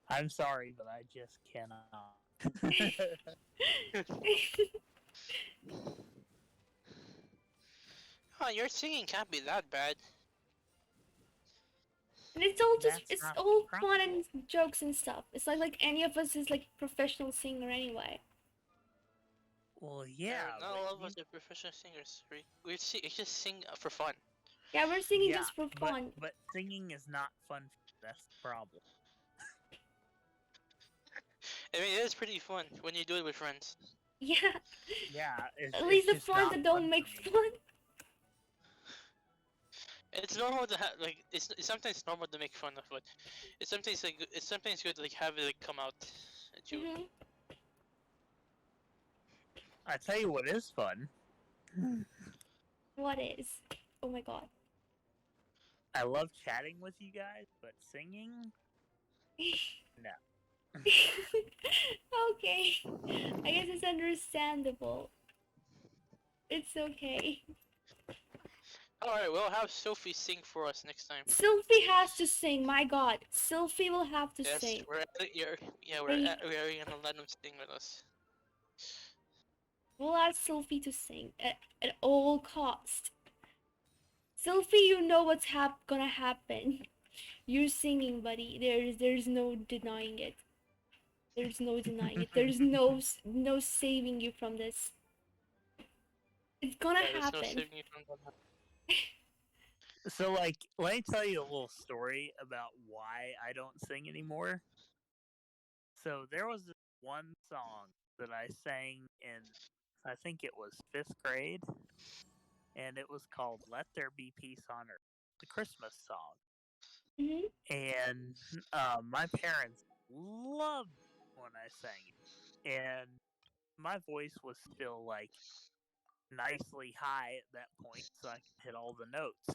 I'm sorry, but I just cannot. Oh, your singing can't be that bad. And it's all just That's it's not all the fun and jokes and stuff. It's not like any of us is like professional singer anyway. Well, yeah, Not but all of you- us are professional singers. We just sing for fun. Yeah, we're singing yeah, just for but, fun. but singing is not fun. That's the problem. I mean, it is pretty fun when you do it with friends. Yeah, Yeah, it's, at least the just fun not that don't fun make for me. fun. It's normal to have like it's sometimes normal to make fun of, but it's sometimes good to like have it like come out at you. Mhm. I tell you what is fun. What is? Oh my god. I love chatting with you guys, but singing, no. Okay. I guess it's understandable. It's okay. All right, we'll have Sophie sing for us next time. Sylphie has to sing. My god. Sylphie will have to Yes, sing. we're Hey. we're gonna let them sing with us. We'll ask Sylphie to sing at all cost. Sylphie, you know what's gonna happen. You're singing, buddy. There's no denying it. There's no denying it. There's no saving you from this. It's gonna Yeah, there's no happen. saving you from that. So, like, let me tell you a little story about why I don't sing anymore. So, there was this one song that I sang in, I think it was 5th grade, and it was called Let There Be Peace on Earth, the Christmas song. Mhm. And my parents loved when I sang it. And my voice was still, like, nicely high at that point, so I could hit all the notes.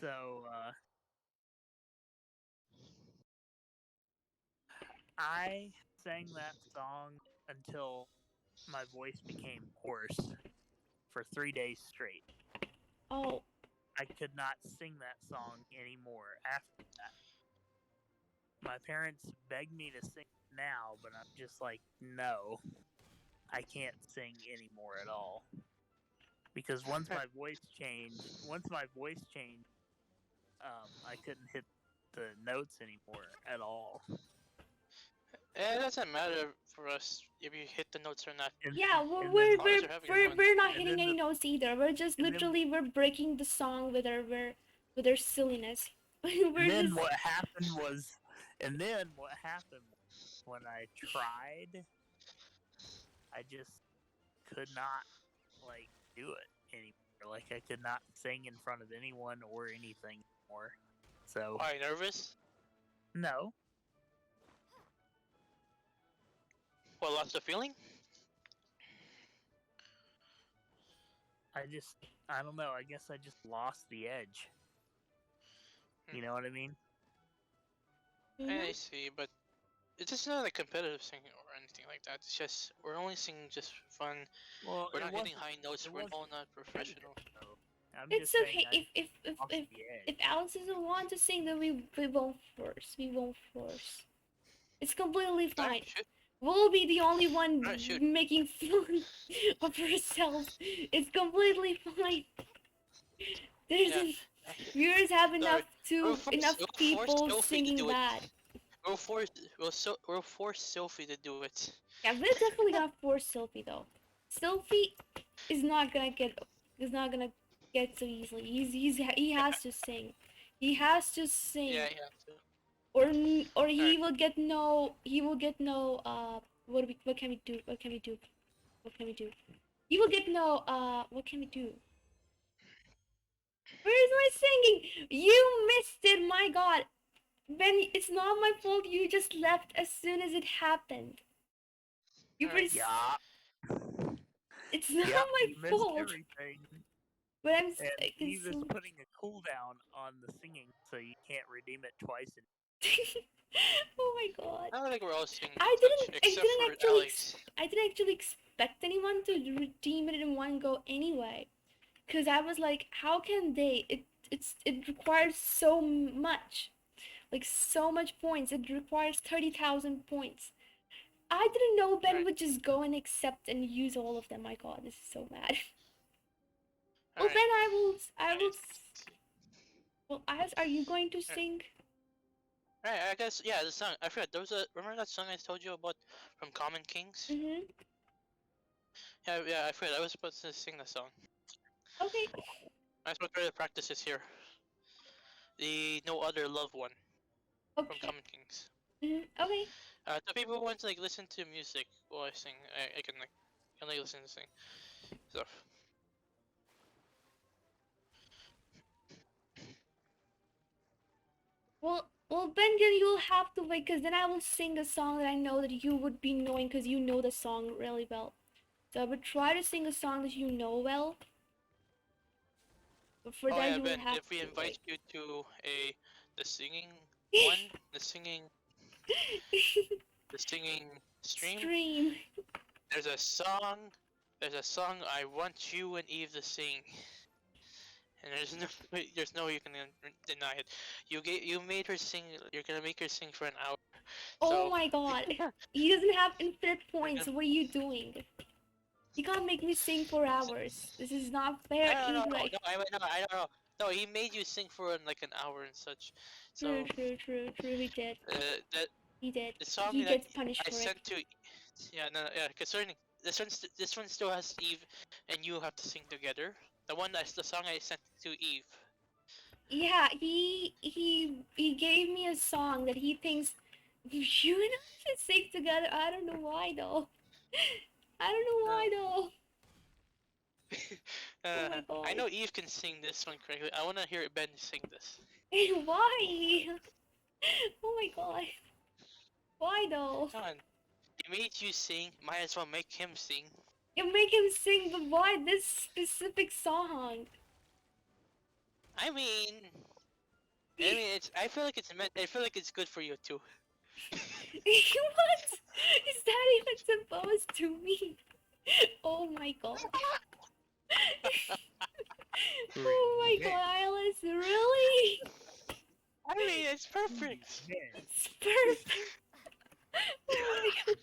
So, I sang that song until my voice became hoarse for 3 days straight. Oh. I could not sing that song anymore after that. My parents begged me to sing now, but I'm just like, no, I can't sing anymore at all. Because once my voice changed, I couldn't hit the notes anymore at all. It doesn't matter for us if you hit the notes or not. Yeah, and then we're as long as you're having fun. we're not And hitting then any the- notes either. We're just and then- literally we're breaking the song with our silliness. We're And then just what happened was when I tried, I just could not like do it anymore. Like I could not sing in front of anyone or anything anymore. So Are you nervous? no, What, lost the feeling? I don't know. I guess I just lost the edge. You know what I mean? I see, but it's just not like competitive singing or anything like that. It's just we're only singing just for fun. Well, We're it not hitting wasn't. high notes. It We're wasn't all not professional. competitive, though. I'm It's just saying okay. I If lost if the edge. if Alex doesn't want to sing, then we won't force. We won't force. It's completely fine. Alright, shoot. We'll be the only one Alright, shoot. making fun of ourselves. It's completely fine. There's Yeah. viewers have Sorry. enough We'll force people Sophie to singing do it. bad. We'll force Sophie to do it. Yeah, we're definitely gonna force Sophie though. Sophie is not gonna get so easily. He has to sing. He has to sing. Yeah, you have to. Or he Alright. will get no what can we do? What can we do? What can we do? He will get no what can we do? Where is my singing? You missed it, my god. Ben, it's not my fault you just left as soon as it happened. You were Alright. Yeah. It's not Yep, my you missed fault. everything. But I'm And it's Eve is putting a cooldown on the singing, so you can't redeem it twice. oh my god. I don't think we're all singing I touch, didn't except for actually Alex. I didn't actually expect anyone to redeem it in one go anyway. Cause I was like, how can they? It requires so much. Like so much points. It requires 30,000 points. I didn't know Ben Right. would just go and accept and use all of them. My god, this is so mad. Well Alright. then I will well as are you going to sing? Alright, I guess yeah, the song. I forgot. There was a remember that song I told you about from Common Kings? Mm-hmm. Yeah, I forgot. I was supposed to sing the song. Okay. I was supposed to try to practice this here. The No Other Love one from Okay. Common Kings. Mm-hmm. Okay. The people who want to like listen to music while I sing, I can like listen to sing stuff. Well, Ben, then you'll have to wait, cause then I will sing a song that I know that you would be knowing, cause you know the song really well. So I would try to sing a song that you know well. But for Oh that, yeah, you will Ben. have If we to invite wait. you to the singing one, the singing stream, Stream. there's a song. There's a song I want you and Eve to sing. And there's no you can deny it. You made her sing. You're gonna make her sing for an hour. Oh So, my god. He doesn't have infinite points. What are you doing? You can't make me sing for hours. This is not fair. I don't know. Like, No, I don't know. No, he made you sing for like an hour and such. So true. He did. that He did. the song He that gets punished I for it. sent to yeah concerning this one still has Eve and you have to sing together. The song I sent to Eve. Yeah, he gave me a song that he thinks you and I should sing together. I don't know why though. I don't know why though. Oh my I god. know Eve can sing this one correctly. I want to hear Ben sing this. Why? Oh my god. Why though? Come on. He made you sing. Might as well make him sing. You make him sing, but why this specific song? I mean, it's. I feel like it's meant. I feel like it's good for you too. What is that even supposed to mean? Oh my god. Oh my god, Alice, really? I mean, it's perfect. It's perfect. Oh my god.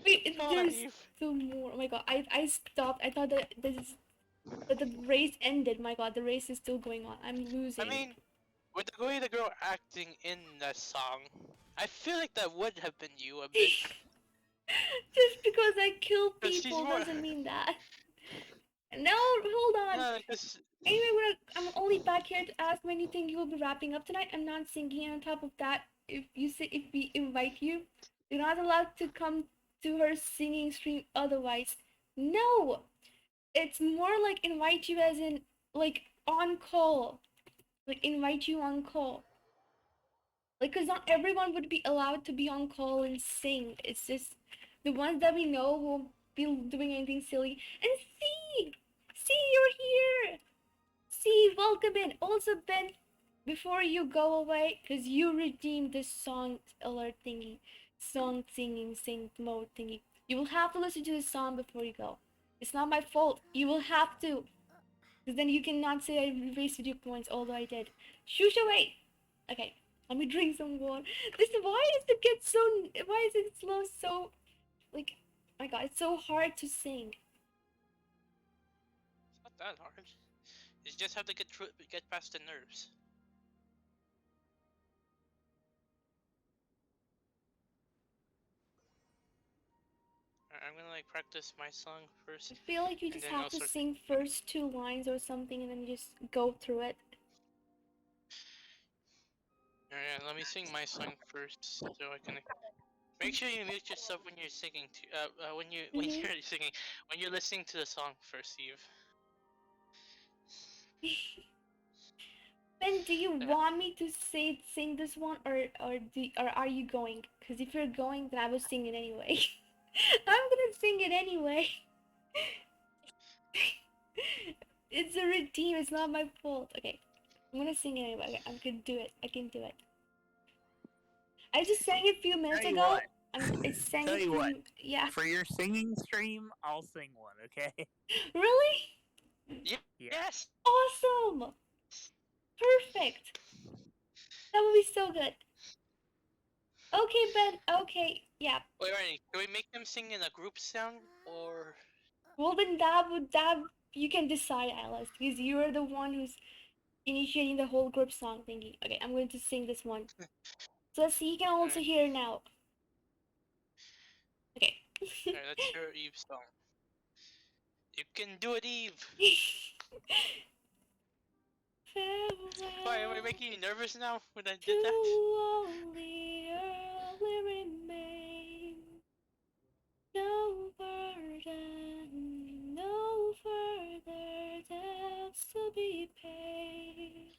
Wait, Come on, there's Eve. still more. Oh my god, I stopped. I thought that the race ended. My god, the race is still going on. I'm losing. I mean, with the way the girl acting in that song, I feel like that would have been you a bit. Just because I kill 'Cause she's people more- doesn't mean that. No, hold on. No, 'cause- Anyway, I'm only back here to ask when you think you will be wrapping up tonight. I'm not singing, and on top of that, if we invite you, you're not allowed to come to her singing stream otherwise. No! It's more like invite you as in, like, on call. Like, invite you on call. Like, because not everyone would be allowed to be on call and sing. It's just the ones that we know won't be doing anything silly. And see! See, you're here. See, welcome in. Also, Ben, before you go away, because you redeemed the song alert thingy, song singing, sing mode thingy, you will have to listen to the song before you go. It's not my fault. You will have to. Because then you cannot say I wasted your points, although I did. Shush away! Okay, let me drink some water. Listen, why does it get so... Why is it slow so... Like, oh my god, it's so hard to sing. It's not that hard. You just have to get past the nerves. I'm gonna like practice my song first. I feel like you and just then have I'll to start. sing first 2 lines or something and then just go through it. Alright, let me sing my song first, so I can. Make sure you mute yourself when you're singing. When Mhm. you're singing, when you're listening to the song first, Eve. Ben, do you want me to sing this one or are you going? Because if you're going, then I will sing it anyway. I'm gonna sing it anyway. It's a routine. It's not my fault. Okay, I'm gonna sing it anyway. Okay, I can do it. I can do it. I just sang it a few minutes Tell you ago. what. I sang Tell it. you what. Yeah. For your singing stream, I'll sing one, okay? Really? Yeah. Yes. Awesome. Perfect. That would be so good. Okay, Ben. Okay. Yeah. Wait, can we make them sing in a group sound or? Well, then that you can decide, Alice, because you're the one who's initiating the whole group song thingy. Okay, I'm going to sing this one. So let's see. You can also hear now. Okay. Alright, let's hear Eve's song. You can do it, Eve. Why am I making you nervous now when I did that? Only earthly remain. No burden, no further debts to be paid.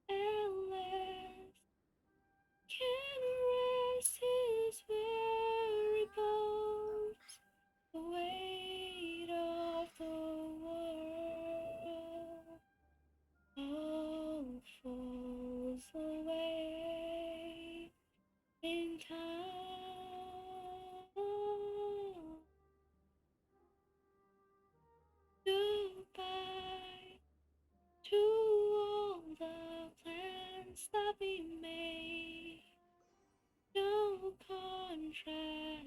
Endless can rest his weary bones. The weight of the world all falls away in time. Goodbye to all the plans that we made. No contrast,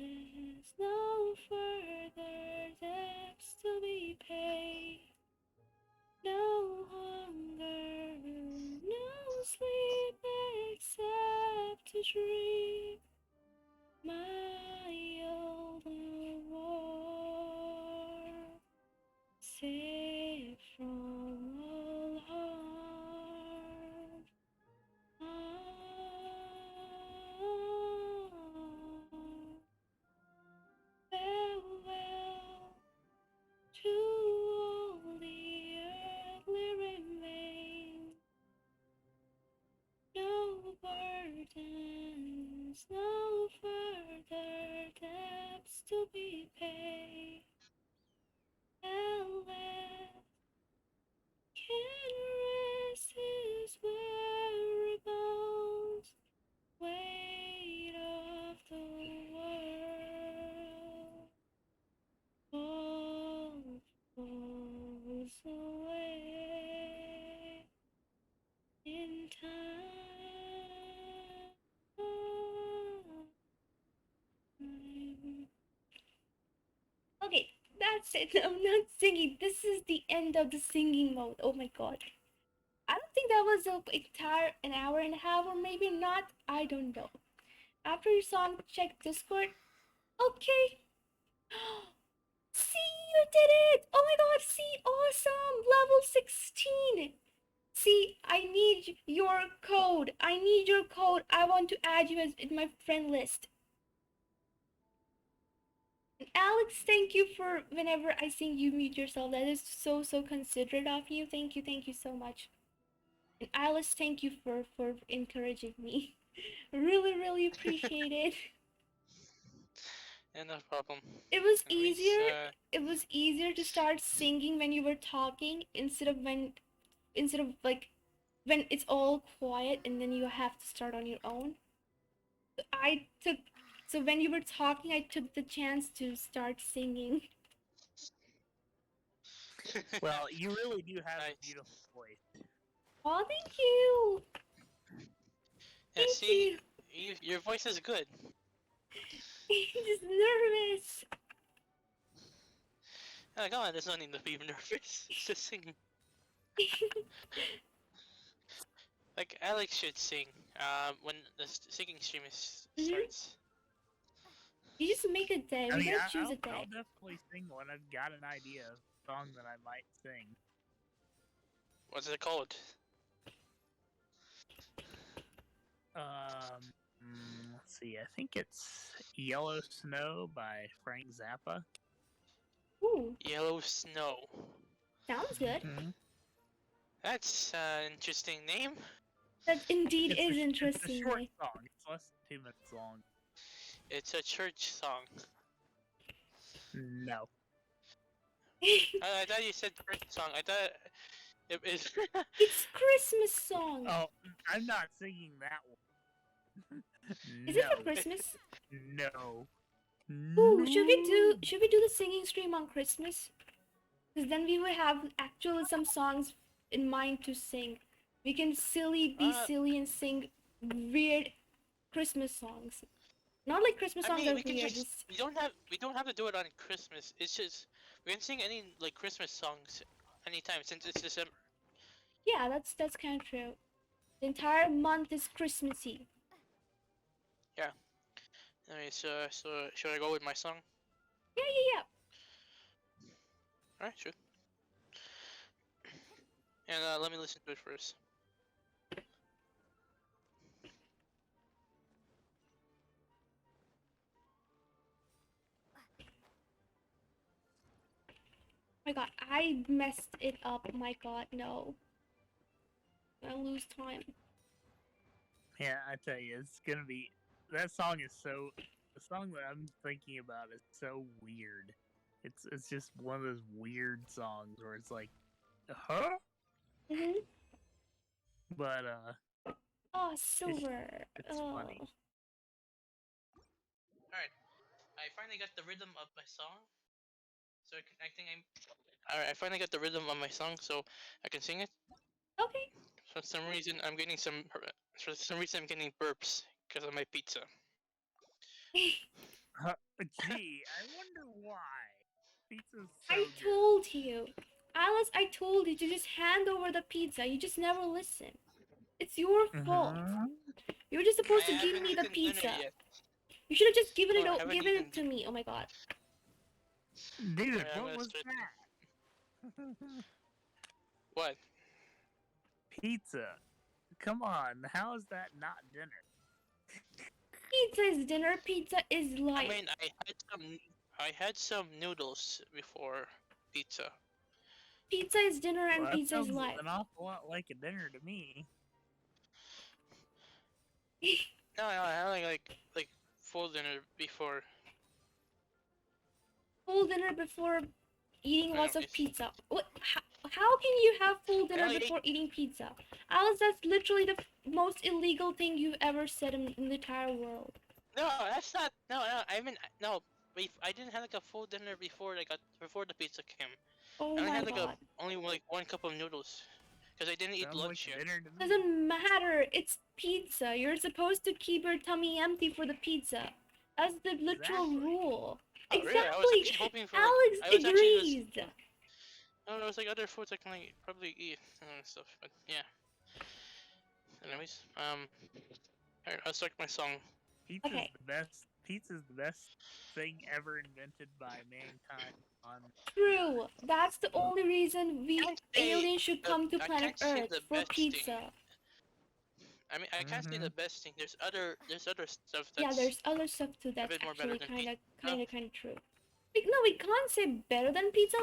no further debts to be paid. No hunger, no sleep except to dream. My older war, safe from all harm. Farewell to all the earthly remains. No burdens, no further debts to be paid. Endless can rest his weary bones. Weight of the world all falls away in time. Okay, that's it. I'm not singing. This is the end of the singing mode. Oh my god. I don't think that was an hour and a half, or maybe not. I don't know. After your song, check Discord. Okay. See, you did it! Oh my god, see, awesome! Level 16! See, I need your code. I need your code. I want to add you as in my friend list. And Alex, thank you for whenever I sing you mute yourself. That is so considerate of you. Thank you so much. And Alice, thank you for encouraging me. Really appreciate it. Yeah, no problem. It was Anyways, easier. It was easier to start singing when you were talking instead of like when it's all quiet and then you have to start on your own. I took so when you were talking, I took the chance to start singing. Well, you really do have a Nice. beautiful voice. Oh, thank you. Yeah, Thank see, you. your voice is good. I'm just nervous. Oh, come on, there's no need to be nervous. It's just singing. Like, Alex should sing. When the singing stream starts. You just make a day. I We mean, gotta choose a I'll day. definitely sing when I've got an idea of a song that I might sing. What's it called? Let's see. I think it's Yellow Snow by Frank Zappa. Ooh, Yellow Snow. sounds good. That's an interesting name. That indeed is It's a interesting. short song. It's less than 2 minutes long. It's a church song. No. I thought you said church song. I thought it is. It's Christmas song. Oh, I'm not singing that one. Is it for Christmas? No. Ooh, should we do the singing stream on Christmas? Because then we would have actually some songs in mind to sing. We can be silly and sing weird Christmas songs. Not like Christmas songs are we can weird. just we don't have to do it on Christmas. It's just we can sing any like Christmas songs anytime since it's December. Yeah, that's kind of true. The entire month is Christmassy. Yeah. Anyways, so should I go with my song? Yeah. Alright, sure. And let me listen to it first. My god, I messed it up. My god, no. I'm gonna lose time. Yeah, I tell you, it's gonna be. That song is so. The song that I'm thinking about is so weird. It's just one of those weird songs where it's like, huh? Mhm. But Oh, silver. it's funny. Alright. I finally got the rhythm of my song. So I think I'm. Alright, I finally got the rhythm of my song, so I can sing it. Okay. For some reason, I'm getting burps because of my pizza. Gee, I wonder why. Pizza's so I good. told you. Alice, I told you to just hand over the pizza. You just never listen. It's your fault. You were just supposed to give me the pizza. You should have just given it to me. Oh my god. Dude, Yeah, what was that? What? Pizza. Come on, how is that not dinner? Pizza is dinner. Pizza is life. I mean, I had some noodles before pizza. Pizza is dinner and Well, pizza that is sounds life. an awful lot like a dinner to me. No, I had like full dinner before. Full dinner before eating lots of Anyways. pizza. What? How can you have full dinner I before eating pizza? Alice, that's literally the most illegal thing you've ever said in the entire world. No, that's not. No. I mean, no. I didn't have like a full dinner before the pizza came. Oh I only my had like god. only like 1 cup of noodles, because I didn't eat Sounds lunch like yet. dinner to me. Doesn't matter. It's pizza. You're supposed to keep your tummy empty for the pizza. That's the literal Exactly. rule. Oh, Exactly. really? I was actually hoping for. Alex I was actually agrees. No, there was like other foods I can like probably eat and stuff, but yeah. Anyways, alright, I'll start my song. Pizza's Okay. the best. Pizza's the best thing ever invented by mankind. True. That's the only reason we Can't say aliens should come to I planet can't say Earth the for best thing. pizza. I mean, I can't say the best thing. There's other stuff that's Yeah, there's other stuff too that's bit more better actually than kind of true. No, we can't say better than pizza.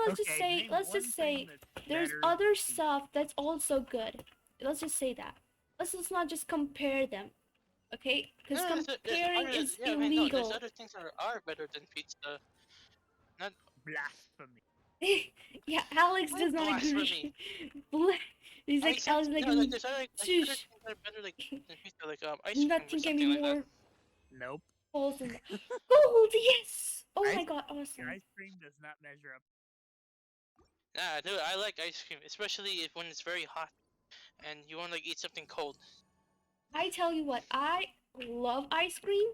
Let's just say there's other stuff that's also good. Let's just say that. Let's just not just compare them. Okay, because No, comparing is yeah, I mean, no, there's illegal. other things that are better than pizza. Not Blasphemy. Yeah, Alex does not blasphemy. agree. He's like, Alex is like, No, like there's other shush. things that are better than pizza, like ice cream or Nothing can be something like that. more Nope. false than that. Gold, yes! Oh my Ice- god, awesome. Ice cream does not measure up. Nah, dude, I like ice cream, especially when it's very hot and you want to like eat something cold. I tell you what, I love ice cream,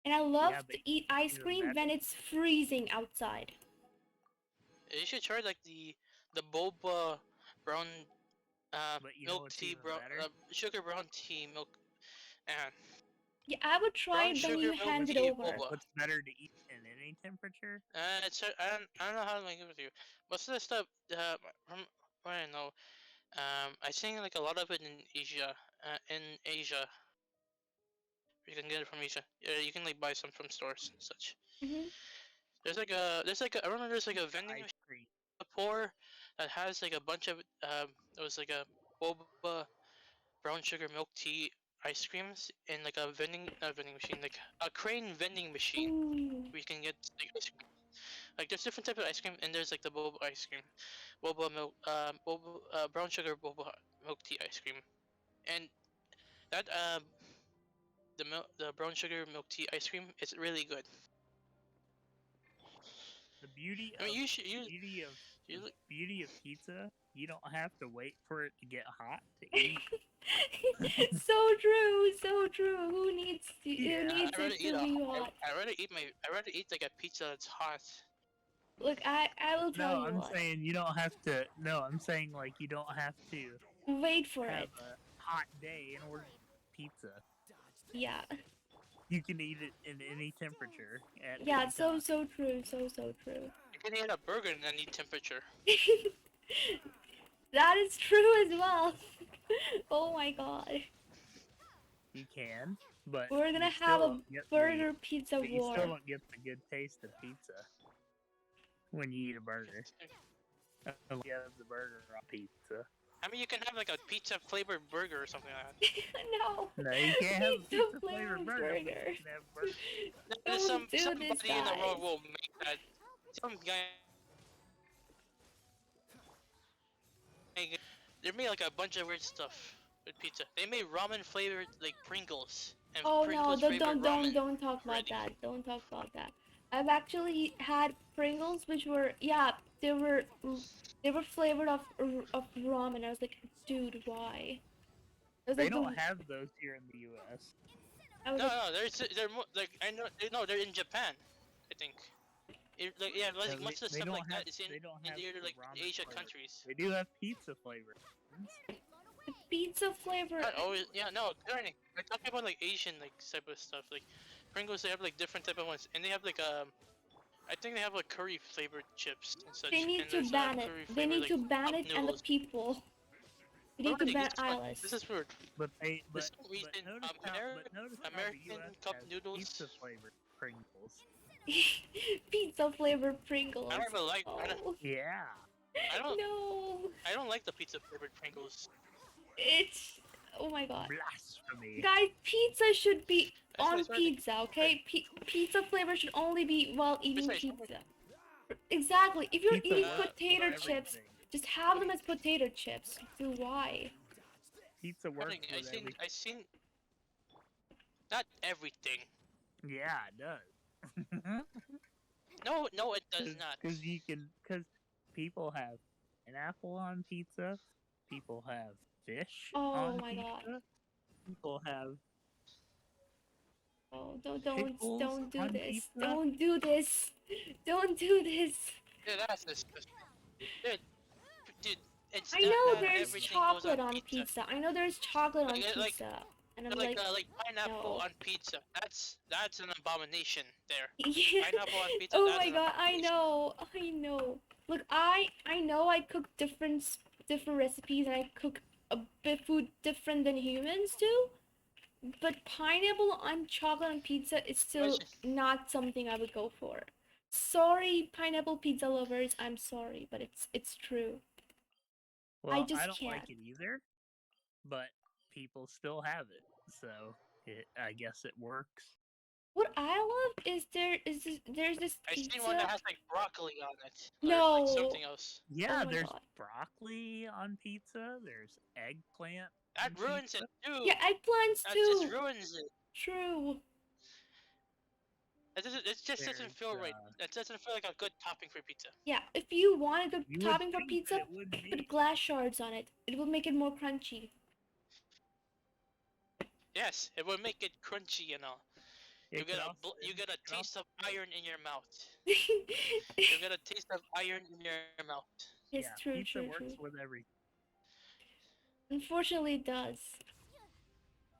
and I love Yeah, to but eat ice even cream better. when it's freezing outside. You should try like the boba brown But you know milk what's tea even brown better? sugar brown tea milk and Yeah, I would try brown it when sugar you milk hand it tea over. boba. What's better to eat in any temperature? I don't know how to make it with you. Most of the stuff from what I know, I think like a lot of it in Asia. In Asia, you can get it from Asia. Yeah, you can like buy some from stores and such. Hmm. I remember there's like a vending Ice machine cream. in Singapore that has like a bunch of it was like a boba brown sugar milk tea ice creams in like a not vending machine, like a crane vending machine. Ooh. We can get like ice cream. Like there's different type of ice cream, and there's like the boba ice cream, boba milk, boba brown sugar boba milk tea ice cream, and that the brown sugar milk tea ice cream is really good. The beauty I of mean, you should the you beauty of pizza, you don't have to wait for it to get hot to eat. So true, so true. Who needs Yeah, who needs I rather it eat to be hot? I rather eat like a pizza that's hot. Look, I will tell No, you I'm what. saying you don't have to. No, I'm saying like you don't have to Wait for have it. a hot day in order to eat pizza. Yeah. You can eat it in any temperature at Yeah, any so time. so true, so true. You can eat a burger in any temperature. That is true as well. Oh my god. You can, but We're gonna you have still a don't get burger pizza but you war. still don't get the good taste of pizza when you eat a burger. Unless you have the burger on pizza. I mean, you can have like a pizza flavored burger or something like that. No. No, you can't have a Pizza pizza flavored flavored burger. But burger. you can have burger. Don't do Somebody this, in the world guys. will make that. Some guy. They made like a bunch of weird stuff with pizza. They made ramen flavored like Pringles and Oh no, Pringles flavored ramen. don't talk about Ready. that. Don't talk about that. I've actually had Pringles which were they were flavored of ramen. I was like, dude, why? I was They like, don't have those here in the U.S. I was No, like, no, they're like I know no, they're in Japan, I think. Yeah, like No, most of the they stuff don't like have. that is They don't in have the the like ramen Asia flavor. countries. They do have pizza flavor. the pizza flavor. Not always, yeah, no, we're talking about like Asian like type of stuff. Like Pringles, they have like different type of ones, and they have like I think they have like curry flavored chips and such. They need and to there's, ban it. curry They flavored, need like, to ban cup it and the noodles. people. They need to Already, ban this Alice. This is weird. But they. For But, some reason, notice how the American U.S. cup has noodles. pizza flavored Pringles. Pizza flavored Pringles. I don't even like. Oh. Yeah. No. I don't like the pizza flavored Pringles. It's oh my god. Blasphemy. Guys, pizza should be That's on why it's hard. pizza, okay? Pizza flavor should only be while eating Besides, pizza. Exactly. If you're Pizza eating works potato with chips, everything. just have them as potato chips. So why? Pizza works I with everything. seen. Not everything. Yeah, it does. No, it does not. Because people have an apple on pizza. People have fish Oh on my pizza. god. People have Oh, don't pickles do on this. pizza. Don't do this. Don't do this. Yeah, that's disgusting. Dude, it's I not know that there's everything chocolate goes on pizza. I know there's chocolate on Like- pizza. And I'm like, like pineapple no. on pizza. That's an abomination there. yeah. Pineapple on pizza. Oh that's my an god, I abomination. know. Look, I know I cook different recipes and I cook a bit food different than humans do. But pineapple on chocolate on pizza is still Imagine- not something I would go for. Sorry, pineapple pizza lovers. I'm sorry, but it's true. Well, just don't like can't. it either, but people still have it. So I guess it works. What I love is there's this I pizza. seen one that has like broccoli on it. Or No. like something else. Yeah, my there's God. broccoli on pizza. There's eggplant. That on ruins pizza. it too. Yeah, eggplants That too. just ruins it. True. It just doesn't feel There's, right. It doesn't feel like a good topping for pizza. Yeah, if you want a good You would topping for think pizza, that it would be. put glass shards on it. It will make it more crunchy. Yes, it will make it crunchy and all. You It could get also- you get a it could taste of also- iron in your mouth. You get a taste of iron in your mouth. It's Yeah, true, pizza true, works true. with everything. Unfortunately, it does.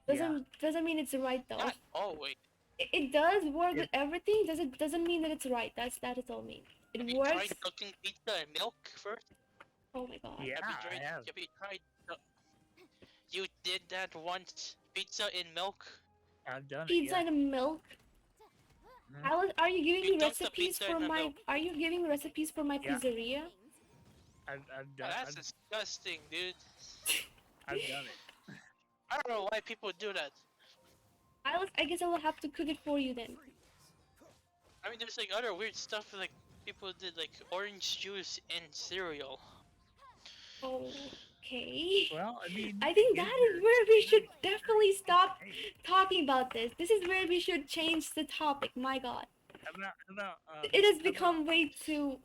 Yeah. Doesn't mean it's right though. Not always. It does work It- with everything. Doesn't mean that it's right. That is all it means. It Have you works. tried cooking pizza and milk first? Oh my god. Yeah, Have you tried? I have. Have you tried? You did that once. Pizza in milk. I've done Pizza it. Yeah. and milk. Mhm. Alice, are you giving You me dunk the recipes pizza for in the my? milk. Are you giving me recipes for my Yeah. pizzeria? I've done. That's disgusting, dude. I've done it. I don't know why people do that. Alice, I guess I will have to cook it for you then. I mean, there's like other weird stuff like people did like orange juice in cereal. Okay. Well, I mean, I think that is where we should definitely stop Hey, talking about this. This is where we should change the topic. My god. how about It has how become way too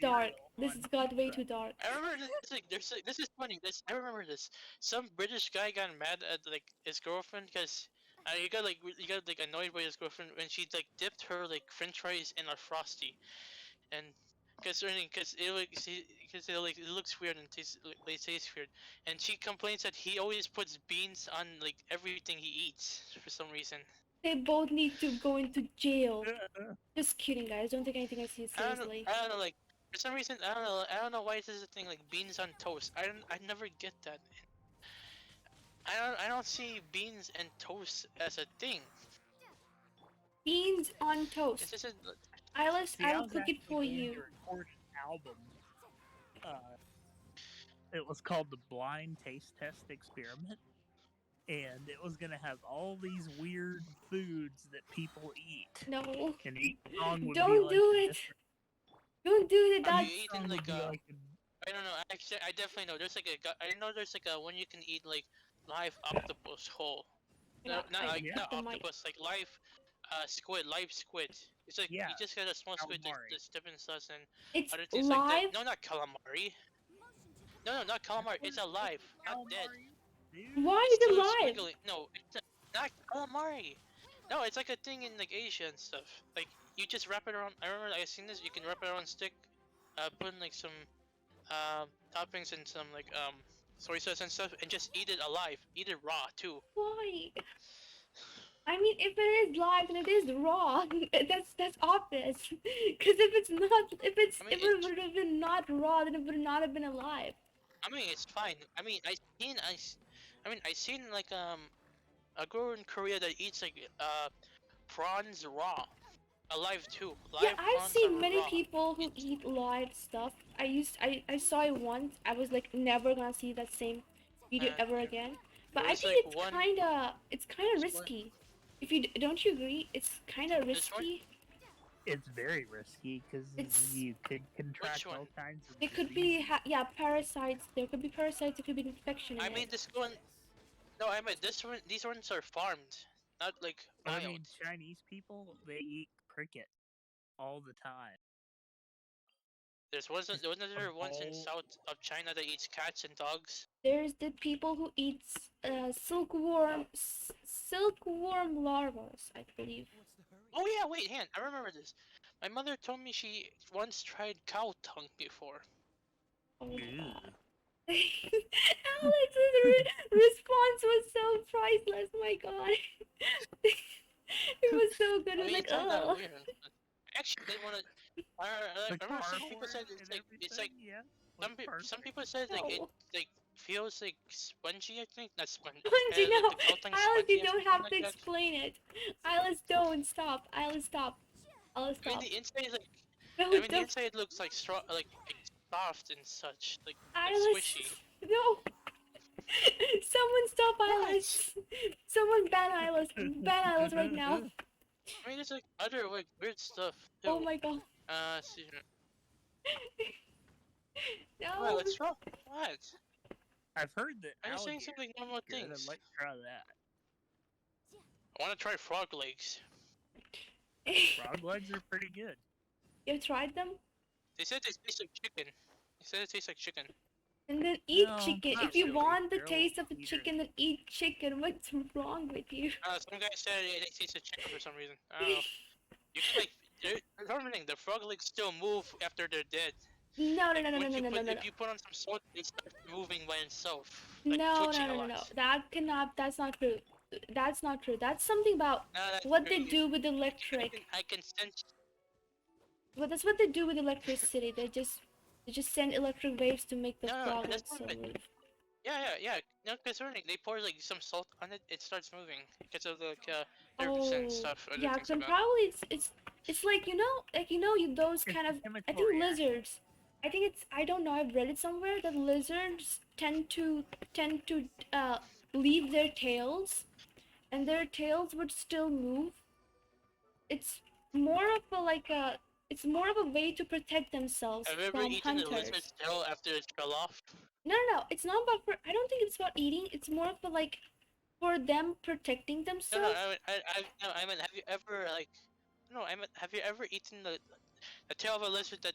dark. This has got way too dark. I remember this is funny. I remember this. Some British guy got mad at like his girlfriend because he got like annoyed by his girlfriend when she like dipped her like French fries in a frosty, and because it looks weird and tastes weird, and she complains that he always puts beans on like everything he eats for some reason. They both need to go into jail. about Just kidding, guys. Don't take anything I say seriously. I don't know, like for some reason I don't know why this is a thing like beans on toast. I never get that. I don't see beans and toast as a thing. Beans on It's toast. just a, Alice, See, I I will was cook it actually for going you. to record an album. It was called the Blind Taste Test Experiment, and it was gonna have all these weird foods that people eat, No. and each song would be Don't like do a it. different- Don't do it. Have That's you song eaten would like be a? like I don't know. Actually, I definitely know. There's like I know there's like a one you can eat like live octopus whole. No, not I like yeah. not the mic. octopus, like live live squid. It's like Yeah, you just get a small squid calamari. that's dipped in sauce and It's other things like live. that. No, not calamari. No, not calamari. It's alive, not dead. Calamari, dude. Why It's is it still live? squiggly. No, it's not calamari. No, it's like a thing in like Asia and stuff. Like you just wrap it around. I remember I seen this. You can wrap it around stick, put in like some toppings and some like soy sauce and stuff, and just eat it alive. Eat it raw too. Why? I mean, if it is live, then it is raw. That's obvious. Because I mean, if it would have been not raw, then it would not have been alive. I mean, it's fine. I mean, I seen like a girl in Korea that eats like prawns raw, alive too. Live Yeah, I've prawns seen are many raw. people who eat live stuff. I saw it once. I was like never gonna see that same video ever again. But I There's, think like, it's kinda there's one- risky. If you don't you agree? It's kinda There's one- risky. It's very risky because It's- you could contract one? all kinds of. There could be diseases. parasites. There could be parasites. There could be infection in I it. mean, this one. No, I mean this one. These ones are farmed, not like I wild. mean, Chinese people they eat cricket all the time. There wasn't there ones in whole- south of China that eats cats and dogs. There's the people who eat silkworm larvas, I believe. Oh yeah, wait, hand. I remember this. My mother told me she once tried cow tongue before. Oh my Ew. god. Alex's response was so priceless. My god, it was so good. It I was mean, like, it's not that oh. weird. Actually, they wanna. I The remember some people cardboard said and it's like everything, yeah, some like some people said like it No. like feels like spongy. I think not spongy. Spongy, no. like the cow tongue Alice, spongy you or don't something have like to that. explain it. Alice, don't stop. Alice, stop. Alice, I mean, stop. the inside is like. No, I mean, the don't. inside looks like straw, like soft and such, like Alice, squishy. no. Someone stop Eyelash. Someone ban Eyelash. Ban Eyelash right now. I mean, there's like other like weird stuff too. Oh my god. See here. No. What? What's wrong? What? I've heard that I'm just saying alligators something normal good. things. I'd like to try that. I want to try frog legs. Frog legs are pretty good. You tried them? They said they taste like chicken. They said it tastes like chicken. And then eat No, chicken. not If you really. want the They're a taste of little the sweeter. chicken, then eat chicken. What's wrong with you? Some guy said it tastes like chicken for some reason. I don't know. You can like, the frog legs still move after they're dead. No, no, no, no, no, Once no, you no, put, no, no. if you put on some salt, it starts moving by itself. Like No, no, twitching no, a no, lot. no. That cannot. That's not true. That's not true. That's something about No, that's what true. they do with electric. I can sense. Well, that's what they do with electricity. They just send electric waves to make the No, frog that's so not it. move. Yeah. No, concerning. They pour like some salt on it, it starts moving because of the nerves Oh, and stuff. Other yeah. things Then like that. probably it's like those It's kind a of. I chemical think reaction. lizards. I think it's. I don't know. I've read it somewhere that lizards tend to leave their tails, and their tails would still move. It's more of a like a. It's more of a way to protect themselves Have you ever from eaten a hunters. lizard's tail after it fell off? No. It's not about. I don't think it's about eating. It's more of a like, for them protecting No, themselves. I mean, have you ever like, no, I mean, have you ever eaten the tail of a lizard that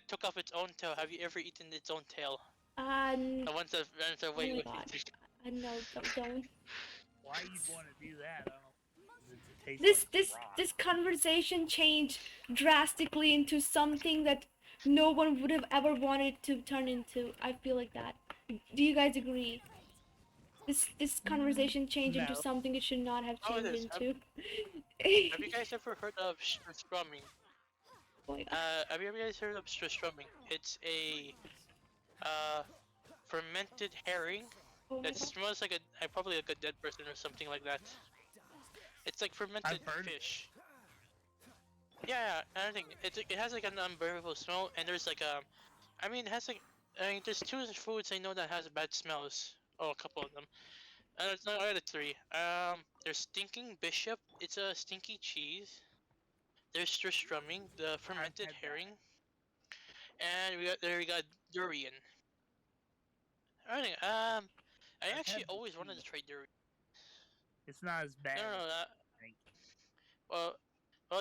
took off its own tail? Have you ever eaten its own tail? N- The ones that runs oh away my with god. it. No, don't. Why you'd want to do that? I don't know. It tastes This like this rock. this conversation changed drastically into something that no one would have ever wanted to turn into. I feel like that. Do you guys agree? This conversation changed into No. something it should not have Oh, it changed is. into. Have you guys ever heard of strumming? Oh my god. Have you guys heard of strumming? It's a fermented herring Oh my that god. smells like probably like a dead person or something like that. It's like fermented I've heard. fish. Yeah, I think it has like an unbearable smell, and there's like I mean, it has like, I mean, there's two foods I know that has bad smells. Oh, a couple of them. It's not either three. There's stinking bishop. It's a stinky cheese. There's strumming, the fermented had that. herring, and we got durian. I think I I've actually had the always wanted to cheese. try durian. It's not as bad. No, as I think. well,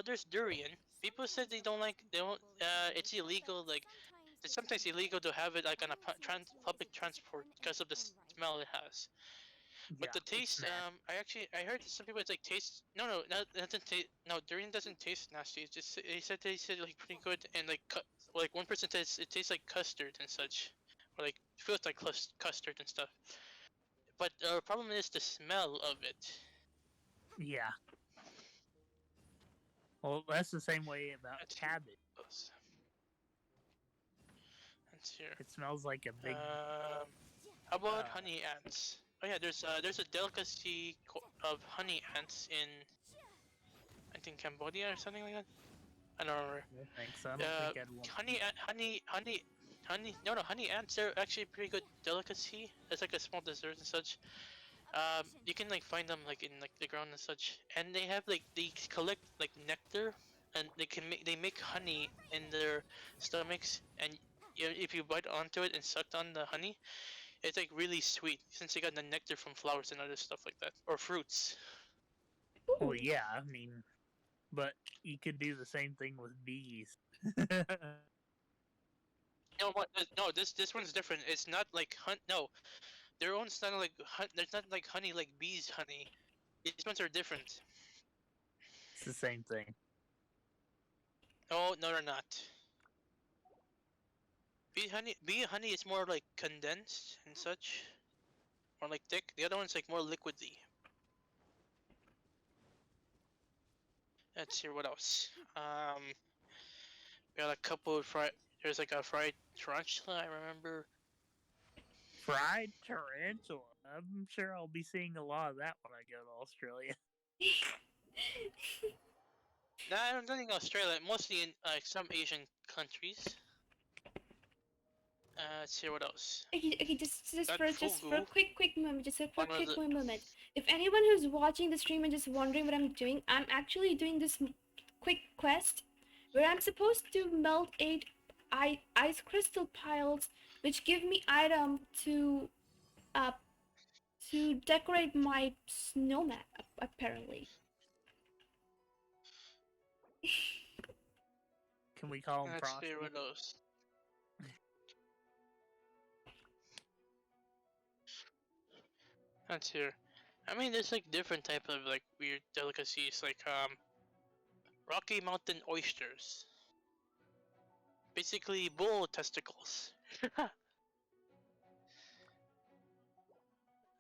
there's durian. People said they don't. It's illegal. Like, it's sometimes illegal to have it like on a public transport because of the smell it has. But Yeah, the it's taste, nasty. I heard some people it's like taste. No, doesn't taste. No, durian doesn't taste nasty. It's just they said like pretty good, and like like one person says it tastes like custard and such, or like feels like custard and stuff. But the problem is the smell of it. Yeah. Well, that's the same way about That's- cabbage. Let's hear. It smells like a big. How about uh, honey ants? Oh yeah, there's a delicacy of honey ants in, I think, Cambodia or something like that. I don't remember. I think so. I don't think I'd want. Honey ants are actually a pretty good delicacy. It's like a small dessert and such. You can like find them like in like the ground and such, and they have like they collect like nectar, and they make honey in their stomachs, and if you bite onto it and suck on the honey, it's like really sweet since they got the nectar from flowers and other stuff like that, or fruits. Well, yeah. I mean, but you could do the same thing with bees. No, what? No, this one's different. It's not like no, their own's not like there's not like honey like bees honey. These ones are different. It's the same thing. No, they're not. Bee honey is more like condensed and such, more like thick. The other one's like more liquidy. Let's see what else. We got a couple of fried. There's like a fried tarantula. I remember. Fried tarantula. I'm sure I'll be seeing a lot of that when I go to Australia. Nah, I don't think Australia. Mostly in some Asian countries. Let's see what else. Okay, just That for a Fugu. quick moment, just a One was quick it? moment. If anyone who's watching the stream and just wondering what I'm doing, I'm actually doing this quick quest where I'm supposed to melt 8 ice crystal piles, which give me item uh to decorate my snowman. Apparently. Can we call him Let's see Frosty? what else. That's here. I mean, there's like different type of like weird delicacies, like Rocky Mountain oysters. Basically, bull testicles.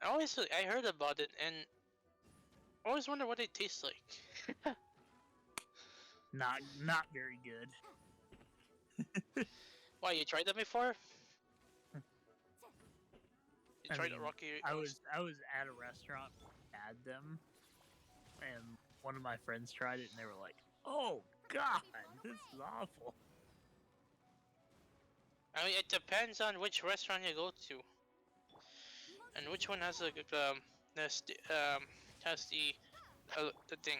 I heard about it and I always wonder what they taste like. Not very good. Why, you tried them before? You I tried mean, Rocky I was at a restaurant, had them, and one of my friends tried it, and they were like, "Oh God, this is awful." I mean, it depends on which restaurant you go to, and which one has like has the thing.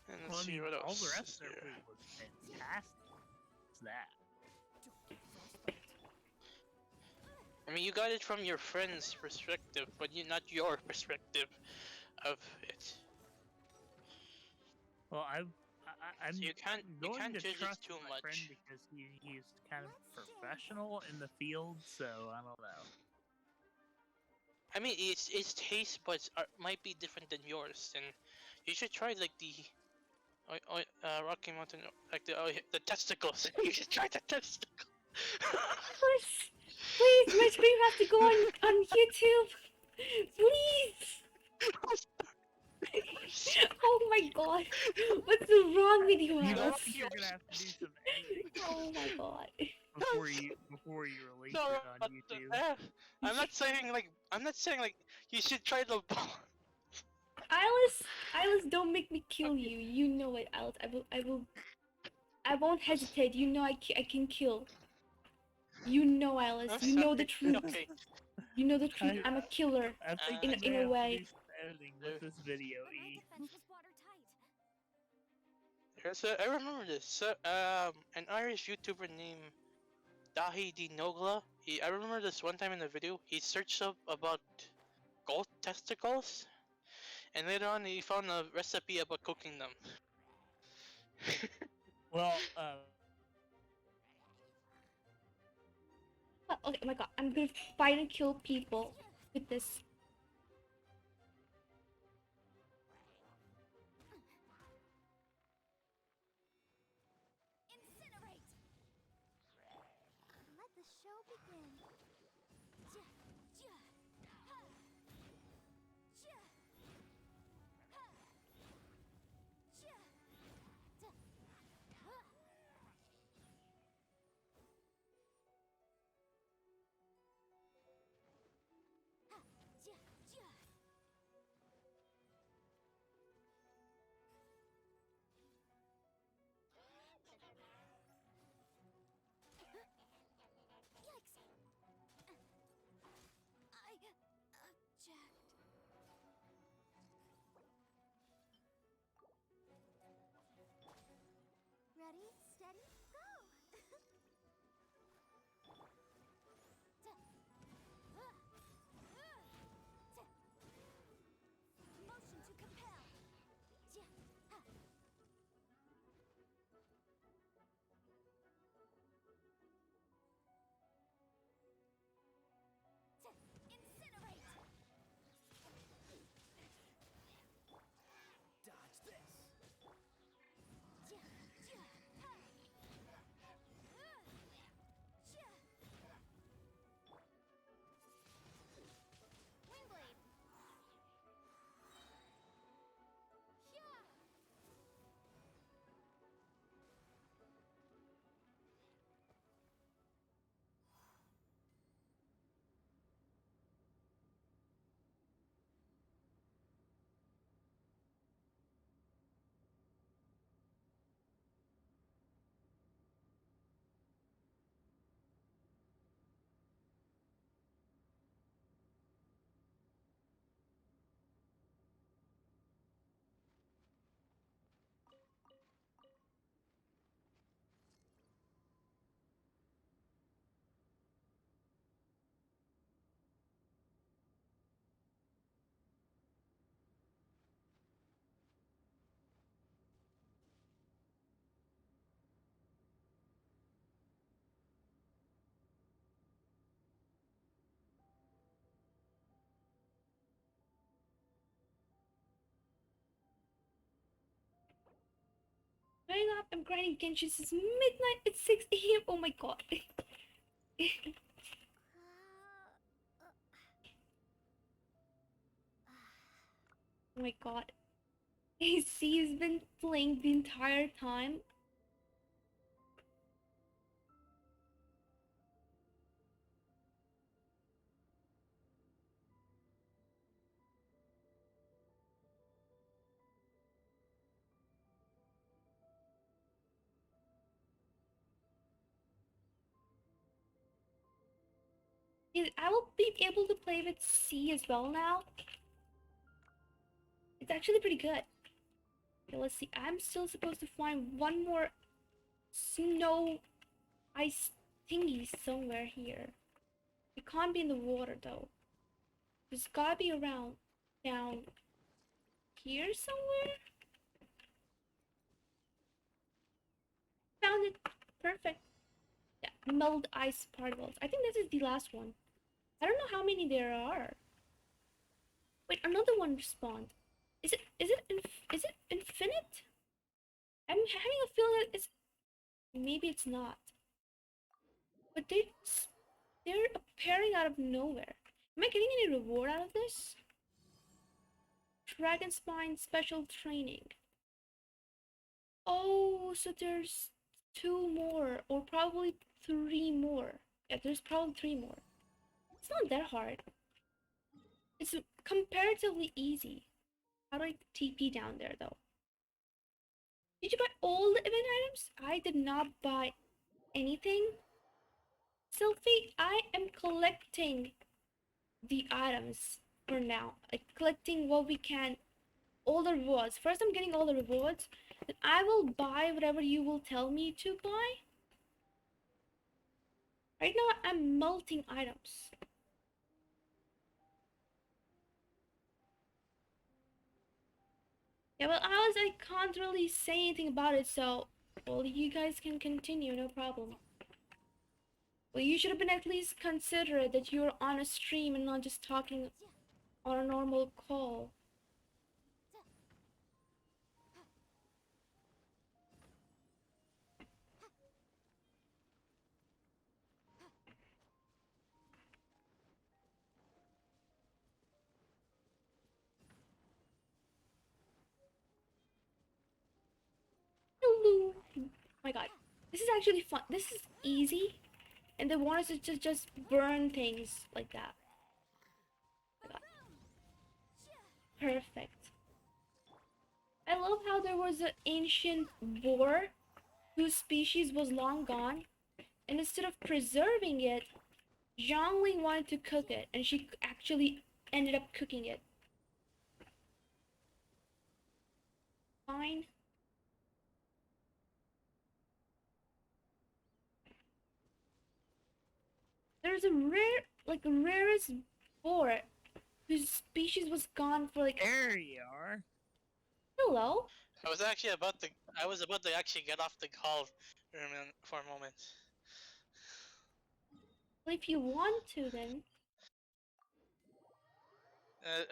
And let's Well, I see mean, what else. all the rest is of their there. food was fantastic. It's that. I mean, you got it from your friend's perspective, but not your perspective of it. Well, I'm So you can't going to judge it trust too my friend much. because he's kind of professional in the field, so I don't know. I mean, its taste buds might be different than yours, and you should try like the Rocky Mountain, like the testicles. You should try the testicles. Please, my stream has to go on YouTube. Please. Oh my god. What's wrong with you, You know, Alice? you're gonna have to do some editing Oh my god. before you release No, it on YouTube. I'm not saying like you should try the ball. Alice, don't make me kill you. You know it, Alice. I won't hesitate. You know I can kill. You know, Alice. I'm You know the sorry. truth. Okay. You know the truth. I'm a killer. I think In you a- may in a have way. to do some editing with this video, E. I remember this. So, an Irish YouTuber named Dahi Di Nogla. I remember this one time in the video. He searched up about goat testicles, and later on he found a recipe about cooking them. Well, Okay, oh my god. I'm gonna fight and kill people with this. Let the show begin. Ready, steady, go! Motion to compel. Incinerate. Dodge this. staying up. I'm grinding Genshin since midnight. It's 6 a.m. Oh my god. Oh my god. He's been playing the entire time. I will be able to play with C as well now. It's actually pretty good. Okay, let's see. I'm still supposed to find one more snow ice thingy somewhere here. It can't be in the water though. There's gotta be around down here somewhere. Found it. Perfect. Yeah, melt ice particles. I think this is the last one. I don't know how many there are. Wait, another one spawned. Is it infinite? I'm having a feeling that it's maybe it's not. But they're appearing out of nowhere. Am I getting any reward out of this? Dragon Spine special training. Oh, so there's 2 more or probably 3 more. Yeah, there's probably 3 more. It's not that hard. It's comparatively easy. How do I TP down there though? Did you buy all the event items? I did not buy anything. Sylphie, I am collecting the items for now. Like collecting what we can, all the rewards. First I'm getting all the rewards, then I will buy whatever you will tell me to buy. Right now I'm melting items. Yeah, well, I can't really say anything about it, so well, you guys can continue, no problem. Well, you should have been at least considerate that you're on a stream and not just talking on a normal call. Hello. Oh my god, this is actually fun. This is easy, and they want us to just burn things like that. Oh my god. Perfect. I love how there was an ancient boar whose species was long gone, and instead of preserving it, Zhongling wanted to cook it, and she actually ended up cooking it. Fine. There's a rarest boar whose species was gone for like. There you are. Hello. I was about to actually get off the call for a moment. Well, if you want to, then.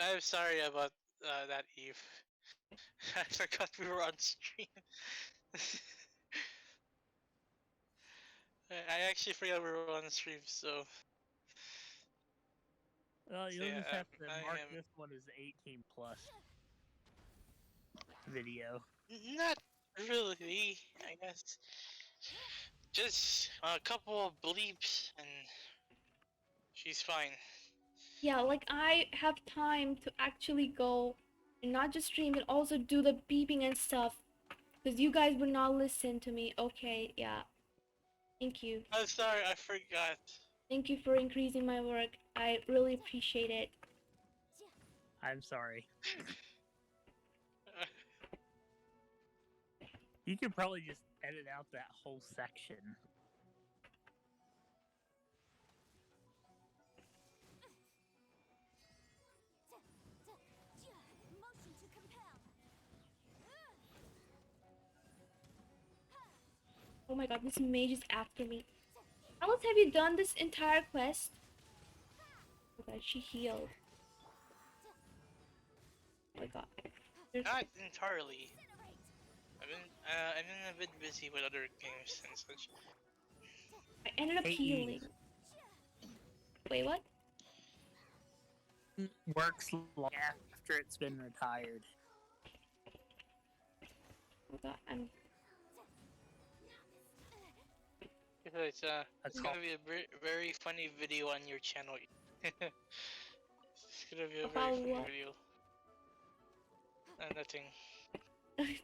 I'm sorry about that, Eve. I forgot we were on stream. I actually forgot we were on stream, so. Well, you'll Yeah, just have to I mark am- this one as 18 plus video. Not really, I guess. Just a couple of bleeps and she's fine. Yeah, like I have time to actually go and not just stream but also do the beeping and stuff. Because you guys would not listen to me. Okay, yeah. Thank you. I'm sorry, I forgot. Thank you for increasing my work. I really appreciate it. I'm sorry. You could probably just edit out that whole section. Motion to compel. Oh my god, this mage is after me. How else have you done this entire quest? Oh god, she healed. Oh my god. There's... Not entirely. I've been a bit busy with other games and such. I ended up Hey, healing. Wait, what? Works long after it's been retired. Oh god, I'm. It's That's gonna be a very funny video on your channel. It's gonna be a very About funny what? video. Nothing.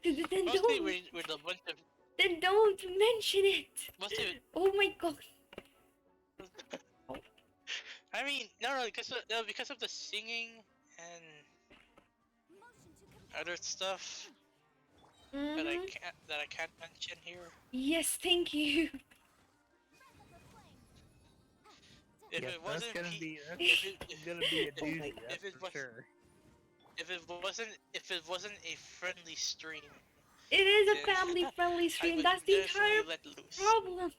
Then Mostly don't. with a bunch of Then don't mention it. mostly. Oh my god. I mean, no, because of the singing and other stuff that Mhm. I can't mention here. Yes, thank you. If Yeah, it that's wasn't gonna P- be if it, gonna be a Oh my doozy, God. that's if it for was sure. if it wasn't a friendly stream, It is a then family-friendly I stream. would That's the definitely entire let loose. problem.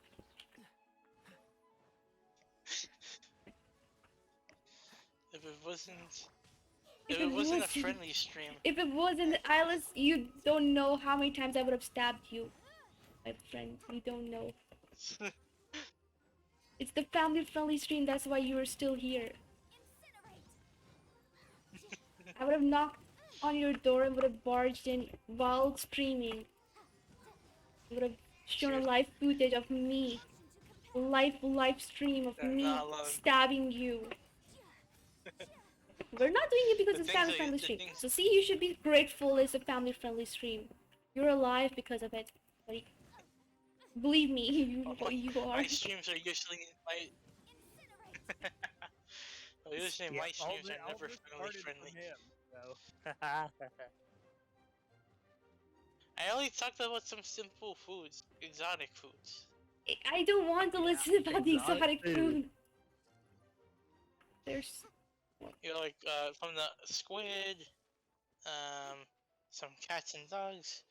If it wasn't If if it it wasn't a wasn't, friendly stream, if it wasn't Alice, you don't know how many times I would have stabbed you, my friend. You don't know. It's the family-friendly stream. That's why you are still here. I would have knocked on your door and would have barged in while streaming. I would have shown a Sure. live footage of me, a live stream of me not allowed. stabbing you. We're not doing it because The it's things family-friendly the stream. things So see, you should be grateful it's a family-friendly stream. You're alive because of it. Like, believe me, you are. my streams are usually my usually Yeah, my all streams are never this family started friendly. from him, so. I only talked about some simple foods, exotic foods. I don't want to Yeah, listen about the exotic exotic food. There's You know, like from the squid, some cats and dogs,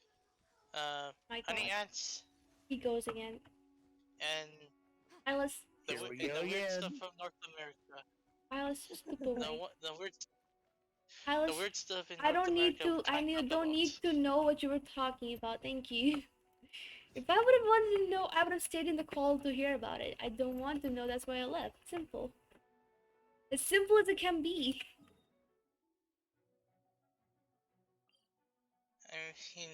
my honey god. ants, He goes again. and Alice, Here we and go the weird again. stuff from North America. Alice, just look away. The Alice, weird stuff in I North don't need America. to. We can't talk Don't about. need to know what you were talking about. Thank you. If I would have wanted to know, I would have stayed in the call to hear about it. I don't want to know. That's why I left. Simple. As simple as it can be. I mean,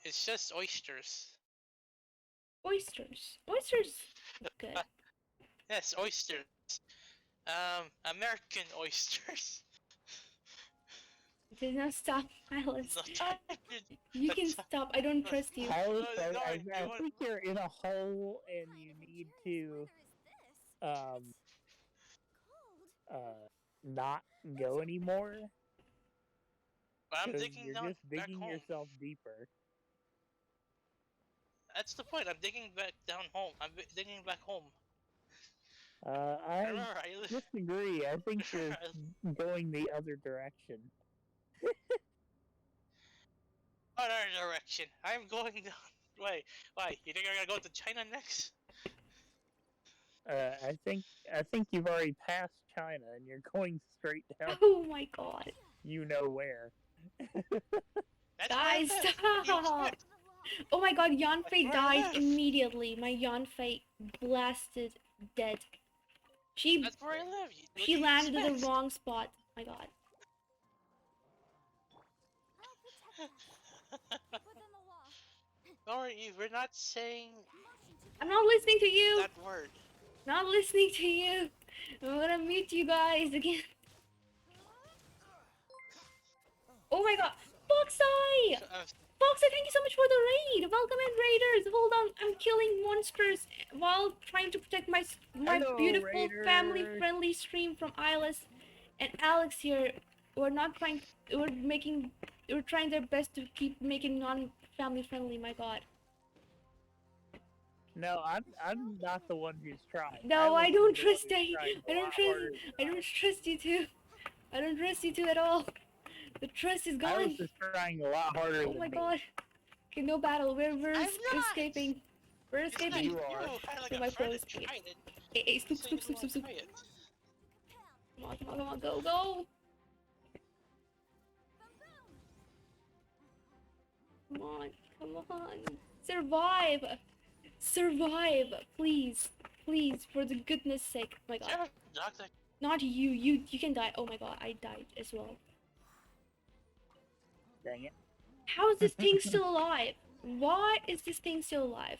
it's just oysters. Oysters. Oysters. Good. Yes, oysters. American oysters. Did not stop, Alice. Not Chinese. You can stop. I don't trust you. Alice, No, I you want- think you're in a hole and you need to not go anymore. But I'm 'Cause digging you're down just back digging home. yourself deeper. That's the point. I'm digging back down home. Digging back home. I Remember, I live. disagree. I think you're going the other direction. Other direction. I'm going down. Why? You think I'm gonna go to China next? I think you've already passed China and you're going straight down. Oh my god. You know where. That's Guys, where I live. What do you stop! expect? Oh my god, Yanfei where I died live. immediately. My Yanfei blasted dead. She That's where I live. What do she you landed in the expect? wrong spot. My god. Don't worry, Eve. We're not saying I'm not listening to you. that word. Not listening to you. I'm gonna mute you guys again. Oh my god. Foxeye! Foxeye, thank you so much for the raid! Welcome in, raiders! Hold on, I'm killing monsters while trying to protect my Hello, beautiful raiders. family-friendly stream from Ilis and Alex here. We're not trying... We're trying their best to keep making non-family friendly, my god. No, I'm not the one who's trying. No, I was don't the one trust who's you. trying a I don't lot trust harder I than don't trust you two. I don't trust you two at all. The trust is I was gone. just trying a lot harder Oh than my me. god. Okay, no battle. We're I'm not. escaping. We're It's like escaping. You are. Kinda like So a my friend pros that tried it. Hey, scoop, Saying scoop, you scoop, scoop, wanna scoop. try it. Come on, come on, come on, go, go. Come on. Come on. Survive. Survive. Please. Please, for the goodness sake. Oh my god. Yeah, doctor. Not you. You can die. Oh my god, I died as well. Dang it. How is this thing still alive? Why is this thing still alive?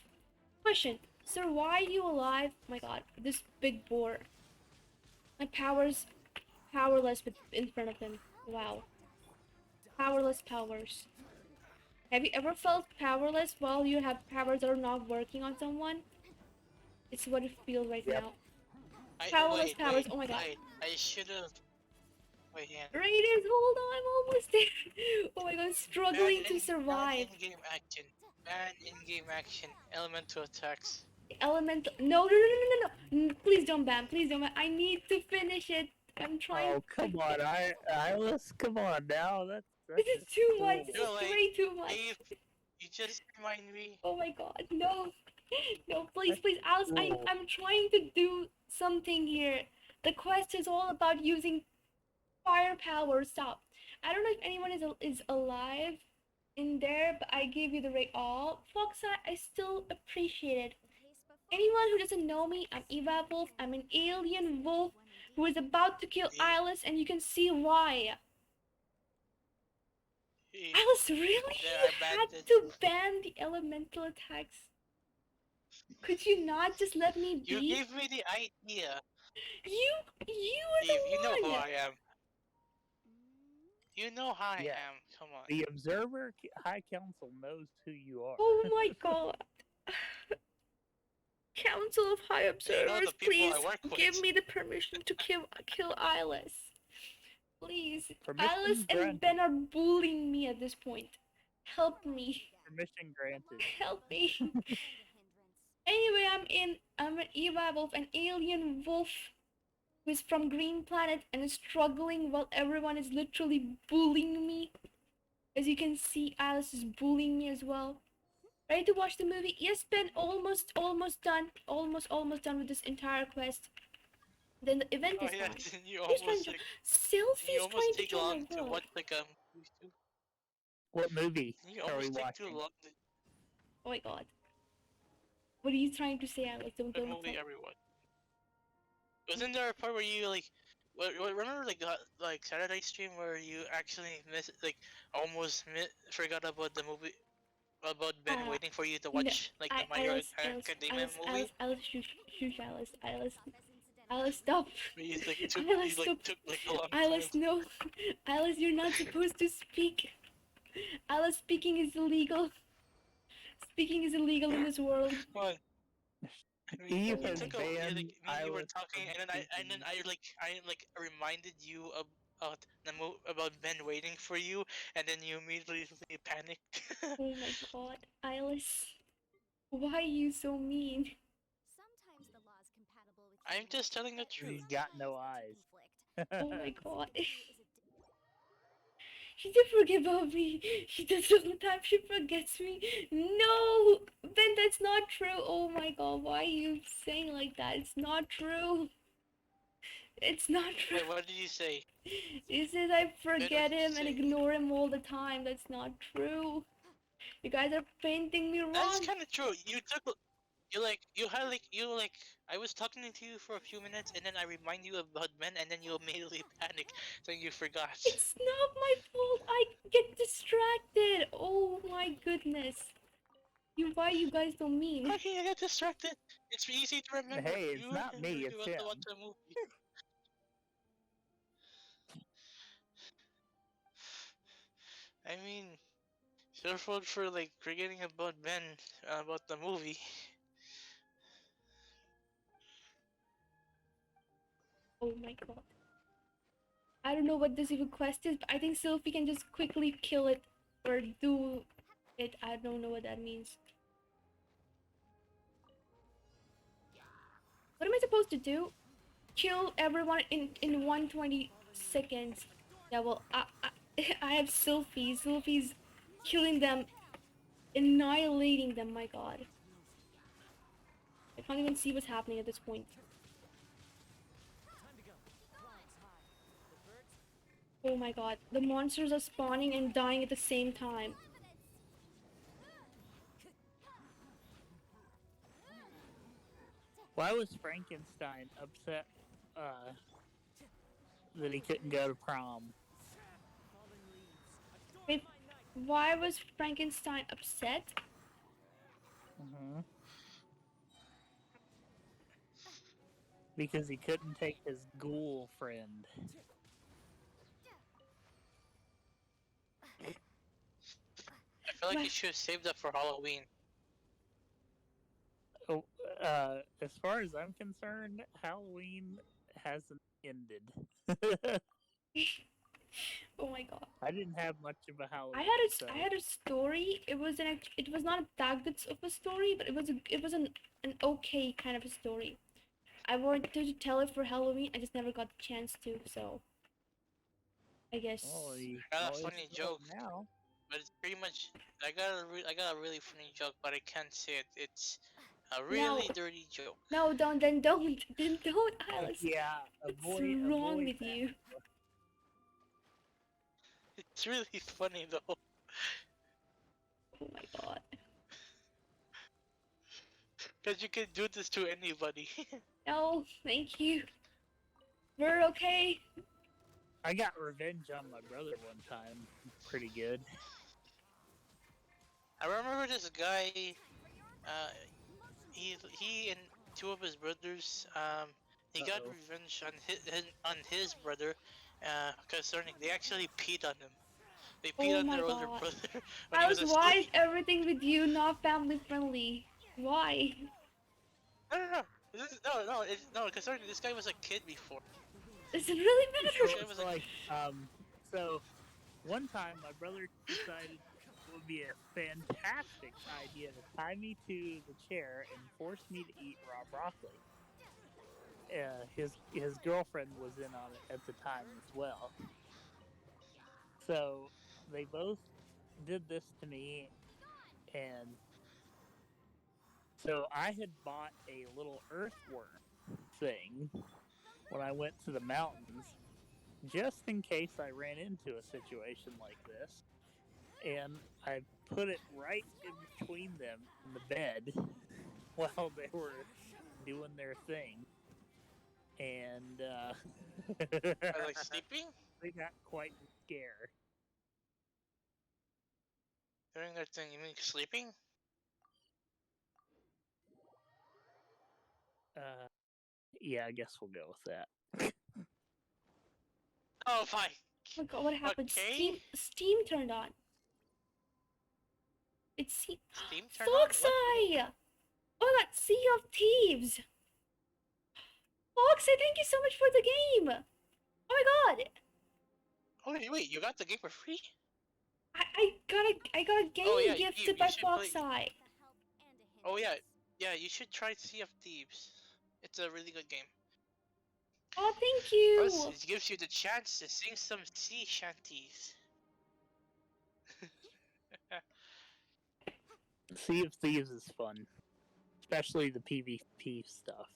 Question. Sir, why are you alive? Oh my god, this big boar. My power's powerless in front of him. Wow. Powerless powers. Have you ever felt powerless while you have powers that are not working on someone? It's what it feels right now. Powerless powers. Oh my god. I should have. Wait, yeah. Raiders, hold on, I'm almost there. Oh my god, struggling to survive. Ban in-game action. Ban in-game action. Elemental attacks. Elemental. No. Please don't ban. Please don't ban. I need to finish it. I'm trying. Oh, come on, Iris, come on now. That's This is too much. This No, is like, way too much. Dave, you just remind me. Oh my god, no. No, please, Alice, I'm trying to do something here. The quest is all about using firepower. Stop. I don't know if anyone is alive in there, but I gave you the rate. Oh, Fox, I still appreciate it. Anyone who doesn't know me, I'm EveWhiteWolf. I'm an alien wolf who is about to kill Alice, and you can see why. Alice, really? You had to ban the elemental attacks. Could you not just let me be? You gave me the idea. You are Eve, the you know one. who I am. You know how I am. Come on. The Observer High Council knows who you are. Oh my god. Council of High Observers, please give me the permission to kill Alice. Please. Permission Alice and granted. Ben are bullying me at this point. Help me. Permission granted. Help me. Anyway, I'm an EveWhiteWolf, an alien wolf who is from Green Planet and is struggling while everyone is literally bullying me. As you can see, Alice is bullying me as well. Ready to watch the movie? Yes, Ben, almost done. Almost done with this entire quest. Then the event is done. You Who's trying almost to... like, Sylphie's you almost trying to take join long my to world. watch like What movie You are we almost take watching? too long to Oh my god. What are you trying to say, Alex? Don't the go movie inside. everyone. Wasn't there a part where you like remember like the like Saturday stream where you actually forgot about the movie about Ben waiting for you to watch like the My Hero Academia movie? Alice, stop. Where you like Alice, stop. took like a long Alice, time. no. Alice, you're not supposed to speak. Alice, speaking is illegal. Speaking is illegal in this world. Come on. I mean, Eve you has took banned you were Alice talking, from and then I reminded you about Ben waiting for you, and then you immediately panicked. Oh my god, Alice. Why are you so mean? Sometimes the law's compatible with I'm just telling the truth. He's got no eyes. Oh my god. She did forget about me. She does it all the time. She forgets me. No! Ben, that's not true. Oh my god, why are you saying like that? It's not true. It's not true. Wait, what did you say? He says I forget did you him and say? ignore him all the time. That's not true. You guys are painting me wrong. That's kind of true. I was talking to you for a few minutes, and then I remind you about Ben, and then you immediately panic, saying you forgot. It's not my fault. I get distracted. Oh my goodness. Why you guys so mean? How can you get distracted? It's easy to remember. Hey, it's not me, it's him. Watch a movie. I mean, it's your fault for like forgetting about Ben about the movie. Oh my god. I don't know what this even quest is, but I think Sylphie can just quickly kill it or do it. I don't know what that means. What am I supposed to do? Kill everyone in 120 seconds. Yeah, well, I have Sylphie. Sylphie's killing them, annihilating them, my god. I can't even see what's happening at this point. Oh my god, the monsters are spawning and dying at the same time. Why was Frankenstein upset that he couldn't go to prom? Wait, why was Frankenstein upset? Mm-hmm. Because he couldn't take his ghoul friend. I feel like Why- you should have saved that for Halloween. Oh, as far as I'm concerned, Halloween hasn't ended. Oh my god. I didn't have much of a Halloween. I had a story. It was it was not that good of a story, but it was an okay kind of a story. I wanted to tell it for Halloween. I just never got the chance to. So I guess. Oh, you I got a always funny know joke, now. but it's pretty much. I got a really funny joke, but I can't say it. It's a No. really dirty joke. No, don't, Alice. Yeah, What's wrong with that. you? It's really funny though. Oh my god. Because you can do this to anybody. No, thank you. We're okay. I got revenge on my brother one time. Pretty good. I remember this guy, he and two of his brothers, he got Uh-oh. revenge on his brother, concerning they actually peed on him. They peed Oh on my their older god. brother when he was Alice, why is asleep. everything with you not family friendly? Why? No. No, concerning this guy was a kid before. Does it really Sure. matter? It was It's like, so one time my brother decided it would be a fantastic idea to tie me to the chair and force me to eat raw broccoli. His girlfriend was in on it at the time as well. So they both did this to me, and so I had bought a little earthworm thing when I went to the mountains, just in case I ran into a situation like this. And I put it right in between them in the bed while they were doing their thing. And like sleeping? they got quite scared. Doing their thing, you mean sleeping? Yeah, I guess we'll go with that. Oh, fine. Oh my god, what happened? Okay. Steam turned on. It's Steam turned on? What? Foxeye! Oh my god, Sea of Thieves! Foxeye, thank you so much for the game! Oh my god! Oh, wait, you got the game for free? I got a game Oh, yeah, gifted you by should play- Foxeye. Oh, yeah. Yeah, you should try Sea of Thieves. It's a really good game. Oh, thank Plus, you! it gives you the chance to sing some sea shanties. Sea of Thieves is fun, especially the PvP stuff.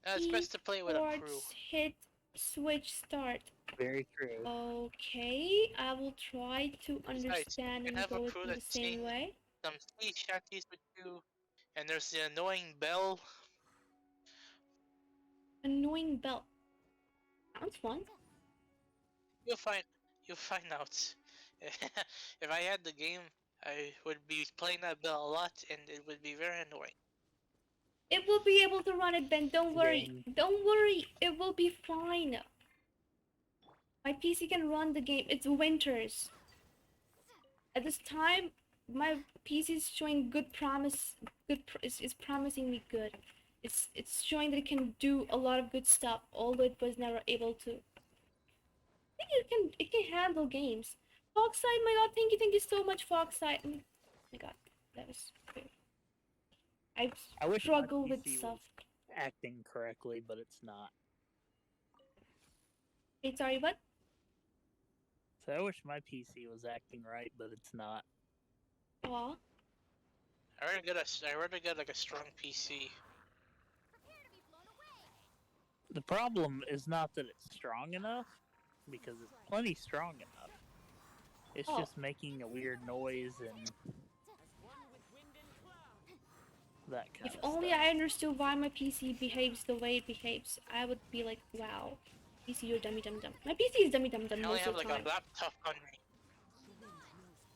It's best to play with a crew. Keyboards, hit switch start. Very true. Okay, I will try to Besides, understand you can and have a go it crew in the that same sing way. some sea shanties with you, and there's the annoying bell. Annoying bell. Sounds fun. You'll find out. If I had the game, I would be playing that bell a lot, and it would be very annoying. It will be able to run it, Ben. Don't worry. Game. Don't worry. It will be fine. My PC can run the game. It's winters. At this time, my PC is showing good promise. It's promising me good. It's showing that it can do a lot of good stuff, although it was never able to. I think it can handle games. Foxside, my god, thank you so much, Foxside. Oh my god, that was weird. I wish struggle my with PC stuff. was acting correctly, but it's not. Wait, sorry, what? So I wish my PC was acting right, but it's not. Aw. I rather get like a strong PC. The problem is not that it's strong enough, because it's plenty strong enough. It's Oh. just making a weird noise and that kind If of only stuff. I understood why my PC behaves the way it behaves, I would be like, wow, PC, you're dummy dum dum. My PC is dummy dum dum I only most have of the like time. a laptop on me.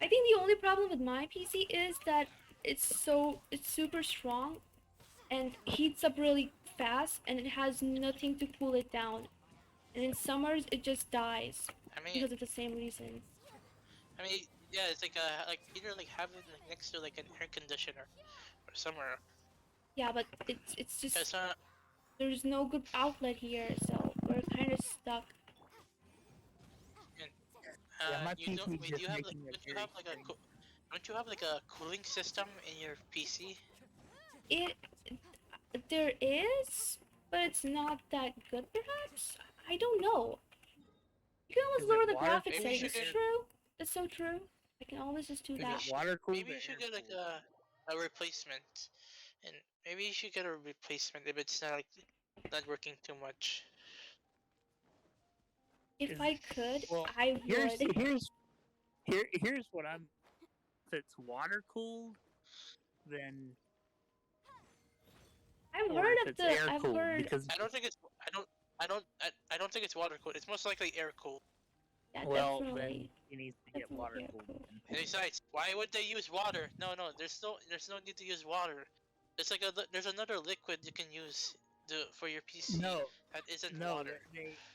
I think the only problem with my PC is that it's super strong and heats up really fast, and it has nothing to cool it down. And in summers, it just dies I mean, because of the same reason. yeah, it's like either like have it like next to like an air conditioner or somewhere. Yeah, but it's just Cause there's no good outlet here, so we're kind of stuck. and, Yeah, my you don't PC's wait. Do just you have like making it don't you very have like strange. don't you have like a cooling system in your PC? It there is, but it's not that good. Perhaps I don't know. You can always Is lower it the water graphics Maybe you cooled? settings. should get True, that's so true. I can always just do Is that. it water cooled maybe or you should air get like cooled? a replacement, and maybe you should get a replacement if it's not like not working too much. If Is I could, well, I here's would. here's what I'm. If it's water cooled, then I've or heard if of it's the. air I've cooled, heard. because I don't think it's I don't think it's water cooled. It's most likely air cooled. Yeah, well then definitely. he needs to get water Definitely air cooled. cooled. And besides, why would they use water? No, there's no need to use water. There's another liquid you can use for your PC No, that isn't no, water.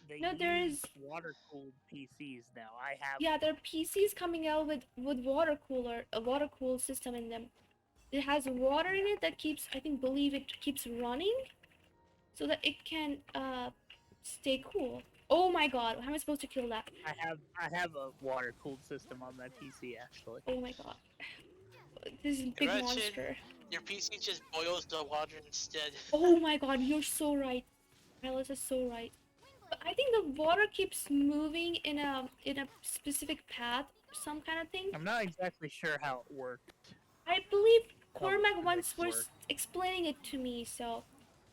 they No, there use is. water cooled PCs now. I have Yeah, there are PCs coming out with water cooler, a water cooled system in them. It has water in it that keeps, I think, believe it keeps running, so that it can stay cool. Oh my god, how am I supposed to kill that? I have a water cooled system on my PC actually. Oh my god, this is a big Imagine monster. your PC just boils the water instead. Oh my god, you're so right. Alice is so right. But I think the water keeps moving in a specific path, some kind of thing. I'm not exactly sure how it worked. I believe How the Cormac once physics was work. explaining it to me, so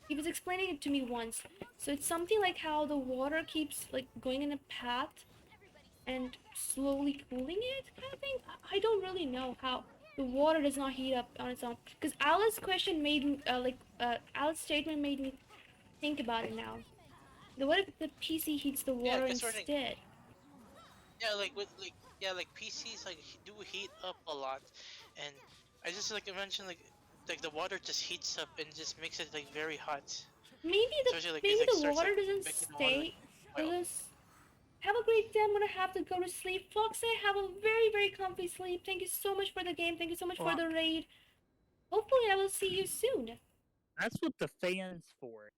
he was explaining it to me once. So it's something like how the water keeps like going in a path and slowly cooling it, kind of thing. I don't really know how the water does not heat up on its own. Because Alice's question made me, Alice's statement made me think about it now. What if the PC heats the Yeah, water cause we're like, instead? yeah, like with like PCs like do heat up a lot, and I just like mentioned like the water just heats up and just makes it like very hot. Especially like it Maybe like the starts water like doesn't making the water like stay. boil. Have a great day. I'm gonna have to go to sleep. Foxy, have a very, very comfy sleep. Thank you so much for the game. Thank you so much for Well, the raid. Hopefully, I will see you soon. that's what the fan's for.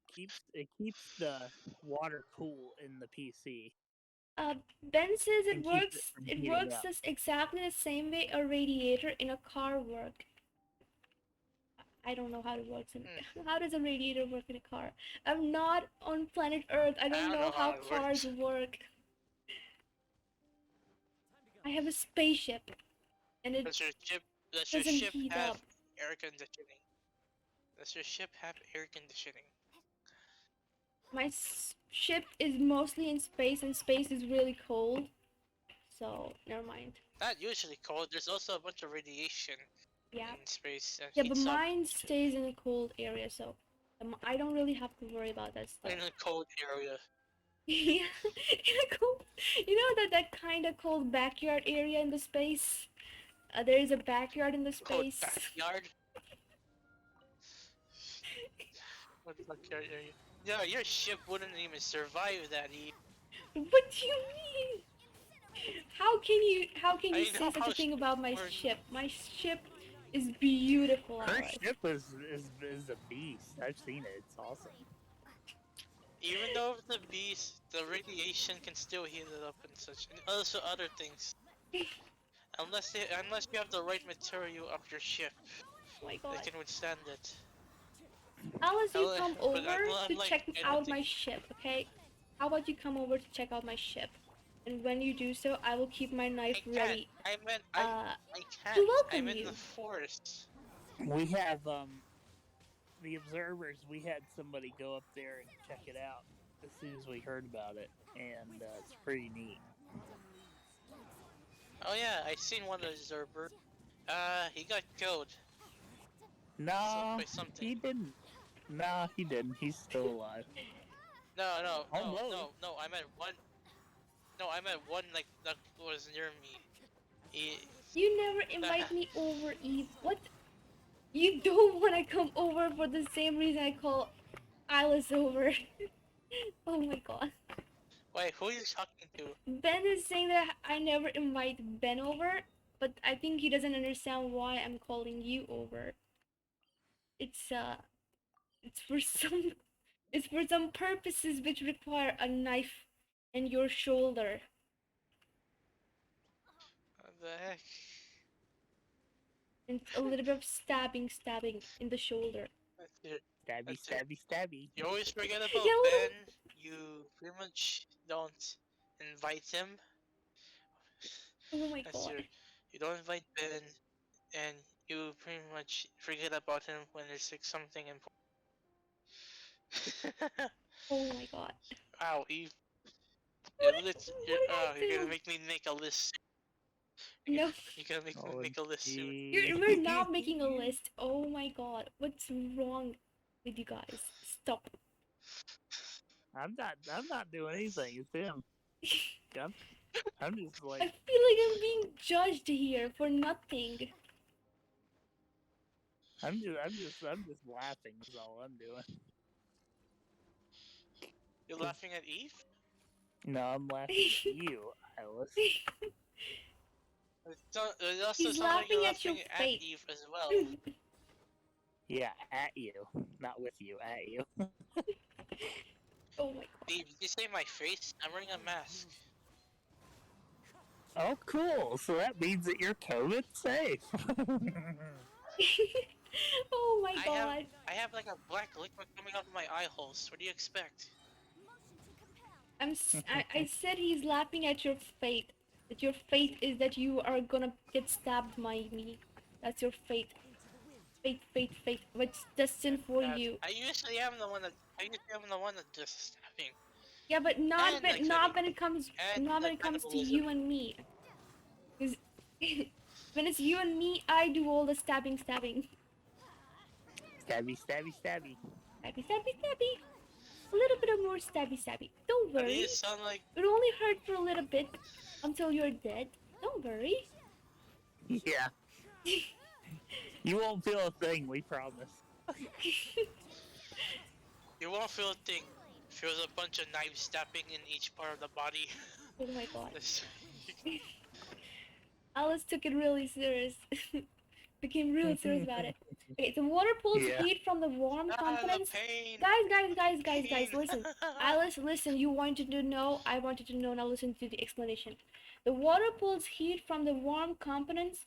It keeps the water cool in the PC Ben says and keeps it from It heating works up. this exactly the same way a radiator in a car work. I don't know how it works. How does a radiator work in a car? I'm not on planet Earth. I don't know how it cars works. work. I have a spaceship, and it Does your ship doesn't heat have up. air conditioning? Does your ship have air conditioning? My ship is mostly in space, and space is really cold. So, never mind. Not usually cold. There's also a bunch of radiation Yeah. in space that Yeah, but heats up mine stays in a cold area, so I don't really have to worry about that stuff. in a cold area. Yeah, in a cold, that kind of cold backyard area in the space. There is a backyard in the Cold space. backyard. What backyard area? Yeah, your ship wouldn't even survive that heat. What do you mean? How can you I say know such how a thing ships about my work. ship? My ship is beautiful, Her Alice. ship is a beast. I've seen it. It's awesome. Even though the the radiation can still heat it up and such, and also other things. Unless you have the right material of your ship, Oh my they god. can withstand it. Alice, you Unless- come but over to unlike check out my anything, ship, okay? How about you come over to check out my ship? And when you do so, I will keep my knife I can't. ready. I meant Uh, I can't. to welcome I'm in you. the forest. We have the observers. We had somebody go up there and check it out as soon as we heard about it, and it's pretty neat. Oh yeah, I seen one observer. He got killed. No, by something. he didn't. No, he didn't. He's still alive. No, Almost. I meant one. No, I meant one like that was near me. He, You never invite me over, Eve. What? You don't want to come over for the same reason I call Alice over. Oh my god. wait, who are you talking to? Ben is saying that I never invite Ben over, but I think he doesn't understand why I'm calling you over. It's it's for some it's for some purposes which require a knife in your shoulder. What the heck? And a little bit of stabbing in the shoulder. That's it. Stabby, That's it. stabby, stabby. You always forget about Yeah, what Ben. You pretty much don't invite him. Oh my That's god. you don't invite Ben, and you pretty much forget about him when there's like something important. Oh my god. Wow, Eve. What You're, did you're I gonna do? make me make a list. No, You're gonna make me make a list soon. we're not making a list. Oh my god. What's wrong with you guys? Stop. I'm not doing anything. It's him. I'm just I like, feel like I'm being judged here for nothing. I'm just laughing. Is all I'm doing. You're laughing at Eve? No, I'm laughing at you, Alice. It also He's sounds like you're laughing at your laughing at fate. Eve as well. Yeah, at you, not with you. At you. Oh my god. Eve, did you say my face? I'm wearing a mask. Oh, cool. So that means that you're COVID safe. Oh my god. I have like a black liquid coming out of my eye holes. What do you expect? I said he's laughing at your fate. That your fate is that you are gonna get stabbed by me. That's your fate. Fate. What's destined for you. I usually am the one that just stabbing. Yeah, but not And when it comes to you and me. 'Cause when it's you and me, I do all the stabbing. Stabby, stabby, stabby. Stabby. A little bit of more stabby. Don't worry. You sound like It only hurt for a little bit until you're dead. Don't worry. Yeah. You won't feel a thing. We promise. you won't feel a thing. Feels a bunch of knives stabbing in each part of the body. Oh my god. Alice took it really serious. Became real serious about it. Okay, the water pulls heat from the warm components. Guys, listen. Alice, listen, you wanted to know, I wanted to know, now listen to the explanation. The water pulls heat from the warm components.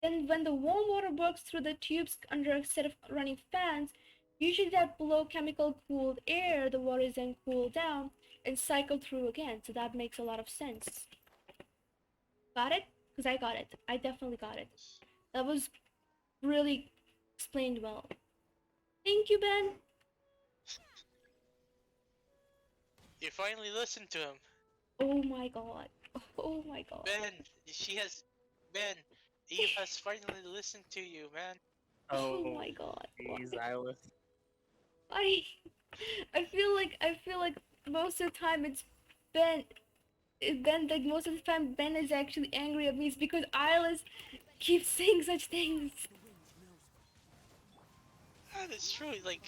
Then when the warm water works through the tubes under a set of running fans, usually that blow chemical cooled air, the water is then cooled down and cycled through again. So that makes a lot of sense. Got it? Because I got it. I definitely got it. That was really explained well. Thank you, Ben. You finally listened to him. Oh my god. Oh my god. Ben, Eve has finally listened to you, man. Oh my god. Jeez, Alice. I feel like most of the time it's Ben. Like most of the time Ben is actually angry at me. It's because Alice keeps saying such things. That's true. Like,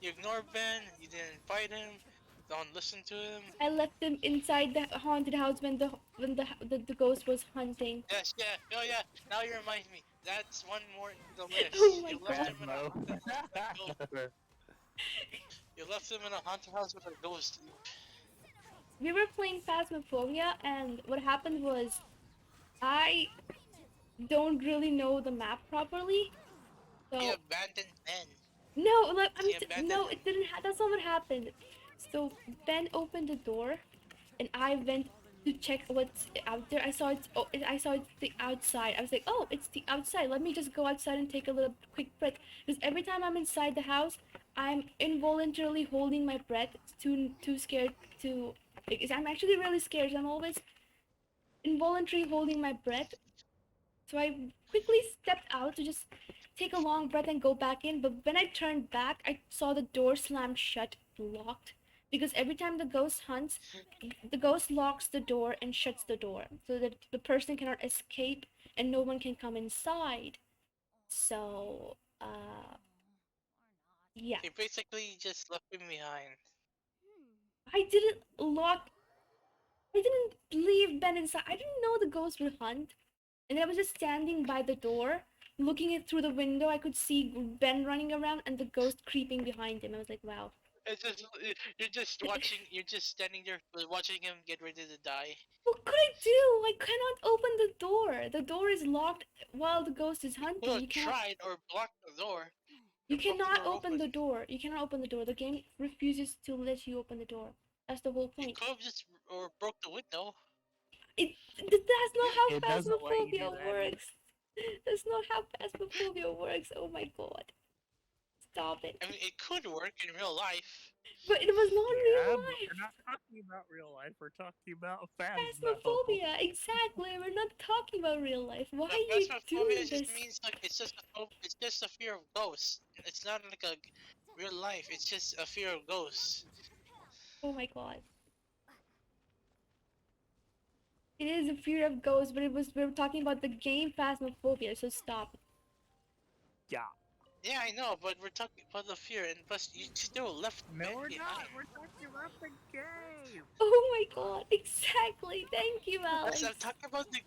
you ignore Ben, you didn't invite him, don't listen to him. I left him inside the haunted house when the ghost was hunting. Yes, yeah, oh yeah. Now you remind me. That's one more in the list. Oh my you god. left him in a haunted house with a ghost. You left him in a haunted house with a ghost. We were playing Phasmophobia, and what happened was I don't really know the map properly. So He abandoned Ben. no, like abandoned it didn't. That's not what happened. So Ben opened the door, and I went to check what's out there. I saw it's the outside. I was like, oh, it's the outside. Let me just go outside and take a little quick breath. Because every time I'm inside the house, I'm involuntarily holding my breath. Too scared to. Because I'm actually really scared. So I'm always involuntarily holding my breath. So I quickly stepped out to just take a long breath and go back in, but when I turned back, I saw the door slam shut, locked. Because every time the ghost hunts, the ghost locks the door and shuts the door so that the person cannot escape and no one can come inside. So, yeah. You basically just left me behind. I didn't lock. I didn't leave Ben inside. I didn't know the ghost would hunt. And I was just standing by the door, looking it through the window. I could see Ben running around and the ghost creeping behind him. I was like, wow. It's just you're just watching. You're just standing there watching him get ready to die. What could I do? I cannot open the door. The door is locked while the ghost is hunting. Well, You cannot. tried or blocked the door. You Or broke the cannot door open the door. You cannot open the door. The game refuses to let you open the door. That's the whole You point. could have just or broke the window. That's not how It doesn't let you do Phasmophobia that works. That's not how Phasmophobia works. Oh my god. Stop it. I mean, it could work in real life. But it was not Yeah, real but life. we're not talking about real life. We're talking about phasmophobia. Phasmophobia, exactly. We're not talking about real life. Why But are you doing phasmophobia this? just means like it's just a fear of ghosts. It's not like a real life. It's just a fear of ghosts. Oh my god. It is a fear of ghosts, but we were talking about the game Phasmophobia, so stop. Yeah. Yeah, I know, but we're talking about the fear, and plus you still left No, Ben we're behind. not. We're talking about the game. Oh my god, exactly. Thank you, Alex. I'm talking about the.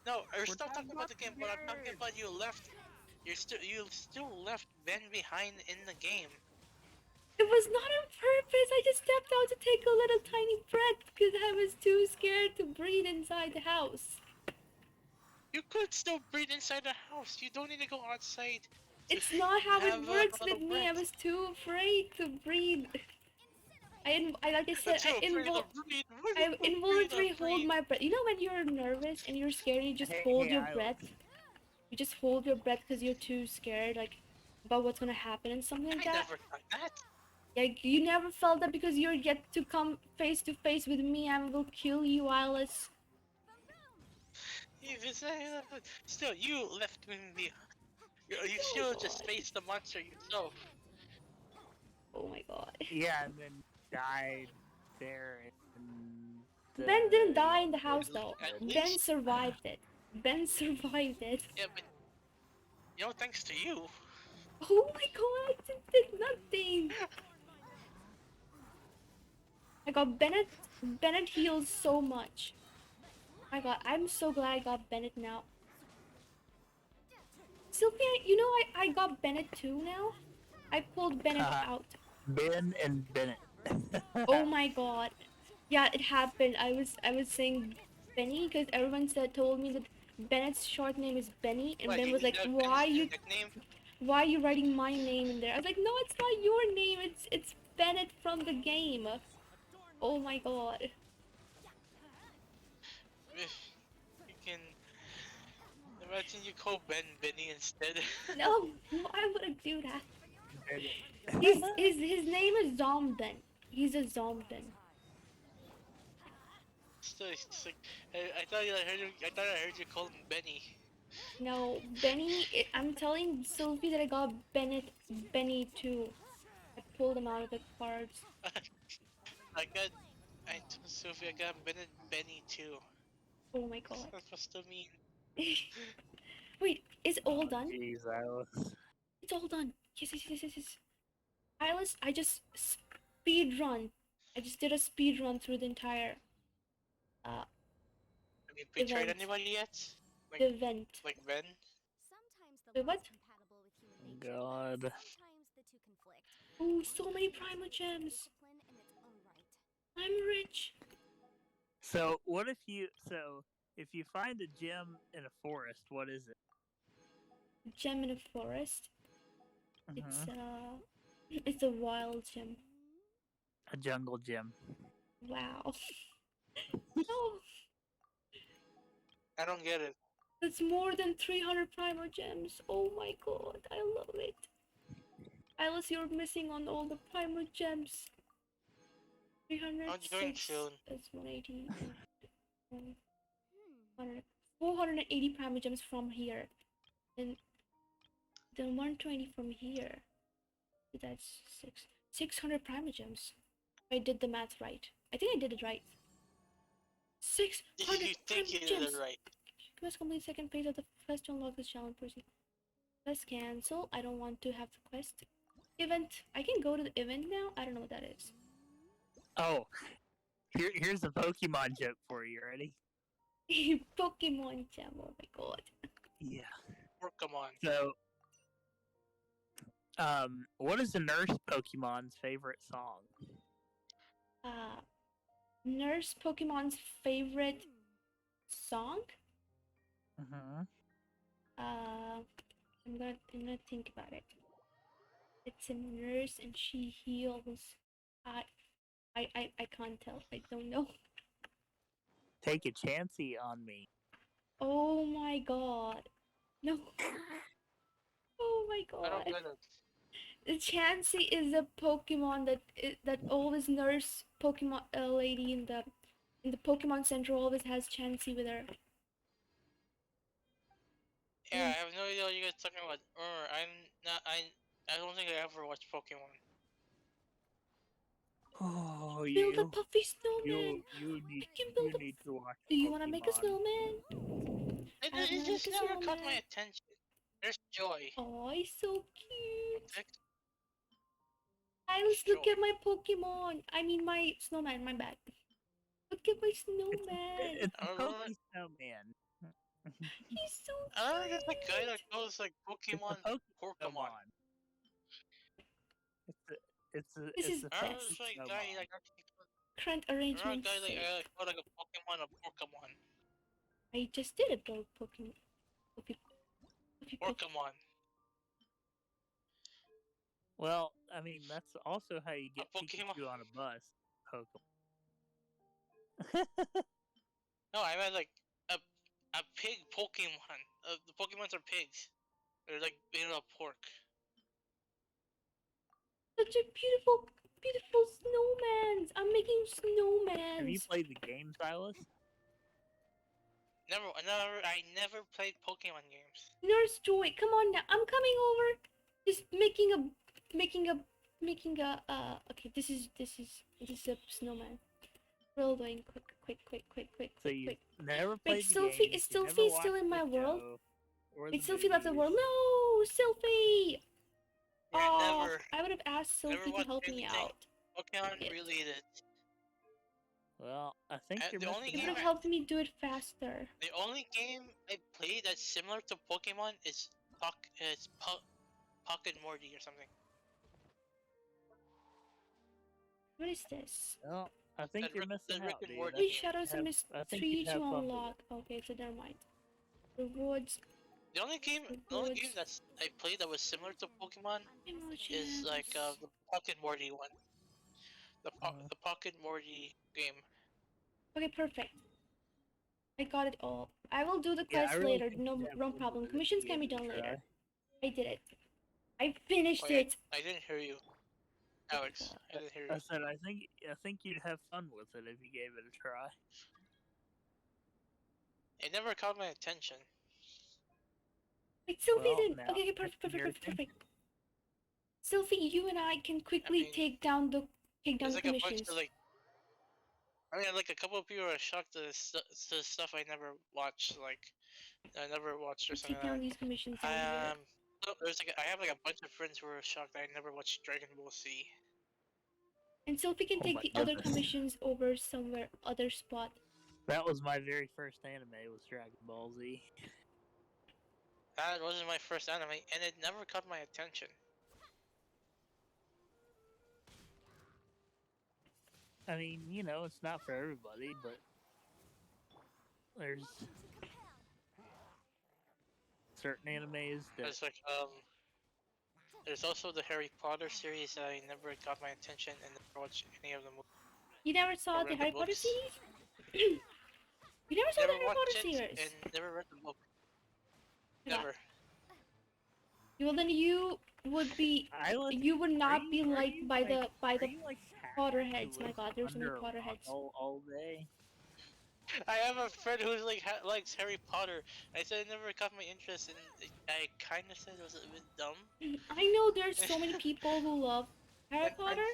No, we're We're still talking talking about the game, but I'm talking game. about you still left Ben behind in the game. It was not on purpose. I just stepped out to take a little tiny breath because I was too scared to breathe inside the house. You could still breathe inside the house. You don't need to go outside. It's not how it have a works little with me. I breath. was too afraid to breathe. Like I said, Until I involuntarily hold my breath. You know when you're nervous and you're scared, you just hold your breath. You just hold your breath because you're too scared, like about what's gonna happen and something like I that. never done that. Like you never felt that because you're yet to come face to face with me. I will kill you, Alice. Still, you left me behind. You should just face the monster yourself. Oh my god. Yeah, and then died there. And Ben didn't die in the house though. At Ben least- survived it. Ben survived it. Yeah, but thanks to you. Oh my god, I did nothing. I got Bennett. Bennett heals so much. My god, I'm so glad I got Bennett now. Sylvia, you know I got Bennett too now? I pulled Bennett out. Ben and Bennett. Oh my god. Yeah, it happened. I was saying Benny because everyone told me that Bennett's short name is Benny, and Ben was like, why are you writing my name in there? I was like, no, it's not your name. It's Bennett from the game. Oh my god. You can imagine you call Ben Benny instead. No, why would I do that? His name is Zomben. He's a Zomben. Still, it's like I thought I heard you call him Benny. No, Benny. I'm telling Sylvie that I got Benny too. I pulled him out of the cards. I told Sophie I got Benny too. Oh my god. What's that supposed to mean? Wait, is it all done? Jeez, Alice. It's all done. Yes. Alice, I just speed run. I just did a speed run through the entire Have you betrayed event. anybody yet? The event. Like Ben? Sometimes Wait, what? compatible with human nature. God. Sometimes the two conflict. Oh, so many Primo Gems. Discipline in its own right. I'm rich. So what if you if you find a gem in a forest, what is it? Gem in a forest. Mhm. It's a wild gem. A jungle gem. Wow. Oh, I don't get it. that's more than 300 Primo Gems. Oh my god, I love it. Alice, you're missing on all the Primo Gems. 306. soon. That's 180. 480 Primo Gems from here. And Then 120 from here. That's 600 primogems. I did the math right. I think I did it right. 600 You think you did it primogems! right? You must complete the second phase of the quest to unlock this challenge person. Let's cancel. I don't want to have the quest. Event. I can go to the event now? I don't know what that is. Oh, here's a Pokemon joke for you. Ready? Pokemon Jam. Oh my god. Yeah. Pokemon. So, what is the nurse Pokemon's favorite song? Nurse Pokemon's favorite song? Mm-hmm. I'm gonna think about it. It's a nurse and she heals. I can't tell. I don't know. Take a chancey on me. Oh my god. No. Oh my I don't god. get it. The Chansey is a Pokemon that always nurse Pokemon lady in the Pokemon Center always has Chansey with her. Yeah, I have no idea what you guys talking about. I don't think I ever watched Pokemon. Oh, Build a puffy snowman. you need I can build a. need to watch. Do you want to make a Pokemon. snowman? It, I it wanna just make a never caught my snowman. attention. There's Joy. Oh, he's so cute. Heck, Let's look Joy. at my Pokemon. I mean my snowman. My bad. Look at my snowman. It's a I don't Poke Snowman. He's so I don't know, there's a guy cute. that goes like Pokemon. Pokemon. This is I don't know, best. there's like a guy like Current I don't know, a arrangement. guy called like a Pokemon. I just did it, bro. Pokemon. Pokemon. Well, I mean, that's also how you get Pokemon. Pikachu on a bus. Pokemon. No, I meant like a pig Pokemon. The Pokemons are pigs. They're like made out of pork. Such a beautiful snowman. I'm making snowmans. Have you played the game, Silas? I never played Pokemon games. Nurse Joy, come on now. I'm coming over. Just making a. Okay, this is a snowman. We're doing quick. So you never played Wait, the Sophie, game. is you never Sophie watched still in the my world? show or Wait, the Sophie left the movies. world. No, Sophie. Yeah, Oh, never. I would have asked Never Sophie to watched help me anything. out. Pokemon Yeah. related. Well, I think you're The only It missing would game have out. helped me do it faster. The only game I played that's similar to Pokemon is Pocket Morty or something. What is this? Well, I think That you're Rick- missing that Rick out, and dude. Morty I Three game. shadows and Miss I think 3 you'd to have fun with unlock. Okay, so never mind. Rewards. The only game that's I played that was similar to Pokemon is like the Pocket Morty one. The Pocket Morty game. Okay, perfect. I got it all. I will do the Yeah, I quest really later. think No you'd have fun problem. with it if Commissions you can be gave it a done try. later. I did it. I finished Wait, it. I didn't hear you, Alex. I didn't hear you. I said I think you'd have fun with it if you gave it a try. It never caught my attention. Wait, Sophie's Well, in. now Okay, it's in your perfect. Sophie, you and I can quickly mean, take down the There's like a bunch commissions. of like. I mean, like a couple of people are shocked at the stuff I never watched. Like, I never watched or something Take down like these commissions. that. There's like I have like a bunch of friends who were shocked I never watched Dragon Ball Z. And Sophie can Oh take my the other goodness. commissions over somewhere other spot. That was my very first anime, was Dragon Ball Z. That wasn't my first anime, and it never caught my attention. I mean, you know, it's not for everybody, but there's certain animes that There's like there's also the Harry Potter series that I never got my attention and never watched any of them. You never saw Or the read the Harry Potter books. series? You never saw Never the Harry watched Potter it series? and never read the book. Yeah. Never. Well, then you would be. You would not be liked by the are you, like, hacked Potterheads. to My live God, there's so many under a rock Potterheads. all day. I have a friend who's like likes Harry Potter. I said it never caught my interest, and I kind of said it was a bit dumb. I know there's so many people who love Harry Potter.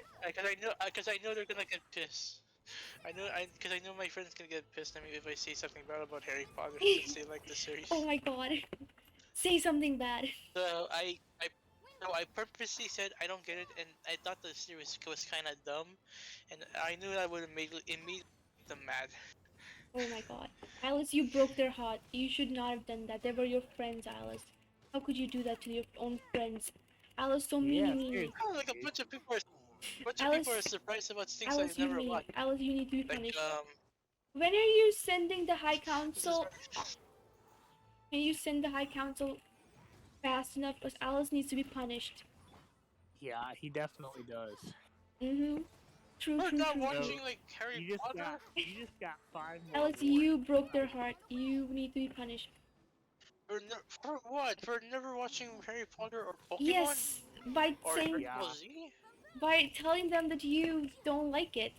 Cause I know they're gonna get pissed. Cause I know my friends gonna get pissed at me if I say something bad about Harry Potter since they like the series. Oh my god. Say something bad. So I purposely said I don't get it, and I thought the series was kind of dumb, and I knew that would have made them mad. Oh my god. Alice, you broke their heart. You should not have done that. They were your friends, Alice. How could you do that to your own friends? Alice, so Yeah, meanie. seriously. Oh, like a bunch of people Alice, are surprised about things Alice, I you never meanie. watched. Alice, you need to be Like punished. When are you sending the High this is Council? Can you send the High Council fast enough? Because Alice needs to be punished. Yeah, he definitely does. Mm-hmm. True, we're true, not true. watching like Harry You just Potter. got 5 more. Alice, you broke their heart. You need to be punished. For what? For never watching Harry Potter or Pokemon? Yes, by Or saying, Dragon Yeah. Ball Z? by telling them that you don't like it.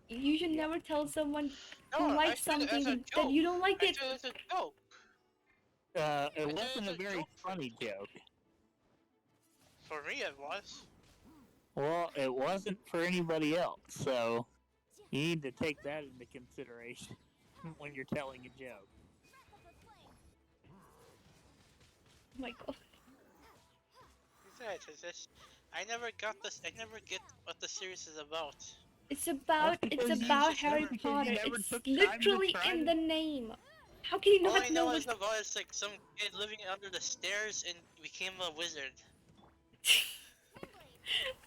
You should never tell someone who No, I likes said it as a something that joke. you don't like I it. said it as a joke. It said wasn't it's a a very joke. funny joke. For me, it was. Well, it wasn't for anybody else, so you need to take that into consideration when you're telling a joke. Oh my god. Besides, I never got this. I never get what the series is about. It's That's because you about just Harry never- because you Potter. never It's took time to literally try in to- the name. How can you All not I know know what? is about it's like some kid living under the stairs and became a wizard.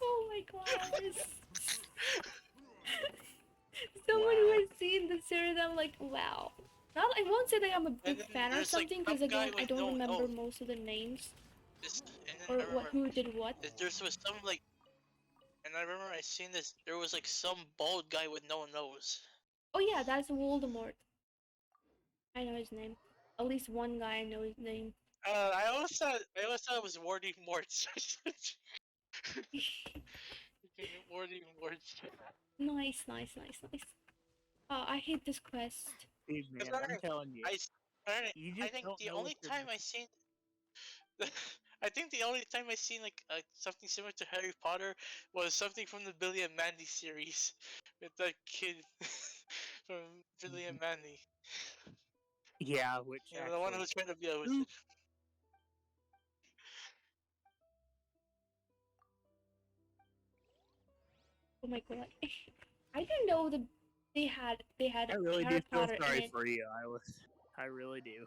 Oh my god. Someone who has seen the series, I'm like, wow. Not, I won't say that I'm a big then fan or there's, like, something, because some guy again, I with don't no remember nose. most of the names And then or I remember who did what. there was some like, and I remember I seen this. There was like some bald guy with no nose. Oh yeah, that's Voldemort. I know his name. At least one guy I know his name. I always thought it was Wardy Morts. Wardy Morts. Nice, nice, nice, nice. Oh, I hate this quest. Dude, man, I'm telling you. You I just think don't the know only what you're time I seen, I think the only time I seen like something similar to Harry Potter was something from the Billy and Mandy series with that kid from Billy and Mandy. Yeah, which You know, actually, the one who's trying to be a wizard. Oh my god. I didn't know that they had I really do Harry feel Potter in sorry it. for you, Ilis. I really do.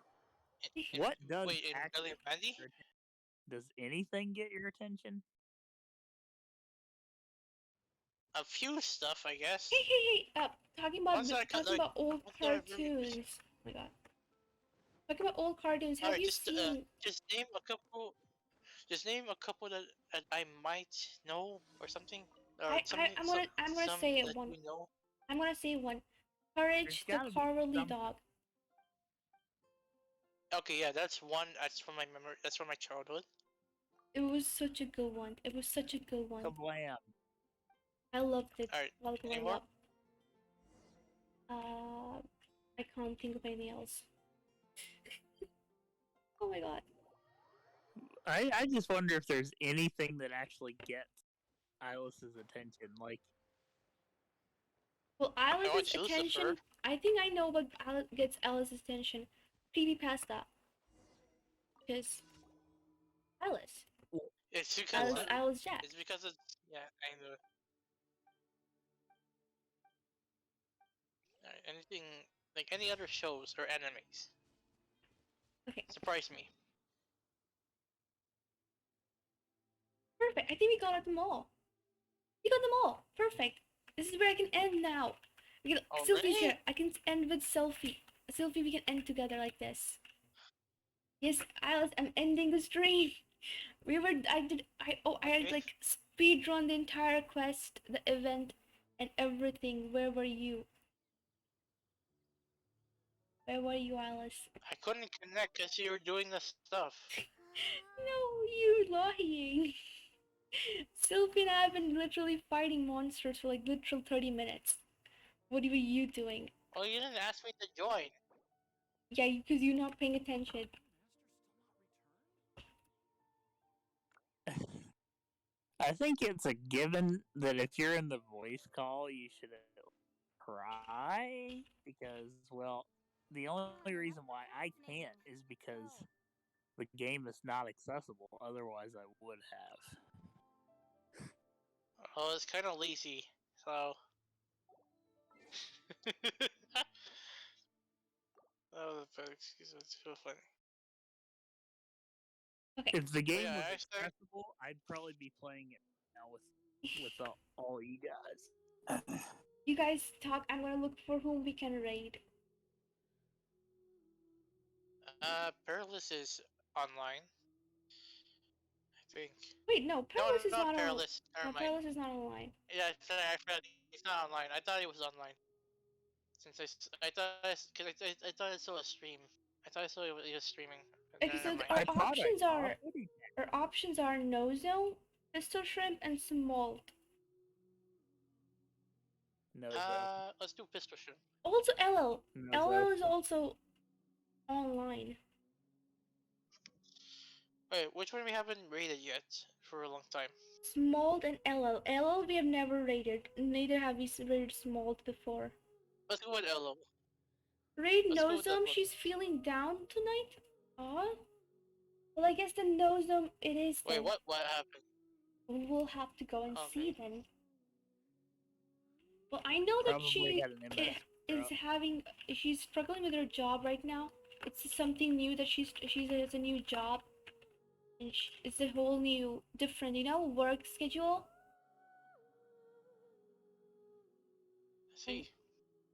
What does Wait, in actually Billy and Mandy? get your attention? Does anything get your attention? A few stuff, I guess. Hey, talking about Once I cut, talking like, about old once I remember- cartoons. Oh my god. Talking about old cartoons, have Alright, you just seen just name a couple. Just name a couple that I might know or something. Or I'm gonna some say it that one. you know. I'm gonna say one. Courage the gotta be Cowardly some- Dog. Okay, yeah, that's one. That's from my memory. That's from my childhood. It was such a good one. It was such a good one. Kablam. I loved it Alright, while any growing more? up. I can't think of anything else. Oh my god. I just wonder if there's anything that actually gets Ilis's attention. Like, Well, watch Alice's Lucifer. attention. I think I know what gets Alice's attention. Creepypasta. Because Alice. It's because Alice Jack. it's because it's yeah. I know. Alright, anything like any other shows or animes? Okay. Surprise me. Perfect. I think we got them all. We got them all. Perfect. This is where I can end now. We can, Oh, Sylvie's really? here. I can end with Sylvie. Sylvie, we can end together like this. Yes, I'm ending the stream. I Okay. like speed run the entire quest, the event, and everything. Where were you? Where were you, Alice? I couldn't connect because you were doing the stuff. No, you lying. Sylvie and I have been literally fighting monsters for like literal 30 minutes. What were you doing? Well, you didn't ask me to join. Yeah, because you're not paying attention. I think it's a given that if you're in the voice call, you should try because, well, the only reason why I can't is because the game is not accessible. Otherwise, I would have. Oh, it's kind of lazy, so. Oh, the bad excuse. It's so funny. Okay. If the game yeah, was I start- accessible, I'd probably be playing it now with all you guys. You guys talk. I'm gonna look for whom we can raid. Perilous is online. I think. Wait, no, Perilous is not not on. Perilous. No, Never mind. Perilous is not online. Yeah, I forgot. He's not online. I thought he was online. Since I thought, because I thought I saw a stream. I thought I saw he was streaming. Okay, so Never mind. our I thought I options saw are footage. our options are Nozo, Pistol Shrimp, and Smolt. No, Let's do pistol shrimp. Also LL. no, LL is also online. Wait, which one we haven't rated yet for a long time? Smolt and LL. LL we have never raided. Neither have we raided Smolt before. Let's go with LO. Raid Let's go with that Nozum, one. she's feeling down tonight? Aw. Well, I guess the Nozum it is Wait, then. what happened? We'll have to go and see Okay. then. Well, I know that Probably she had an MS. is having, she's struggling with her job right now. It's something new that she has a new job. And it's a whole new, different, work schedule. I see.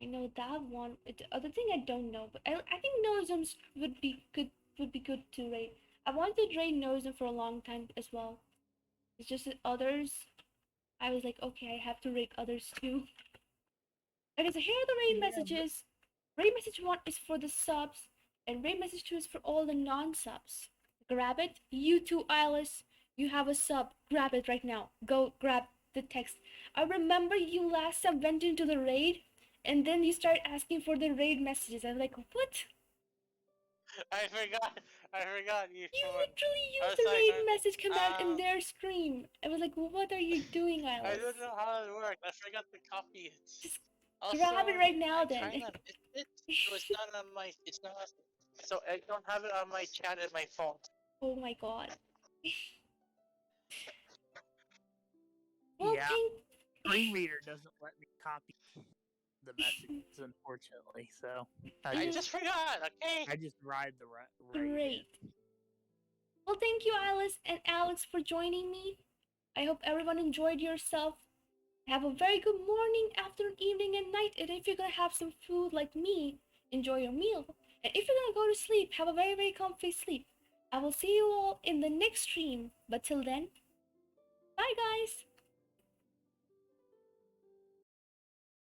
I know that one. The other thing I don't know, but I think Nozums would be good to raid. I wanted to raid Nozum for a long time as well. It's just that others, I was like, okay, I have to raid others too. Okay, so here are the raid messages. Raid message 1 is for the subs, and raid message 2 is for all the non-subs. Grab it. You too, Alice. You have a sub. Grab it right now. Go grab the text. I remember you last time went into the raid, and then you start asking for the raid messages. I'm like, what? I forgot you. You Sean. literally I used was the like, raid message command in their stream. I was like, what are you doing, I Alice? don't know how it worked. I forgot to copy it. Just Also, grab it right now I then. kinda missed it, so it's not on my. It's not. So I don't have it on my chat in my phone. Oh my god. Well, Yeah, thank. Screen Reader doesn't let me copy the messages, unfortunately. So I just forgot. Okay. I just ride the right. Great. Well, thank you, Alice and Alex, for joining me. I hope everyone enjoyed yourself. Have a very good morning, afternoon, evening, and night. And if you're gonna have some food like me, enjoy your meal. And if you're gonna go to sleep, have a very, very comfy sleep. I will see you all in the next stream. But till then, bye, guys.